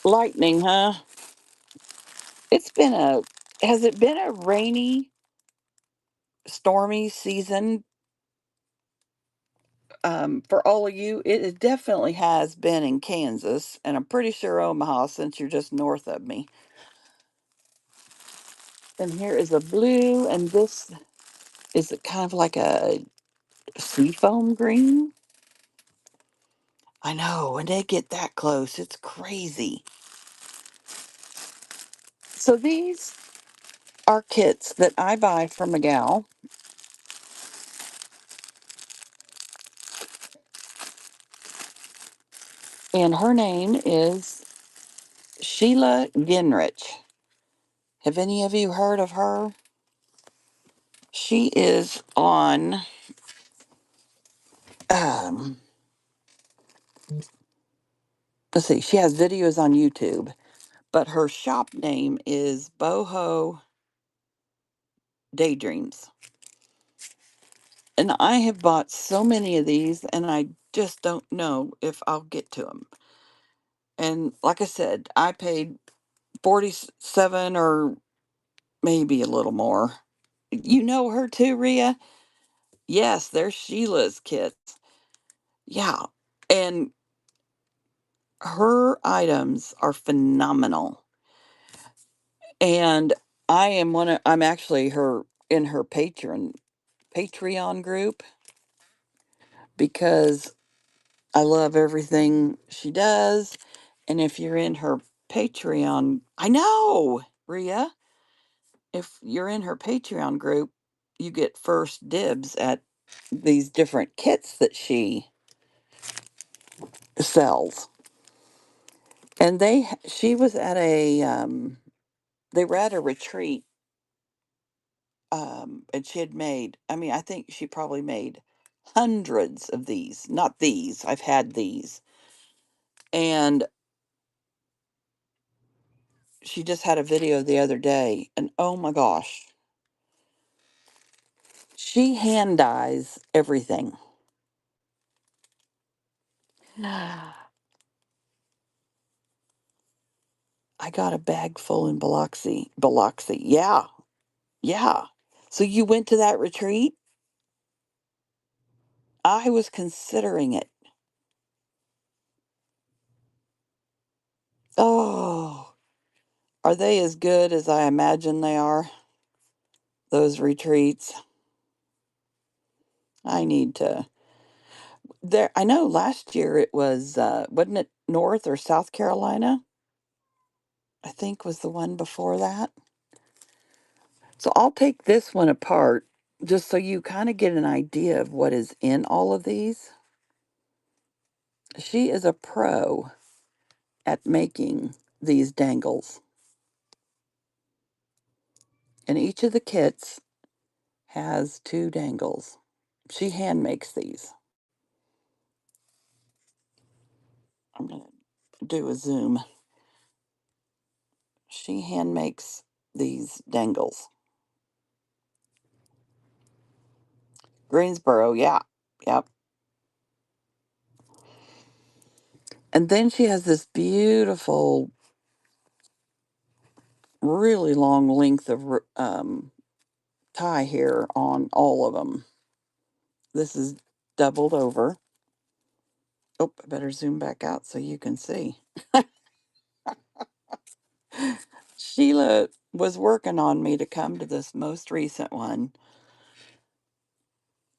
lightning, huh? It's been a, has it been a rainy, stormy season for all of you? It definitely has been in Kansas, and I'm pretty sure Omaha since you're just north of me. And here is a blue, and this is kind of like a seafoam green. I know, when they get that close, it's crazy. So these are kits that I buy from a gal, and her name is Sheila Ginrich. Have any of you heard of her? She is on, um, let's see, she has videos on YouTube, but her shop name is Boho Daydreams. And I have bought so many of these, and I just don't know if I'll get to them. And like I said, I paid 47 or maybe a little more. You know her too, Rhea? Yes, they're Sheila's kits. Yeah. And her items are phenomenal. And I'm actually her in her Patreon group because I love everything she does. And if you're in her Patreon, I know, Rhea. if you're in her Patreon group, you get first dibs at these different kits that she sells. And she was at they were at a retreat, and she had made, I mean, I think she probably made hundreds of these. Not these, I've had these. And she just had a video the other day, and oh my gosh, she hand dyes everything. I got a bag full in Biloxi. Biloxi, yeah, yeah. So you went to that retreat? I was considering it. Oh, are they as good as I imagine they are? Those retreats. I need to. There, I know last year it was, wasn't it North or South Carolina? I think was the one before that. So I'll take this one apart just so you kind of get an idea of what is in all of these. She is a pro at making these dangles. And each of the kits has two dangles. She hand makes these. I'm going to do a zoom. She hand makes these dangles. Greensboro, yeah. Yep. And then she has this beautiful, really long length of tie here on all of them. This is doubled over. Oh, I better zoom back out so you can see. Sheila was working on me to come to this most recent one,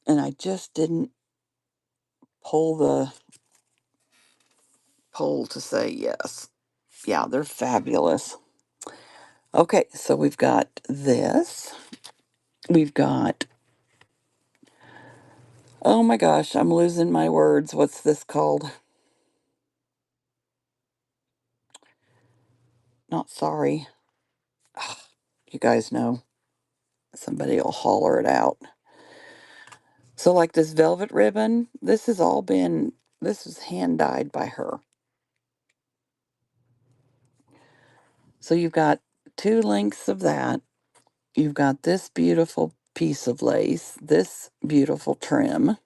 and I just didn't pull the poll to say yes. Yeah, they're fabulous. Okay, so we've got this. We've got, oh my gosh, I'm losing my words. What's this called? Not sorry. You guys know. Somebody will holler it out. So, like this velvet ribbon, this has all been, this was hand dyed by her. So, you've got two lengths of that. You've got this beautiful piece of lace, this beautiful trim,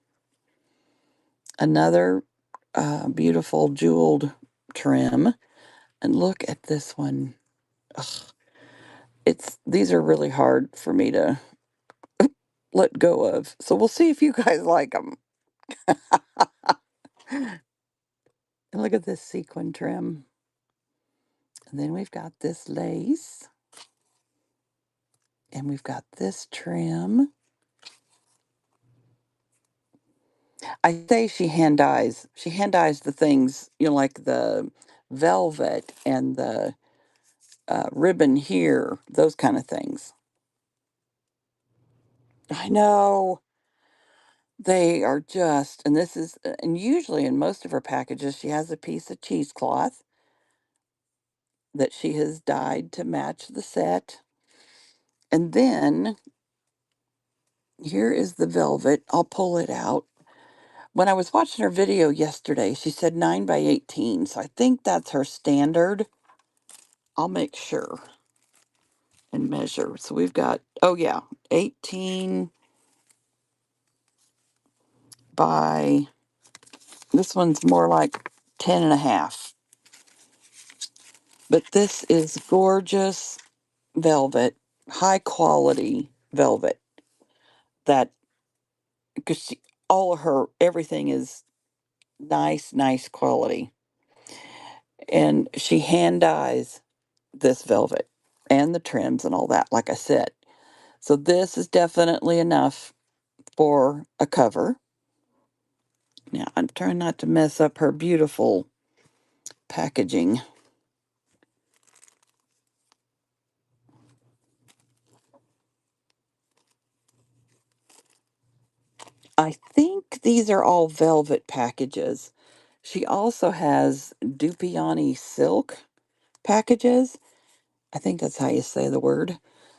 another beautiful jeweled trim, and look at this one. Ugh, these are really hard for me to let go of. So we'll see if you guys like them. And look at this sequin trim. And then we've got this lace. And we've got this trim. I say she hand dyes. She hand dyes the things, like the velvet and the ribbon here, those kind of things. I know. They are just, and this is, and usually in most of her packages, she has a piece of cheesecloth that she has dyed to match the set. And then here is the velvet. I'll pull it out. When I was watching her video yesterday, she said 9 by 18. So I think that's her standard. I'll make sure and measure. So we've got, oh yeah, 18 by, this one's more like 10 and a half. But this is gorgeous velvet, high quality velvet that, because all of her, everything is nice, nice quality. And she hand dyes this velvet and the trims and all that, like I said. So this is definitely enough for a cover. Now, I'm trying not to mess up her beautiful packaging. I think these are all velvet packages. She also has Dupioni silk packages. I think that's how you say the word.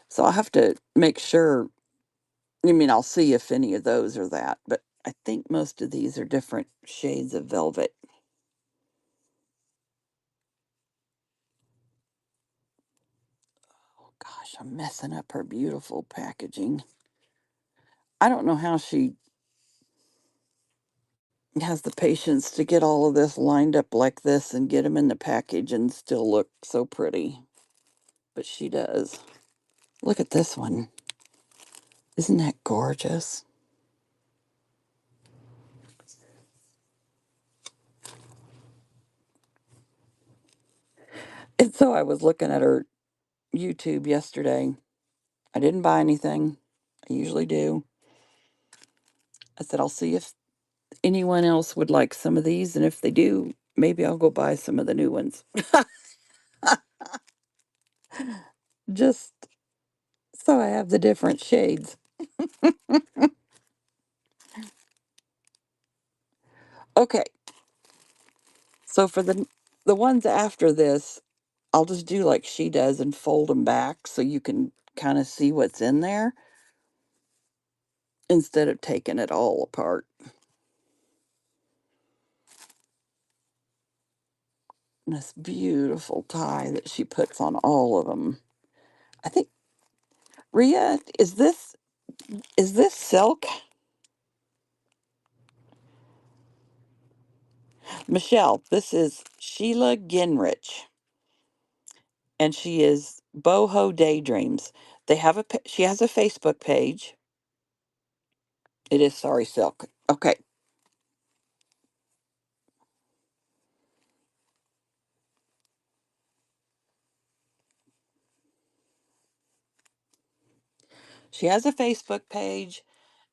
So I'll have to make sure. I mean, I'll see if any of those are that, but I think most of these are different shades of velvet. Oh gosh, I'm messing up her beautiful packaging. I don't know how she has the patience to get all of this lined up like this and get them in the package and still look so pretty. But she does. Look at this one. Isn't that gorgeous? And so I was looking at her YouTube yesterday. I didn't buy anything. I usually do. I said, I'll see if anyone else would like some of these. And if they do, maybe I'll go buy some of the new ones. Just so I have the different shades. Okay. So for the ones after this, I'll just do like she does and fold them back so you can kind of see what's in there instead of taking it all apart. And this beautiful tie that she puts on all of them. I think Ria, is this silk? Michelle, this is Sheila Ginrich, and she is Boho Daydreams. She has a Facebook page. It is Sorry Silk. Okay. She has a Facebook page,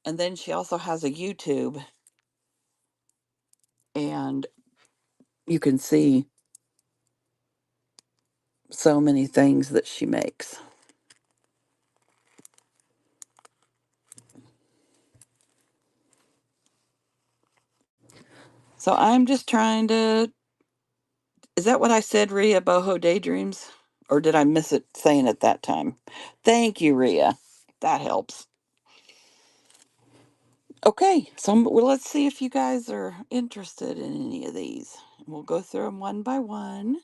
and then she also has a YouTube, and you can see so many things that she makes. So I'm just trying to. Is that what I said, Ria? Boho Daydreams? Or did I miss it saying it that time? Thank you, Ria. That helps. Okay, so well, let's see if you guys are interested in any of these. We'll go through them one by one.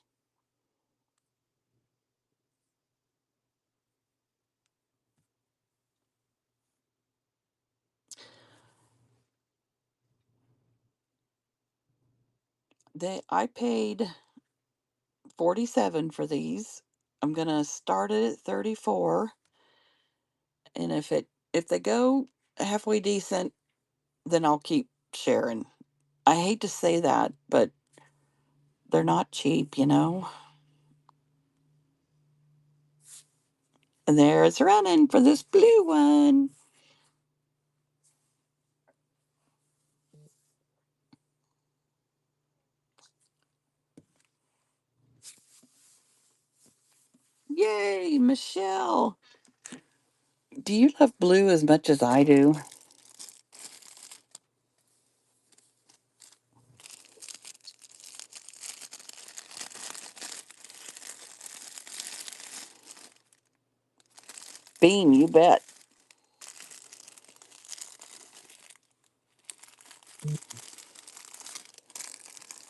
I paid 47 for these. I'm gonna start it at 34, and if they go halfway decent, then I'll keep sharing. I hate to say that, but they're not cheap, you know. And there it's running for this blue one. Yay, Michelle. Do you love blue as much as I do? Bean, you bet.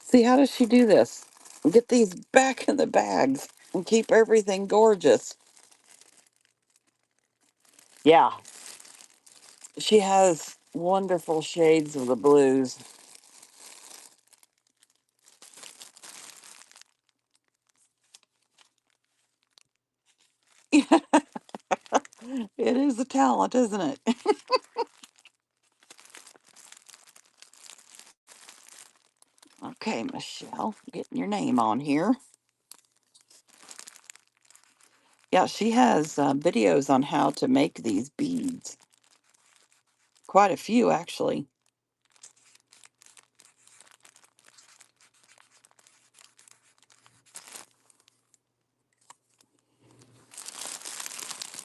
See, how does she do this? Get these back in the bags and keep everything gorgeous. Yeah, she has wonderful shades of the blues. It is a talent, isn't it? Okay, Michelle, getting your name on here. Yeah, she has videos on how to make these beads. Quite a few, actually.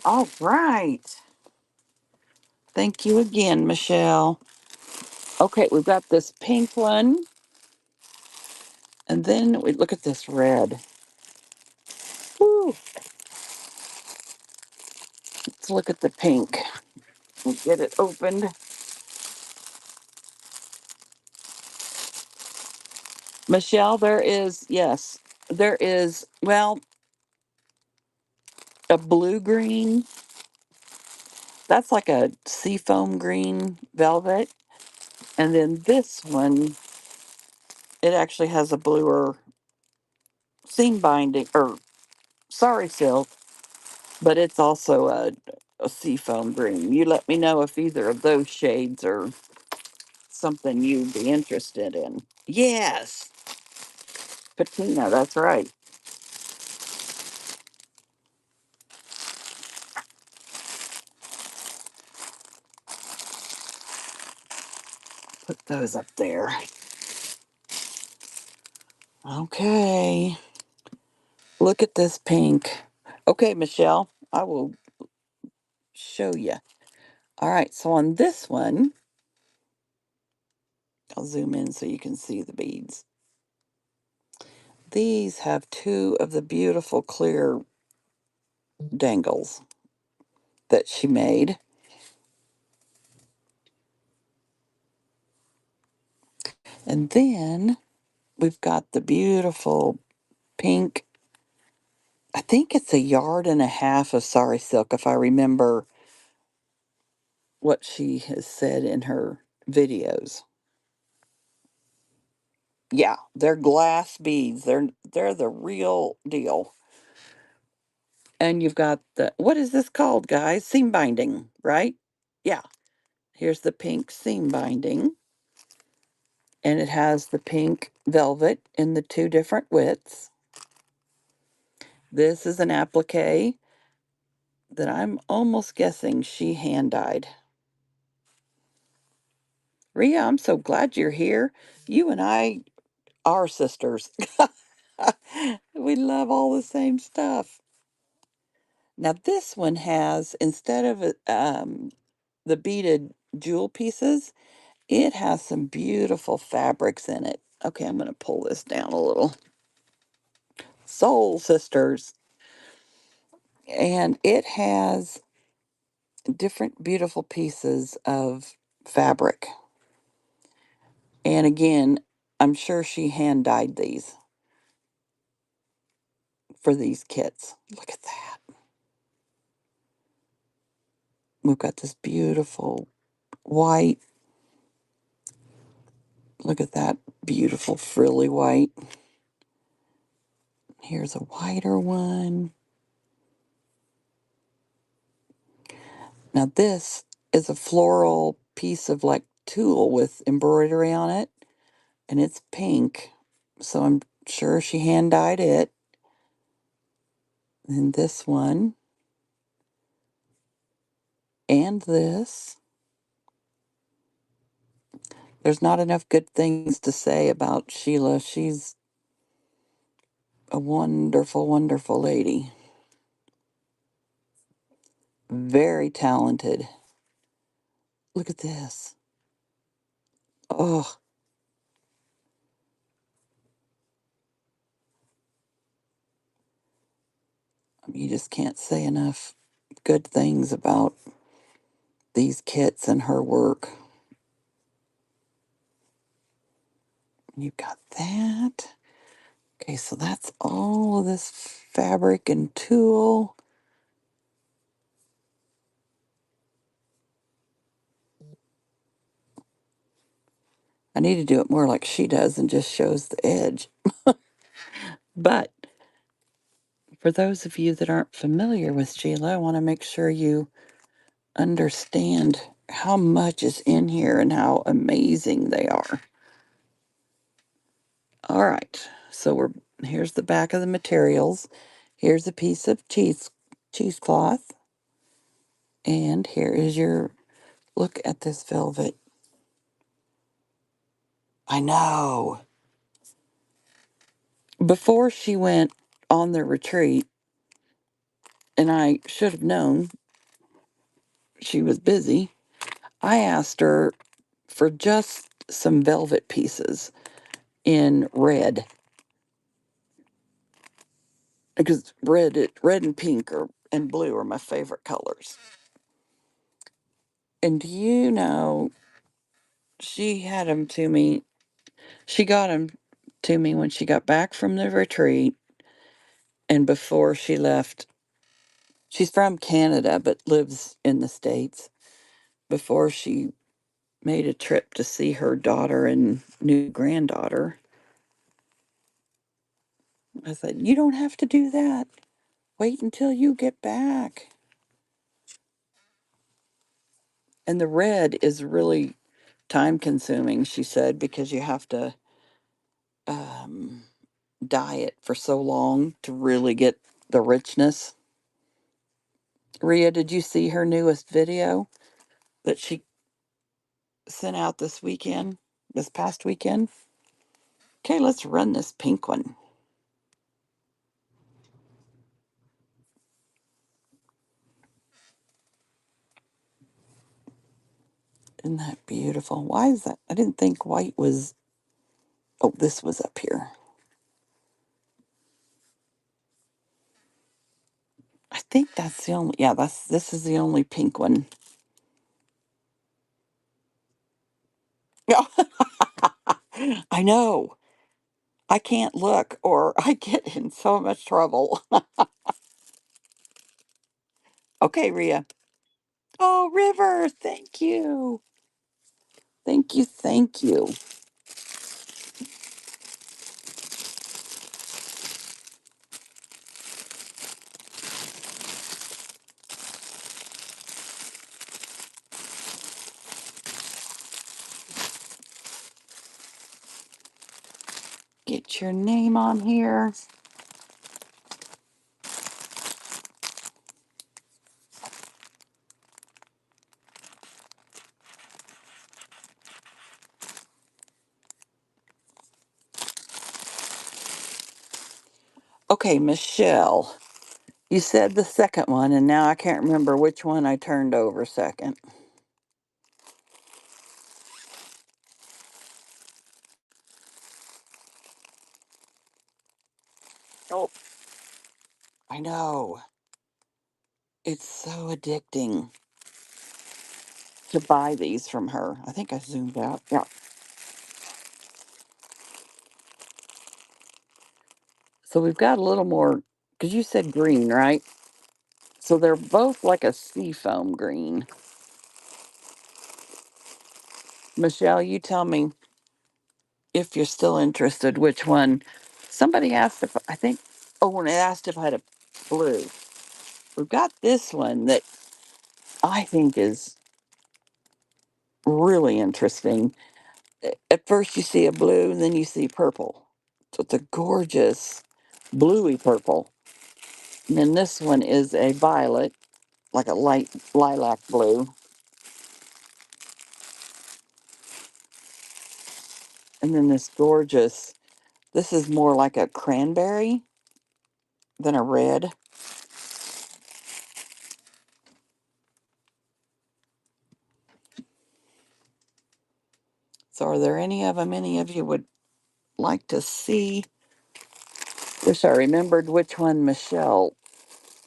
All right. Thank you again, Michelle. Okay, we've got this pink one, and then we look at this red. Woo! Let's look at the pink. We'll get it opened. Michelle, there is, yes, there is, well, a blue green. That's like a seafoam green velvet. And then this one, it actually has a bluer seam binding, or sorry silk, but it's also a seafoam green. You let me know if either of those shades are something you'd be interested in. Yes, patina, that's right. Put those up there. Okay, look at this pink. Okay, Michelle, I will show you. All right, so on this one, I'll zoom in so you can see the beads. These have two of the beautiful clear dangles that she made. And then we've got the beautiful pink. I think it's a yard and a half of sari silk, if I remember what she has said in her videos. Yeah, they're glass beads. They're the real deal. And you've got the, what is this called, guys? Seam binding, right? Yeah. Here's the pink seam binding. And it has the pink velvet in the two different widths. This is an applique that I'm almost guessing she hand dyed. Rhea, I'm so glad you're here. You and I are sisters. We love all the same stuff. Now, this one has, instead of the beaded jewel pieces, it has some beautiful fabrics in it. Okay, I'm going to pull this down a little. Soul Sisters. And it has different beautiful pieces of fabric. And again, I'm sure she hand dyed these for these kits. Look at that. We've got this beautiful white. Look at that beautiful frilly white. Here's a whiter one. Now this is a floral piece of like tulle with embroidery on it, and it's pink. So I'm sure she hand dyed it. And this one and this. There's not enough good things to say about Sheila. She's a wonderful, wonderful lady. Very talented. Look at this. Oh, you just can't say enough good things about these kits and her work. You got that. Okay, so that's all of this fabric and tulle. I need to do it more like she does and just shows the edge. But for those of you that aren't familiar with Sheila, I want to make sure you understand how much is in here and how amazing they are. All right, so here's the back of the materials. Here's a piece of cheesecloth, and here is your look at this velvet. I know. Before she went on the retreat, and I should have known she was busy, I asked her for just some velvet pieces in red, because red and pink and blue are my favorite colors. And do you know, she had them to me. She got them to me when she got back from the retreat and before she left. She's from Canada but lives in the States. Before she made a trip to see her daughter and new granddaughter, I said, "You don't have to do that. Wait until you get back." And the red is really time consuming, she said, because you have to um, dye it for so long to really get the richness. Rhea, did you see her newest video that she sent out this past weekend? Okay, let's run this pink one. Isn't that beautiful? Why is that? I didn't think white was. Oh, this was up here. I think that's the only. Yeah, this is the only pink one. Yeah, I know. I can't look or I get in so much trouble. Okay, Rhea. Oh, River, thank you. Thank you, thank you. Get your name on here. Okay, Michelle. You said the second one, and now I can't remember which one I turned over second. Oh, I know. It's so addicting to buy these from her. I think I zoomed out. Yeah. So we've got a little more, because you said green, right? So they're both like a seafoam green. Michelle, you tell me if you're still interested, which one. Somebody asked if I think, oh, when they asked if I had a blue. We've got this one that I think is really interesting. At first, you see a blue, and then you see purple. So it's a gorgeous bluey purple. And then this one is a violet, like a light lilac blue. And then this gorgeous, this is more like a cranberry than a red. So, are there any of you would like to see? Wish I remembered which one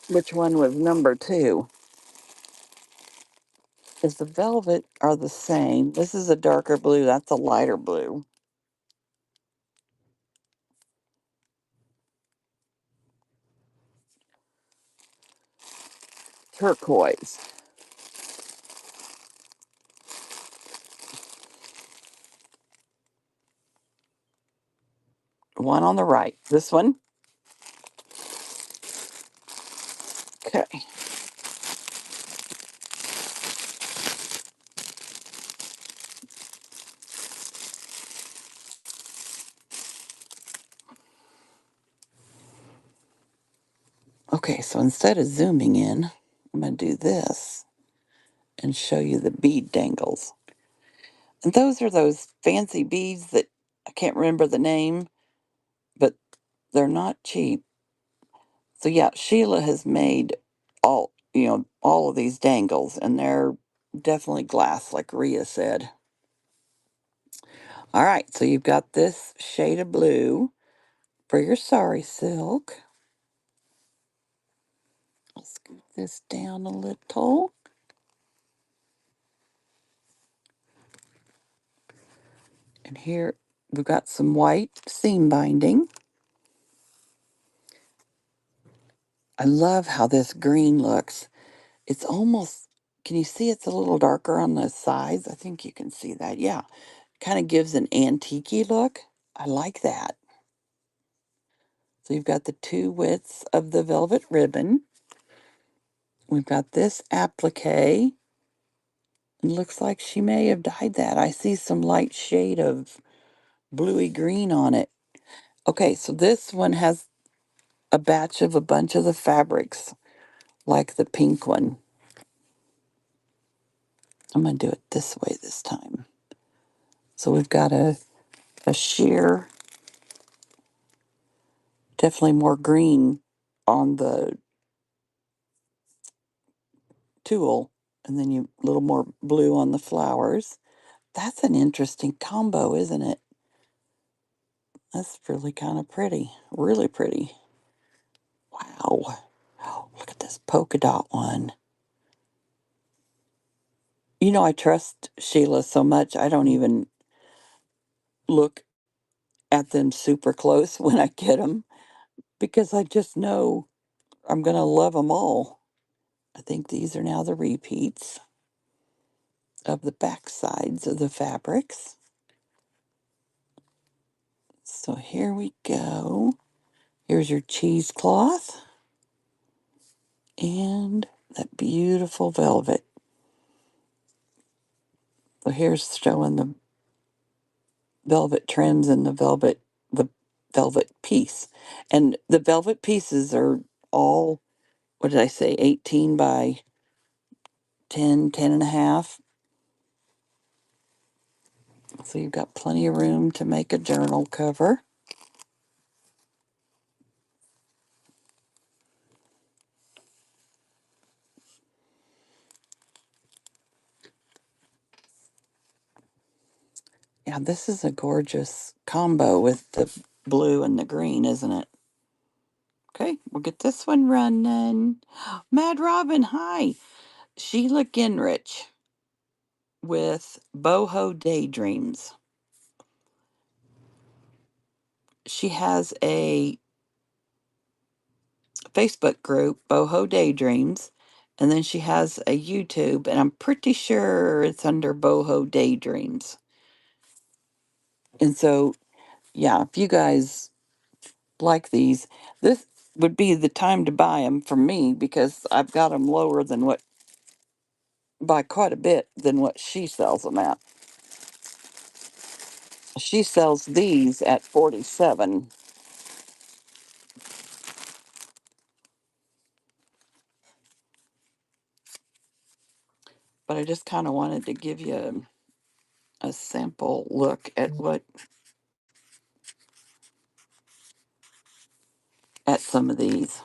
which one was number two. Because the velvet are the same. This is a darker blue, that's a lighter blue. Turquoise. One on the right. This one. Okay. Okay, so instead of zooming in, I'm going to do this and show you the bead dangles. And those are those fancy beads that I can't remember the name, but they're not cheap. So yeah, Sheila has made all of these dangles, and they're definitely glass, like Rhea said. All right, so you've got this shade of blue for your sari silk. I'll scoot this down a little. And here we've got some white seam binding. I love how this green looks. It's almost, can you see it's a little darker on the sides? I think you can see that. Yeah. Kind of gives an antique look. I like that. So you've got the two widths of the velvet ribbon. We've got this applique. It looks like she may have dyed that. I see some light shade of bluey green on it. Okay, so this one has a batch of a bunch of the fabrics, like the pink one. I'm going to do it this way this time. So we've got a sheer, definitely more green on the tulle, and then you a little more blue on the flowers. That's an interesting combo, isn't it? That's really kind of pretty. Really pretty. Wow. Oh, look at this polka dot one. You know, I trust Sheila so much, I don't even look at them super close when I get them because I just know I'm going to love them all. I think these are now the repeats of the back sides of the fabrics. So here we go. Here's your cheesecloth and that beautiful velvet. So here's showing the velvet trims and the velvet piece. And the velvet pieces are all, what did I say, 18 by 10, 10 and a half. So you've got plenty of room to make a journal cover. Yeah, this is a gorgeous combo with the blue and the green, isn't it? Okay, we'll get this one running. Mad Robin, hi. Sheila Ginrich with Boho Daydreams. She has a Facebook group, Boho Daydreams, and then she has a YouTube, and I'm pretty sure it's under Boho Daydreams. And so, yeah, if you guys like these, this would be the time to buy them for me because I've got them lower than what, by quite a bit, than what she sells them at. She sells these at 47. But I just kind of wanted to give you a sample look at some of these.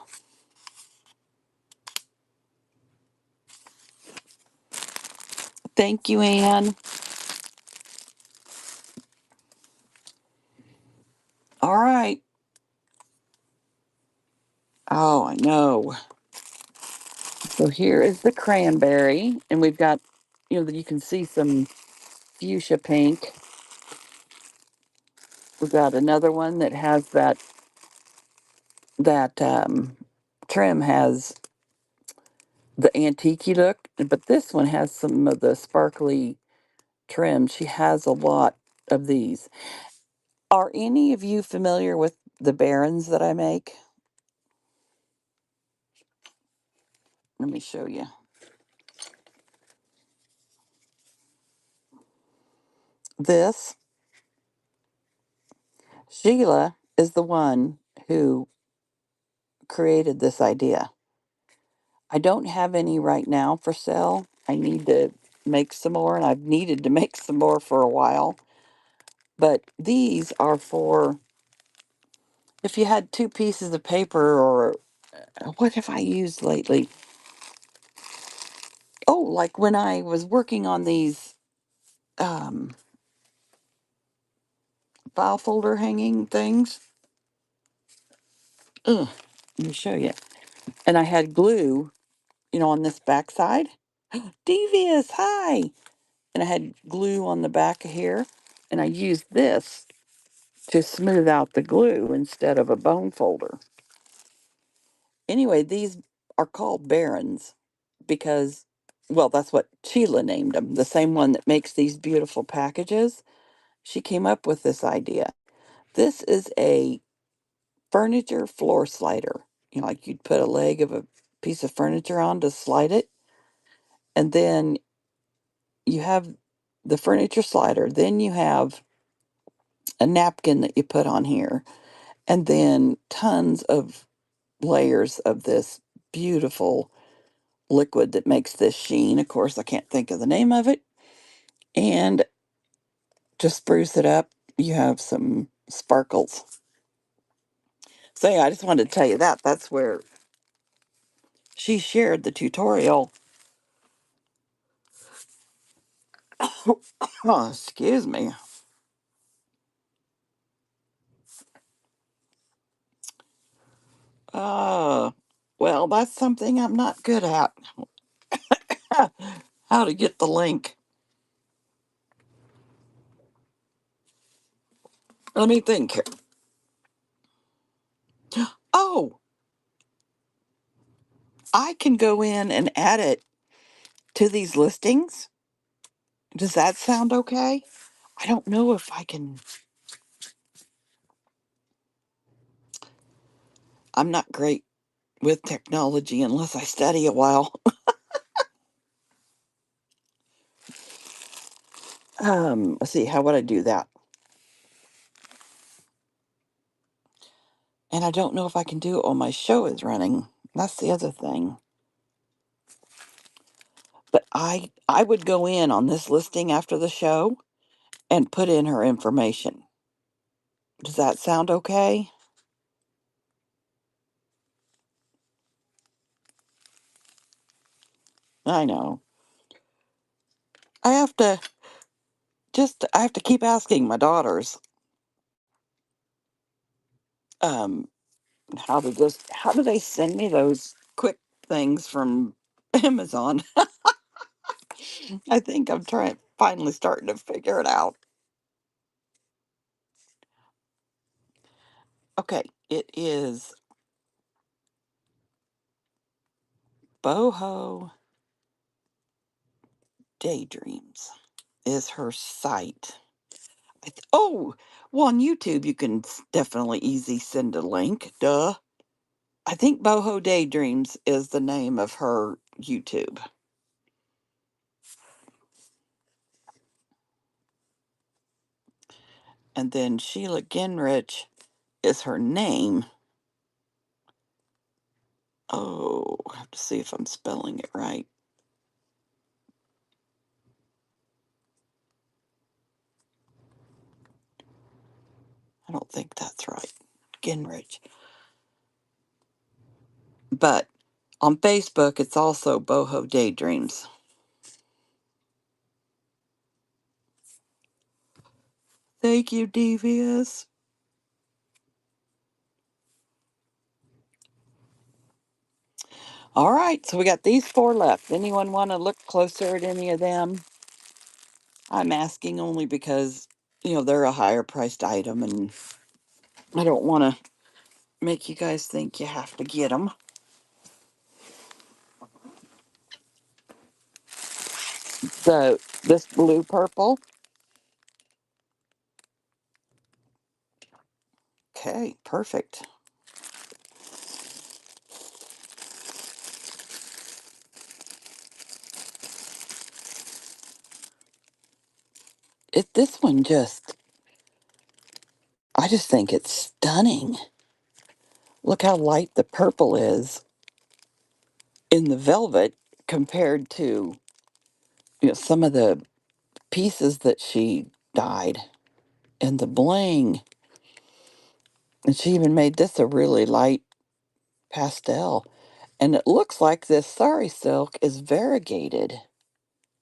Thank you, Anne. All right. Oh, I know. So here is the cranberry, and we've got, you can see some fuchsia pink. We've got another one that has that trim has the antique look, but this one has some of the sparkly trim. She has a lot of these. Are any of you familiar with the Barons that I make? Let me show you. This, Sheila is the one who created this idea. I don't have any right now for sale. I need to make some more, and I've needed to make some more for a while. But these are for if you had two pieces of paper, or what have I used lately? Oh, like when I was working on these um, file folder hanging things. Ugh, let me show you. And I had glue, on this back side. Devious, hi! And I had glue on the back of here. And I used this to smooth out the glue instead of a bone folder. Anyway, these are called Barons because, well, that's what Sheila named them. The same one that makes these beautiful packages. She came up with this idea. This is a furniture floor slider. Like you'd put a leg of a piece of furniture on to slide it. And then you have the furniture slider. Then you have a napkin that you put on here. And then tons of layers of this beautiful liquid that makes this sheen. Of course, I can't think of the name of it. And to spruce it up, you have some sparkles. So, yeah, I just wanted to tell you that. That's where she shared the tutorial. Oh, excuse me. Uh, well, that's something I'm not good at. How to get the link. Let me think here. Oh, I can go in and add it to these listings. Does that sound okay? I don't know if I can. I'm not great with technology unless I study a while. Let's see, how would I do that? And I don't know if I can do it while my show is running. That's the other thing. But I would go in on this listing after the show and put in her information. Does that sound okay? I know. I have to I have to keep asking my daughters um how do they send me those quick things from Amazon? I think I'm trying finally starting to figure it out. Okay, it is Boho Daydreams is her site. Well, on YouTube you can definitely easy send a link. Duh. I think Boho Daydreams is the name of her YouTube. And then Sheila Ginrich is her name. Oh, I have to see if I'm spelling it right. I don't think that's right. Ginrich. But on Facebook, it's also Boho Daydreams. Thank you, Devious. All right, so we got these four left. Anyone want to look closer at any of them? I'm asking only because, they're a higher priced item and I don't want to make you guys think you have to get them. So, this blue purple. Okay, perfect. This one I just think it's stunning. Look how light the purple is in the velvet compared to, some of the pieces that she dyed and the bling. And she even made this a really light pastel. And it looks like this sari silk is variegated.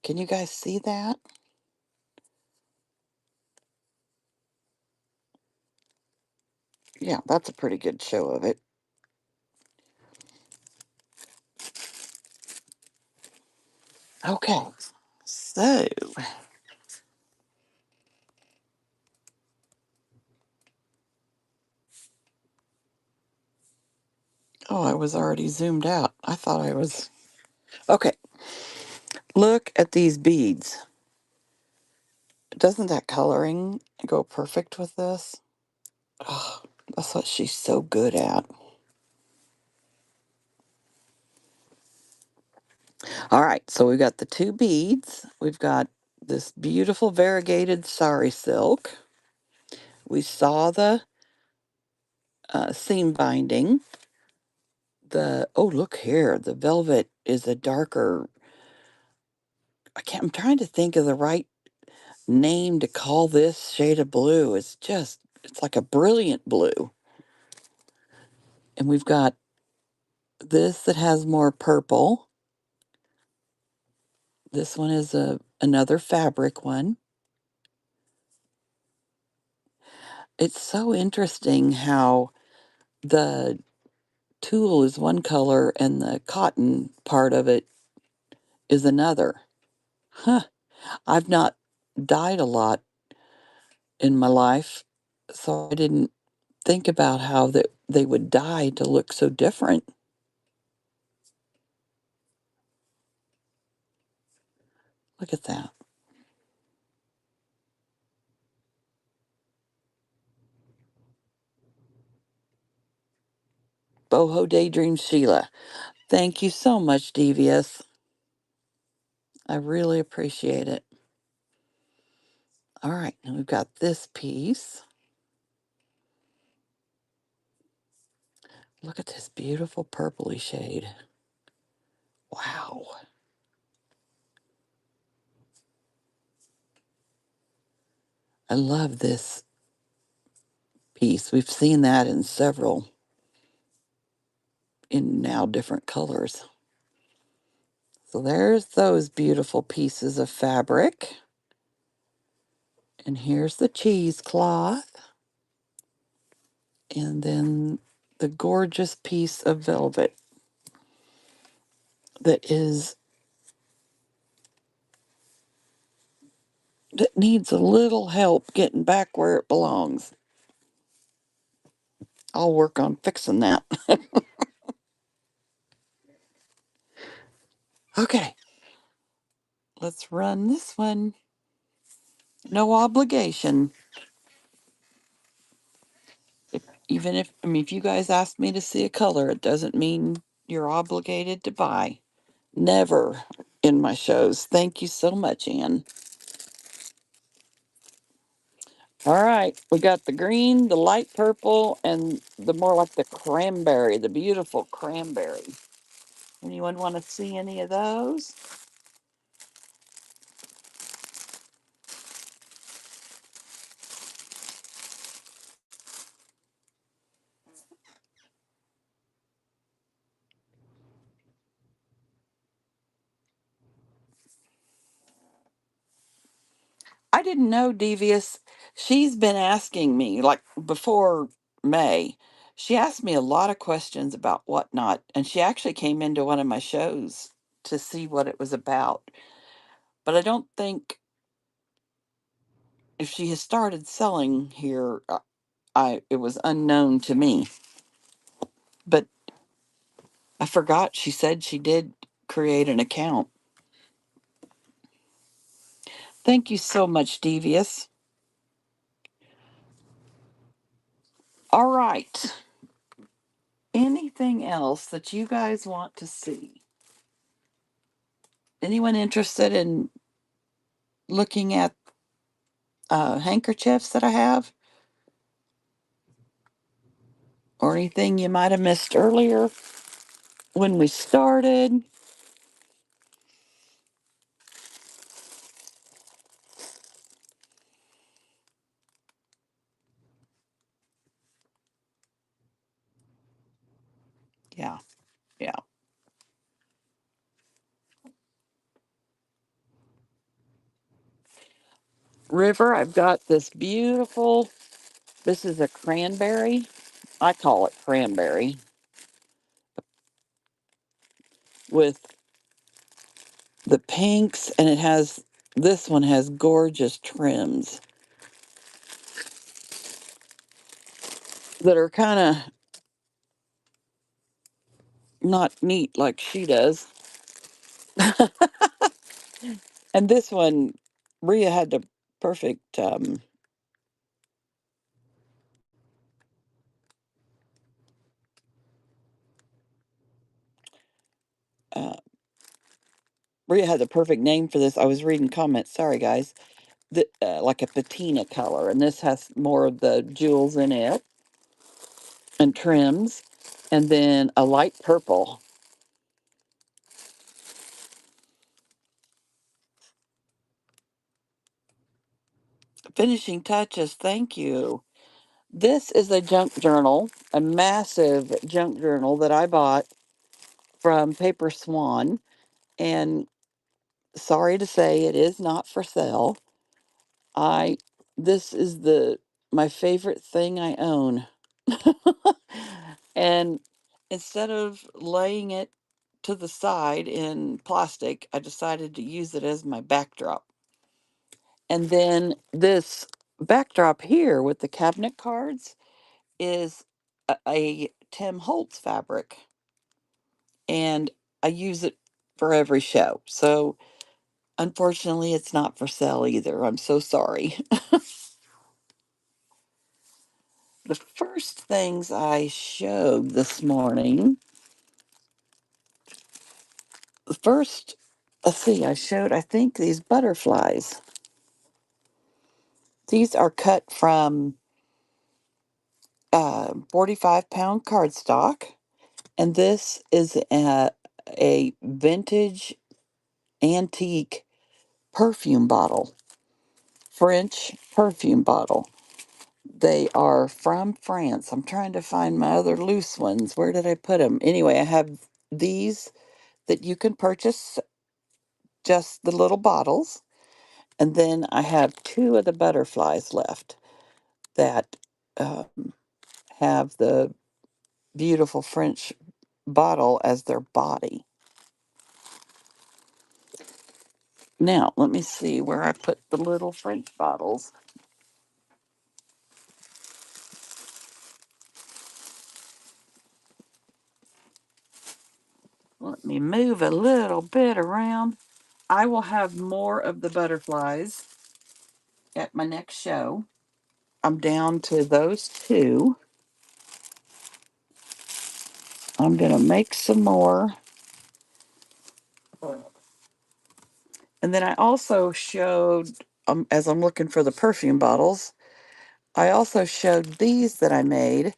Can you guys see that? Yeah, that's a pretty good show of it. Okay, so, oh, I was already zoomed out. I thought I was. Okay, look at these beads. Doesn't that coloring go perfect with this? Oh, that's what she's so good at. All right, so we've got the two beads. We've got this beautiful variegated sari silk. We saw the seam binding. Oh, look here. The velvet is a darker. I'm trying to think of the right name to call this shade of blue. It's like a brilliant blue. And we've got this that has more purple. This one is another fabric one. It's so interesting how the tulle is one color and the cotton part of it is another. Huh. I've not dyed a lot in my life, so I didn't think about how that they would dye to look so different. Look at that. Boho Daydream Sheila. Thank you so much, Devious. I really appreciate it. All right, now we've got this piece. Look at this beautiful purpley shade. Wow. I love this piece. We've seen that in several, in now different colors. So there's those beautiful pieces of fabric. And here's the cheesecloth. And then the gorgeous piece of velvet that needs a little help getting back where it belongs. I'll work on fixing that. Okay, let's run this one. No obligation. Even if, I mean, if you guys ask me to see a color, it doesn't mean you're obligated to buy. Never in my shows. Thank you so much, Anne. All right, we got the green, the light purple, and the more like the cranberry, the beautiful cranberry. Anyone want to see any of those? I didn't know, Devious. She's been asking me, like before May, she asked me a lot of questions about whatnot, and she actually came into one of my shows to see what it was about. But I don't think if she has started selling here, I it was unknown to me. But I forgot she said she did create an account. Thank you so much, Devious. All right. Anything else that you guys want to see? Anyone interested in looking at handkerchiefs that I have? Or anything you might have missed earlier when we started? Yeah, yeah. River, I've got this beautiful, this is a cranberry. I call it cranberry, with the pinks, and this one has gorgeous trims that are kind of not neat like she does. And this one, Rhea had the perfect, uh, Rhea had the perfect name for this. I was reading comments. Sorry, guys. Like a patina color, and this has more of the jewels in it and trims, and then a light purple. Finishing touches. Thank you. This is a junk journal, a massive junk journal that I bought from Paper Swan, and sorry to say, it is not for sale. I this is the my favorite thing I own. And instead of laying it to the side in plastic, I decided to use it as my backdrop. And then this backdrop here with the cabinet cards is a Tim Holtz fabric, and I use it for every show. So unfortunately, it's not for sale either. I'm so sorry. The first things I showed this morning, first, let's see, I showed, I think, these butterflies. These are cut from 45-pound cardstock, and this is a vintage antique perfume bottle, French perfume bottle. They are from France. I'm trying to find my other loose ones. Where did I put them? Anyway, I have these that you can purchase, just the little bottles. And then I have two of the butterflies left that um, have the beautiful French bottle as their body. Now, let me see where I put the little French bottles. Let me move a little bit around. I will have more of the butterflies at my next show. I'm down to those two. I'm going to make some more. And then I also showed, as I'm looking for the perfume bottles, I also showed these that I made.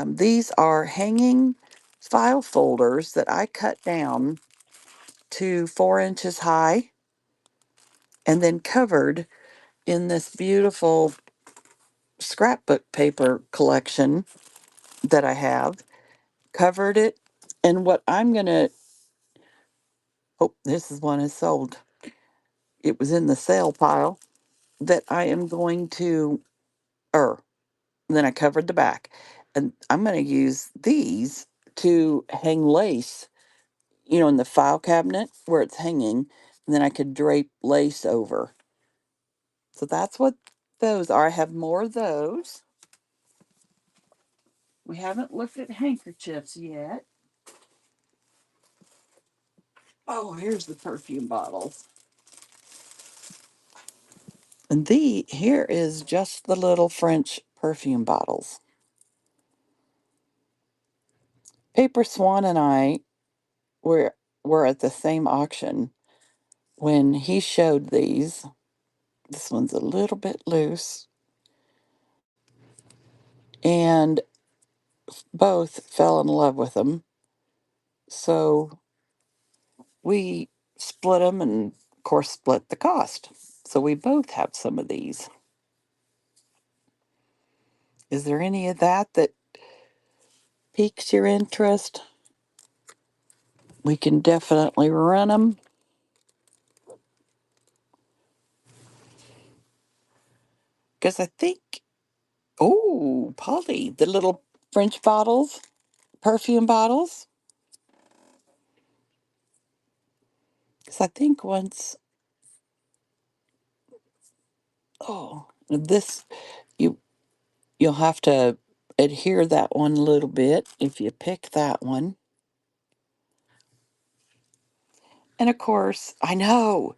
These are hanging file folders that I cut down to 4 inches high and then covered in this beautiful scrapbook paper collection that I have. Covered it. And what I'm going to, oh, this is one is sold. It was in the sale pile that I am going to, then I covered the back. And I'm going to use these to hang lace, in the file cabinet where it's hanging. And then I could drape lace over. So that's what those are. I have more of those. We haven't looked at handkerchiefs yet. Oh, here's the perfume bottles. And here is just the little French perfume bottles. Paper Swan and I were at the same auction when he showed these. This one's a little bit loose. And both fell in love with them. So we split them and, of course, split the cost. So we both have some of these. Is there any of that piques your interest? We can definitely run them. Because I think Oh, Polly, the little French bottles, perfume bottles. Because I think once, oh, this, you, you'll have to adhere that one a little bit if you pick that one. And of course, I know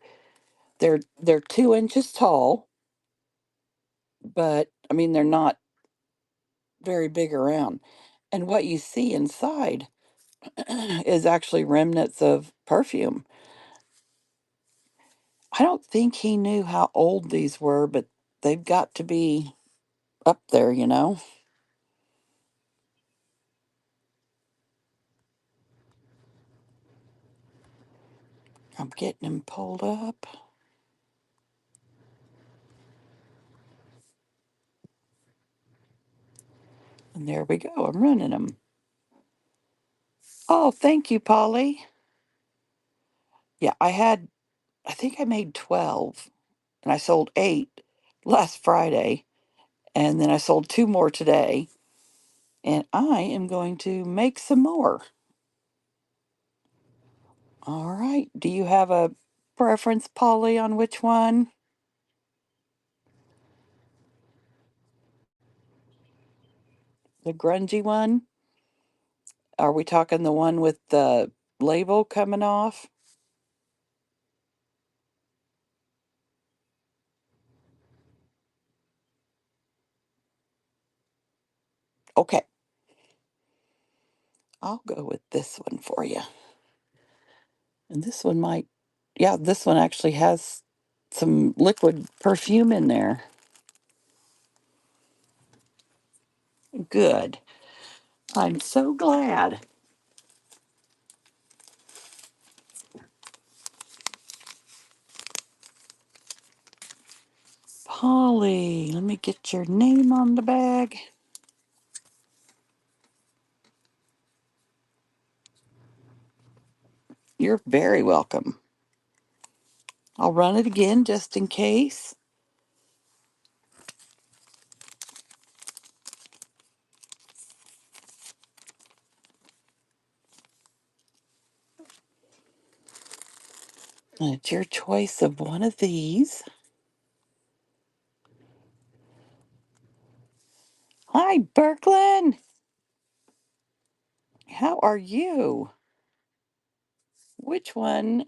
they're 2 inches tall, but I mean they're not very big around. And what you see inside is actually remnants of perfume. I don't think he knew how old these were, but they've got to be up there, you know. I'm getting him pulled up. And there we go. I'm running them. Oh, thank you, Polly. Yeah, I think I made 12 and I sold 8 last Friday. And then I sold 2 more today. And I am going to make some more. All right. Do you have a preference, Polly, on which one? The grungy one? Are we talking the one with the label coming off? Okay. I'll go with this one for you. And this one might, yeah, this one actually has some liquid perfume in there. Good. I'm so glad. Polly, let me get your name on the bag. You're very welcome. I'll run it again just in case. And it's your choice of one of these. Hi, Berklin. How are you? Which one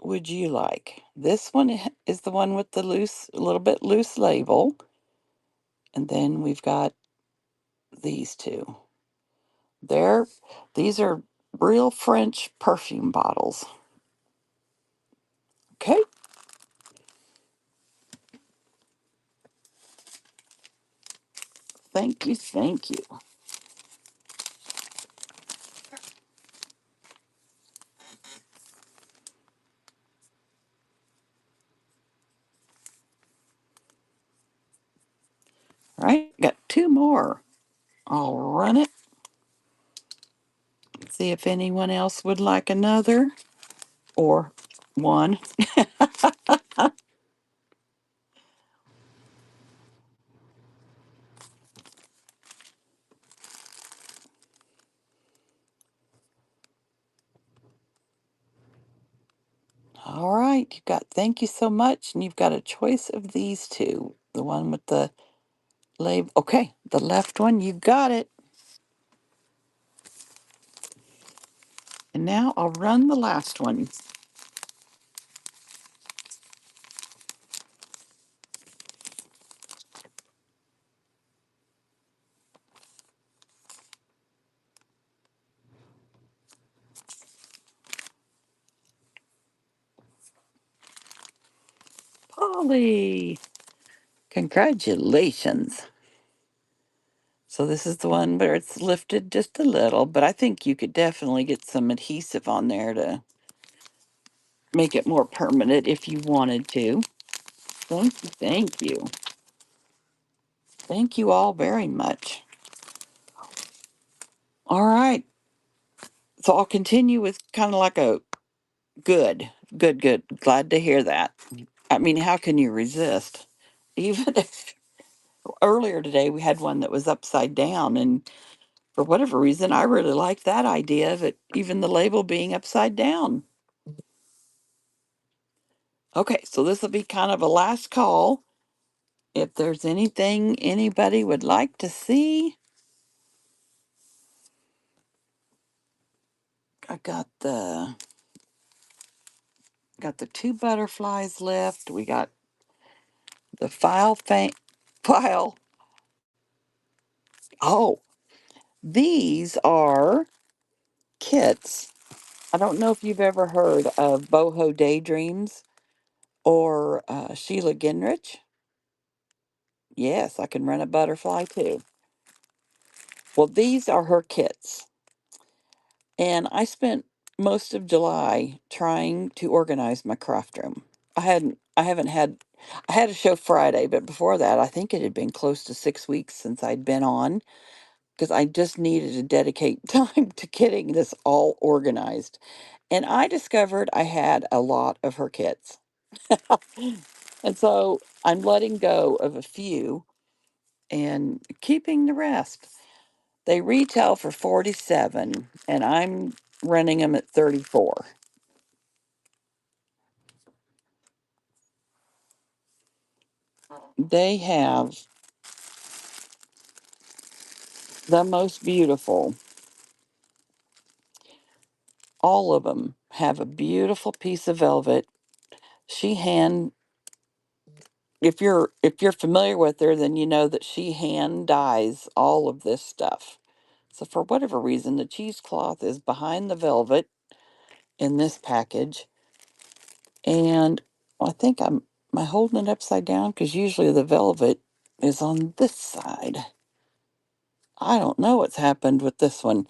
would you like? This one is the one with the loose, a little bit loose label. And then we've got these two. They're, these are real French perfume bottles. Okay. Thank you. Thank you. All right. Got 2 more. I'll run it. See if anyone else would like another or one. All right, you've got thank you so much. And you've got a choice of these two. The one with the label. Okay, the left one, you got it. And now I'll run the last one. Polly, congratulations. So this is the one where it's lifted just a little, but I think you could definitely get some adhesive on there to make it more permanent if you wanted to. Thank you, thank you. Thank you all very much. All right. So I'll continue with kind of like a good, good, good. Glad to hear that. I mean, how can you resist? Even if Earlier today, we had one that was upside down, and for whatever reason, I really like that idea of it, even the label being upside down. Okay, so this will be kind of a last call. If there's anything anybody would like to see, I got the two butterflies left. We got the file. Oh, these are kits. I don't know if you've ever heard of Boho Daydreams or Sheila Ginrich. Yes, I can run a butterfly too. Well, these are her kits. And I spent most of July trying to organize my craft room. I haven't had I had a show Friday, but before that, I think it had been close to 6 weeks since I'd been on because I just needed to dedicate time to getting this all organized. And I discovered I had a lot of her kits. And so I'm letting go of a few and keeping the rest. They retail for 47 and I'm running them at 34. They have the most beautiful. All of them have a beautiful piece of velvet. She hand if you're familiar with her, then you know that she hand dyes all of this stuff. So for whatever reason, the cheesecloth is behind the velvet in this package. And I think am I holding it upside down? Because usually the velvet is on this side. I don't know what's happened with this one,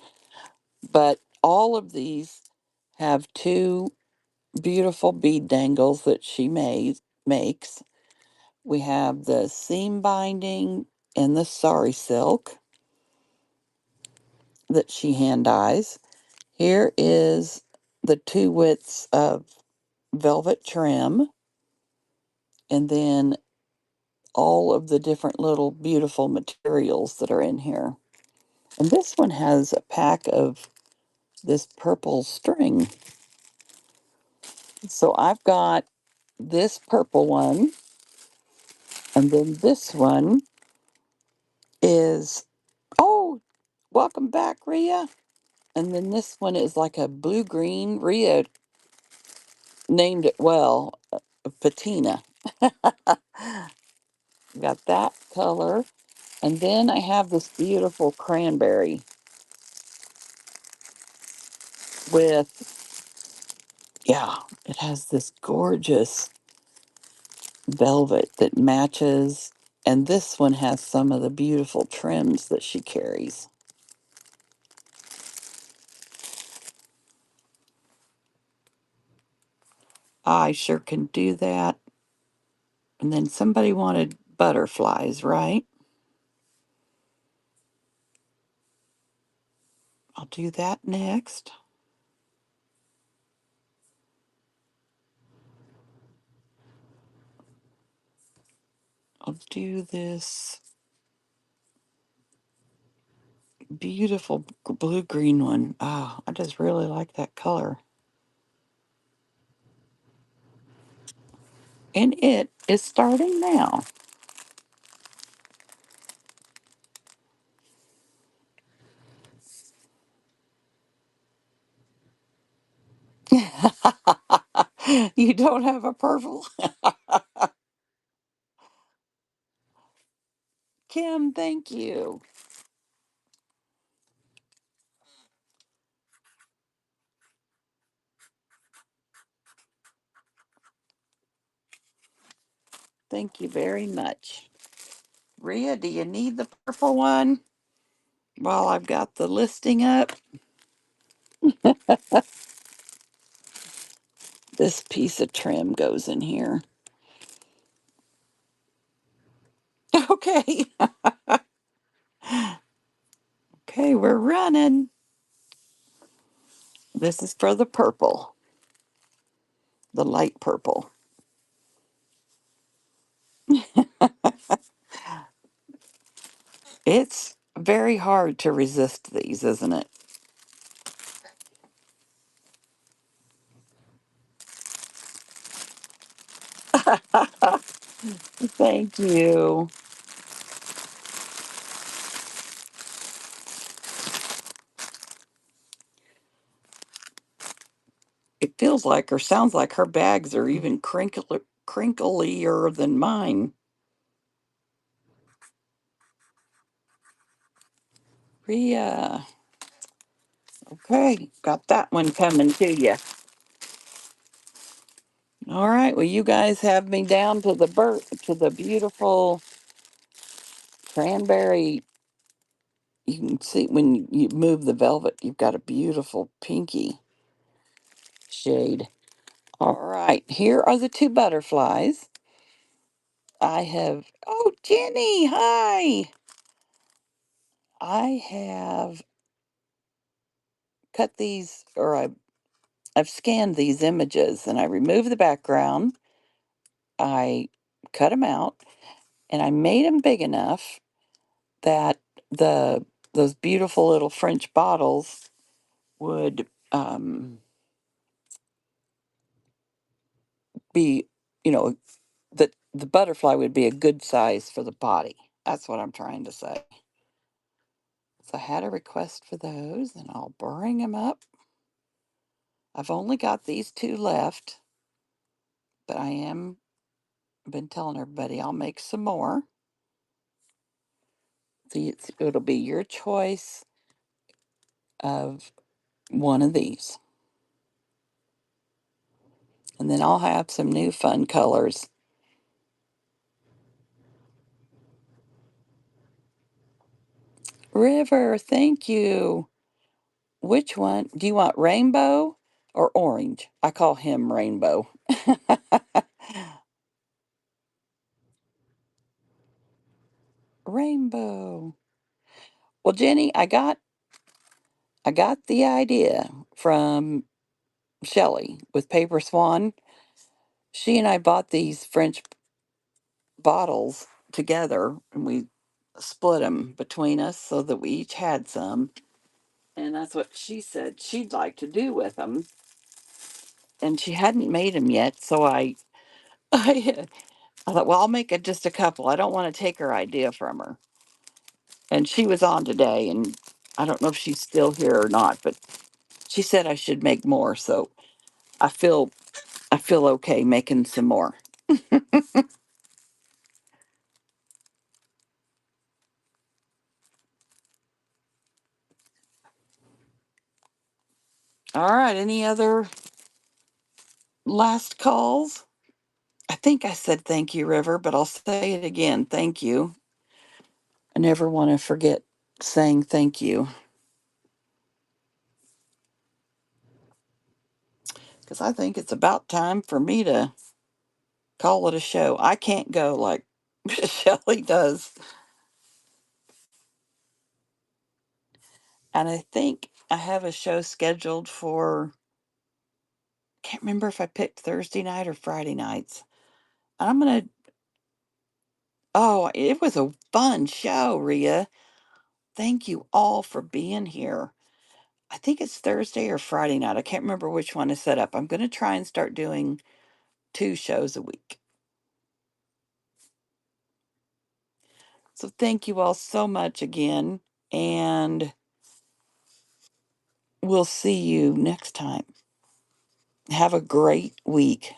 but all of these have two beautiful bead dangles that she makes. We have the seam binding and the sari silk that she hand dyes. Here is the two widths of velvet trim, and then all of the different little beautiful materials that are in here. And this one has a pack of this purple string. So I've got this purple one, and then this one is, oh, welcome back, Rhea. And then this one is like a blue green. Rhea named it well, patina. Got that color. And then I have this beautiful cranberry with, yeah, it has this gorgeous velvet that matches. And this one has some of the beautiful trims that she carries. I sure can do that. And then somebody wanted butterflies, right? I'll do that next. I'll do this beautiful blue green one. Oh, I just really like that color. And it is starting now. You don't have a purple? Kim, thank you. Thank you very much. Rhea, do you need the purple one? While I've got the listing up, this piece of trim goes in here. Okay. Okay, we're running. This is for the purple, the light purple. It's very hard to resist these, isn't it? Thank you. It feels like or sounds like her bags are even crinklier than mine. Ria. Okay, got that one coming to you. All right, well, you guys have me down to the beautiful cranberry. You can see when you move the velvet, you've got a beautiful pinky shade. All right, here are the two butterflies. Oh, Jenny, hi. I have cut these, or I've scanned these images and I removed the background. I cut them out and I made them big enough that the those beautiful little French bottles would be, you know, that the butterfly would be a good size for the body. That's what I'm trying to say. So I had a request for those, and I'll bring them up. I've only got these two left, but I am been telling everybody I'll make some more. See, it'll be your choice of one of these, and then I'll have some new fun colors. River, thank you. Which one? Do you want rainbow or orange? I call him rainbow. Rainbow. Well, Jenny, I got the idea from Shelley with Paper Swan. She and I bought these French bottles together and we split them between us so that we each had some. And that's what she said she'd like to do with them. And she hadn't made them yet, so I, I thought, well, I'll make it just a couple. I don't want to take her idea from her. And she was on today, and I don't know if she's still here or not, but she said I should make more. So I feel I feel okay making some more. All right. Any other last calls? I think I said thank you, River, but I'll say it again. Thank you. I never want to forget saying thank you because I think it's about time for me to call it a show. I can't go like Shelley does. And I think I have a show scheduled for, can't remember if I picked Thursday night or Friday nights. I'm going to, oh, it was a fun show, Ria. Thank you all for being here. I think it's Thursday or Friday night. I can't remember which one to set up. I'm going to try and start doing two shows a week. So thank you all so much again. And we'll see you next time. Have a great week.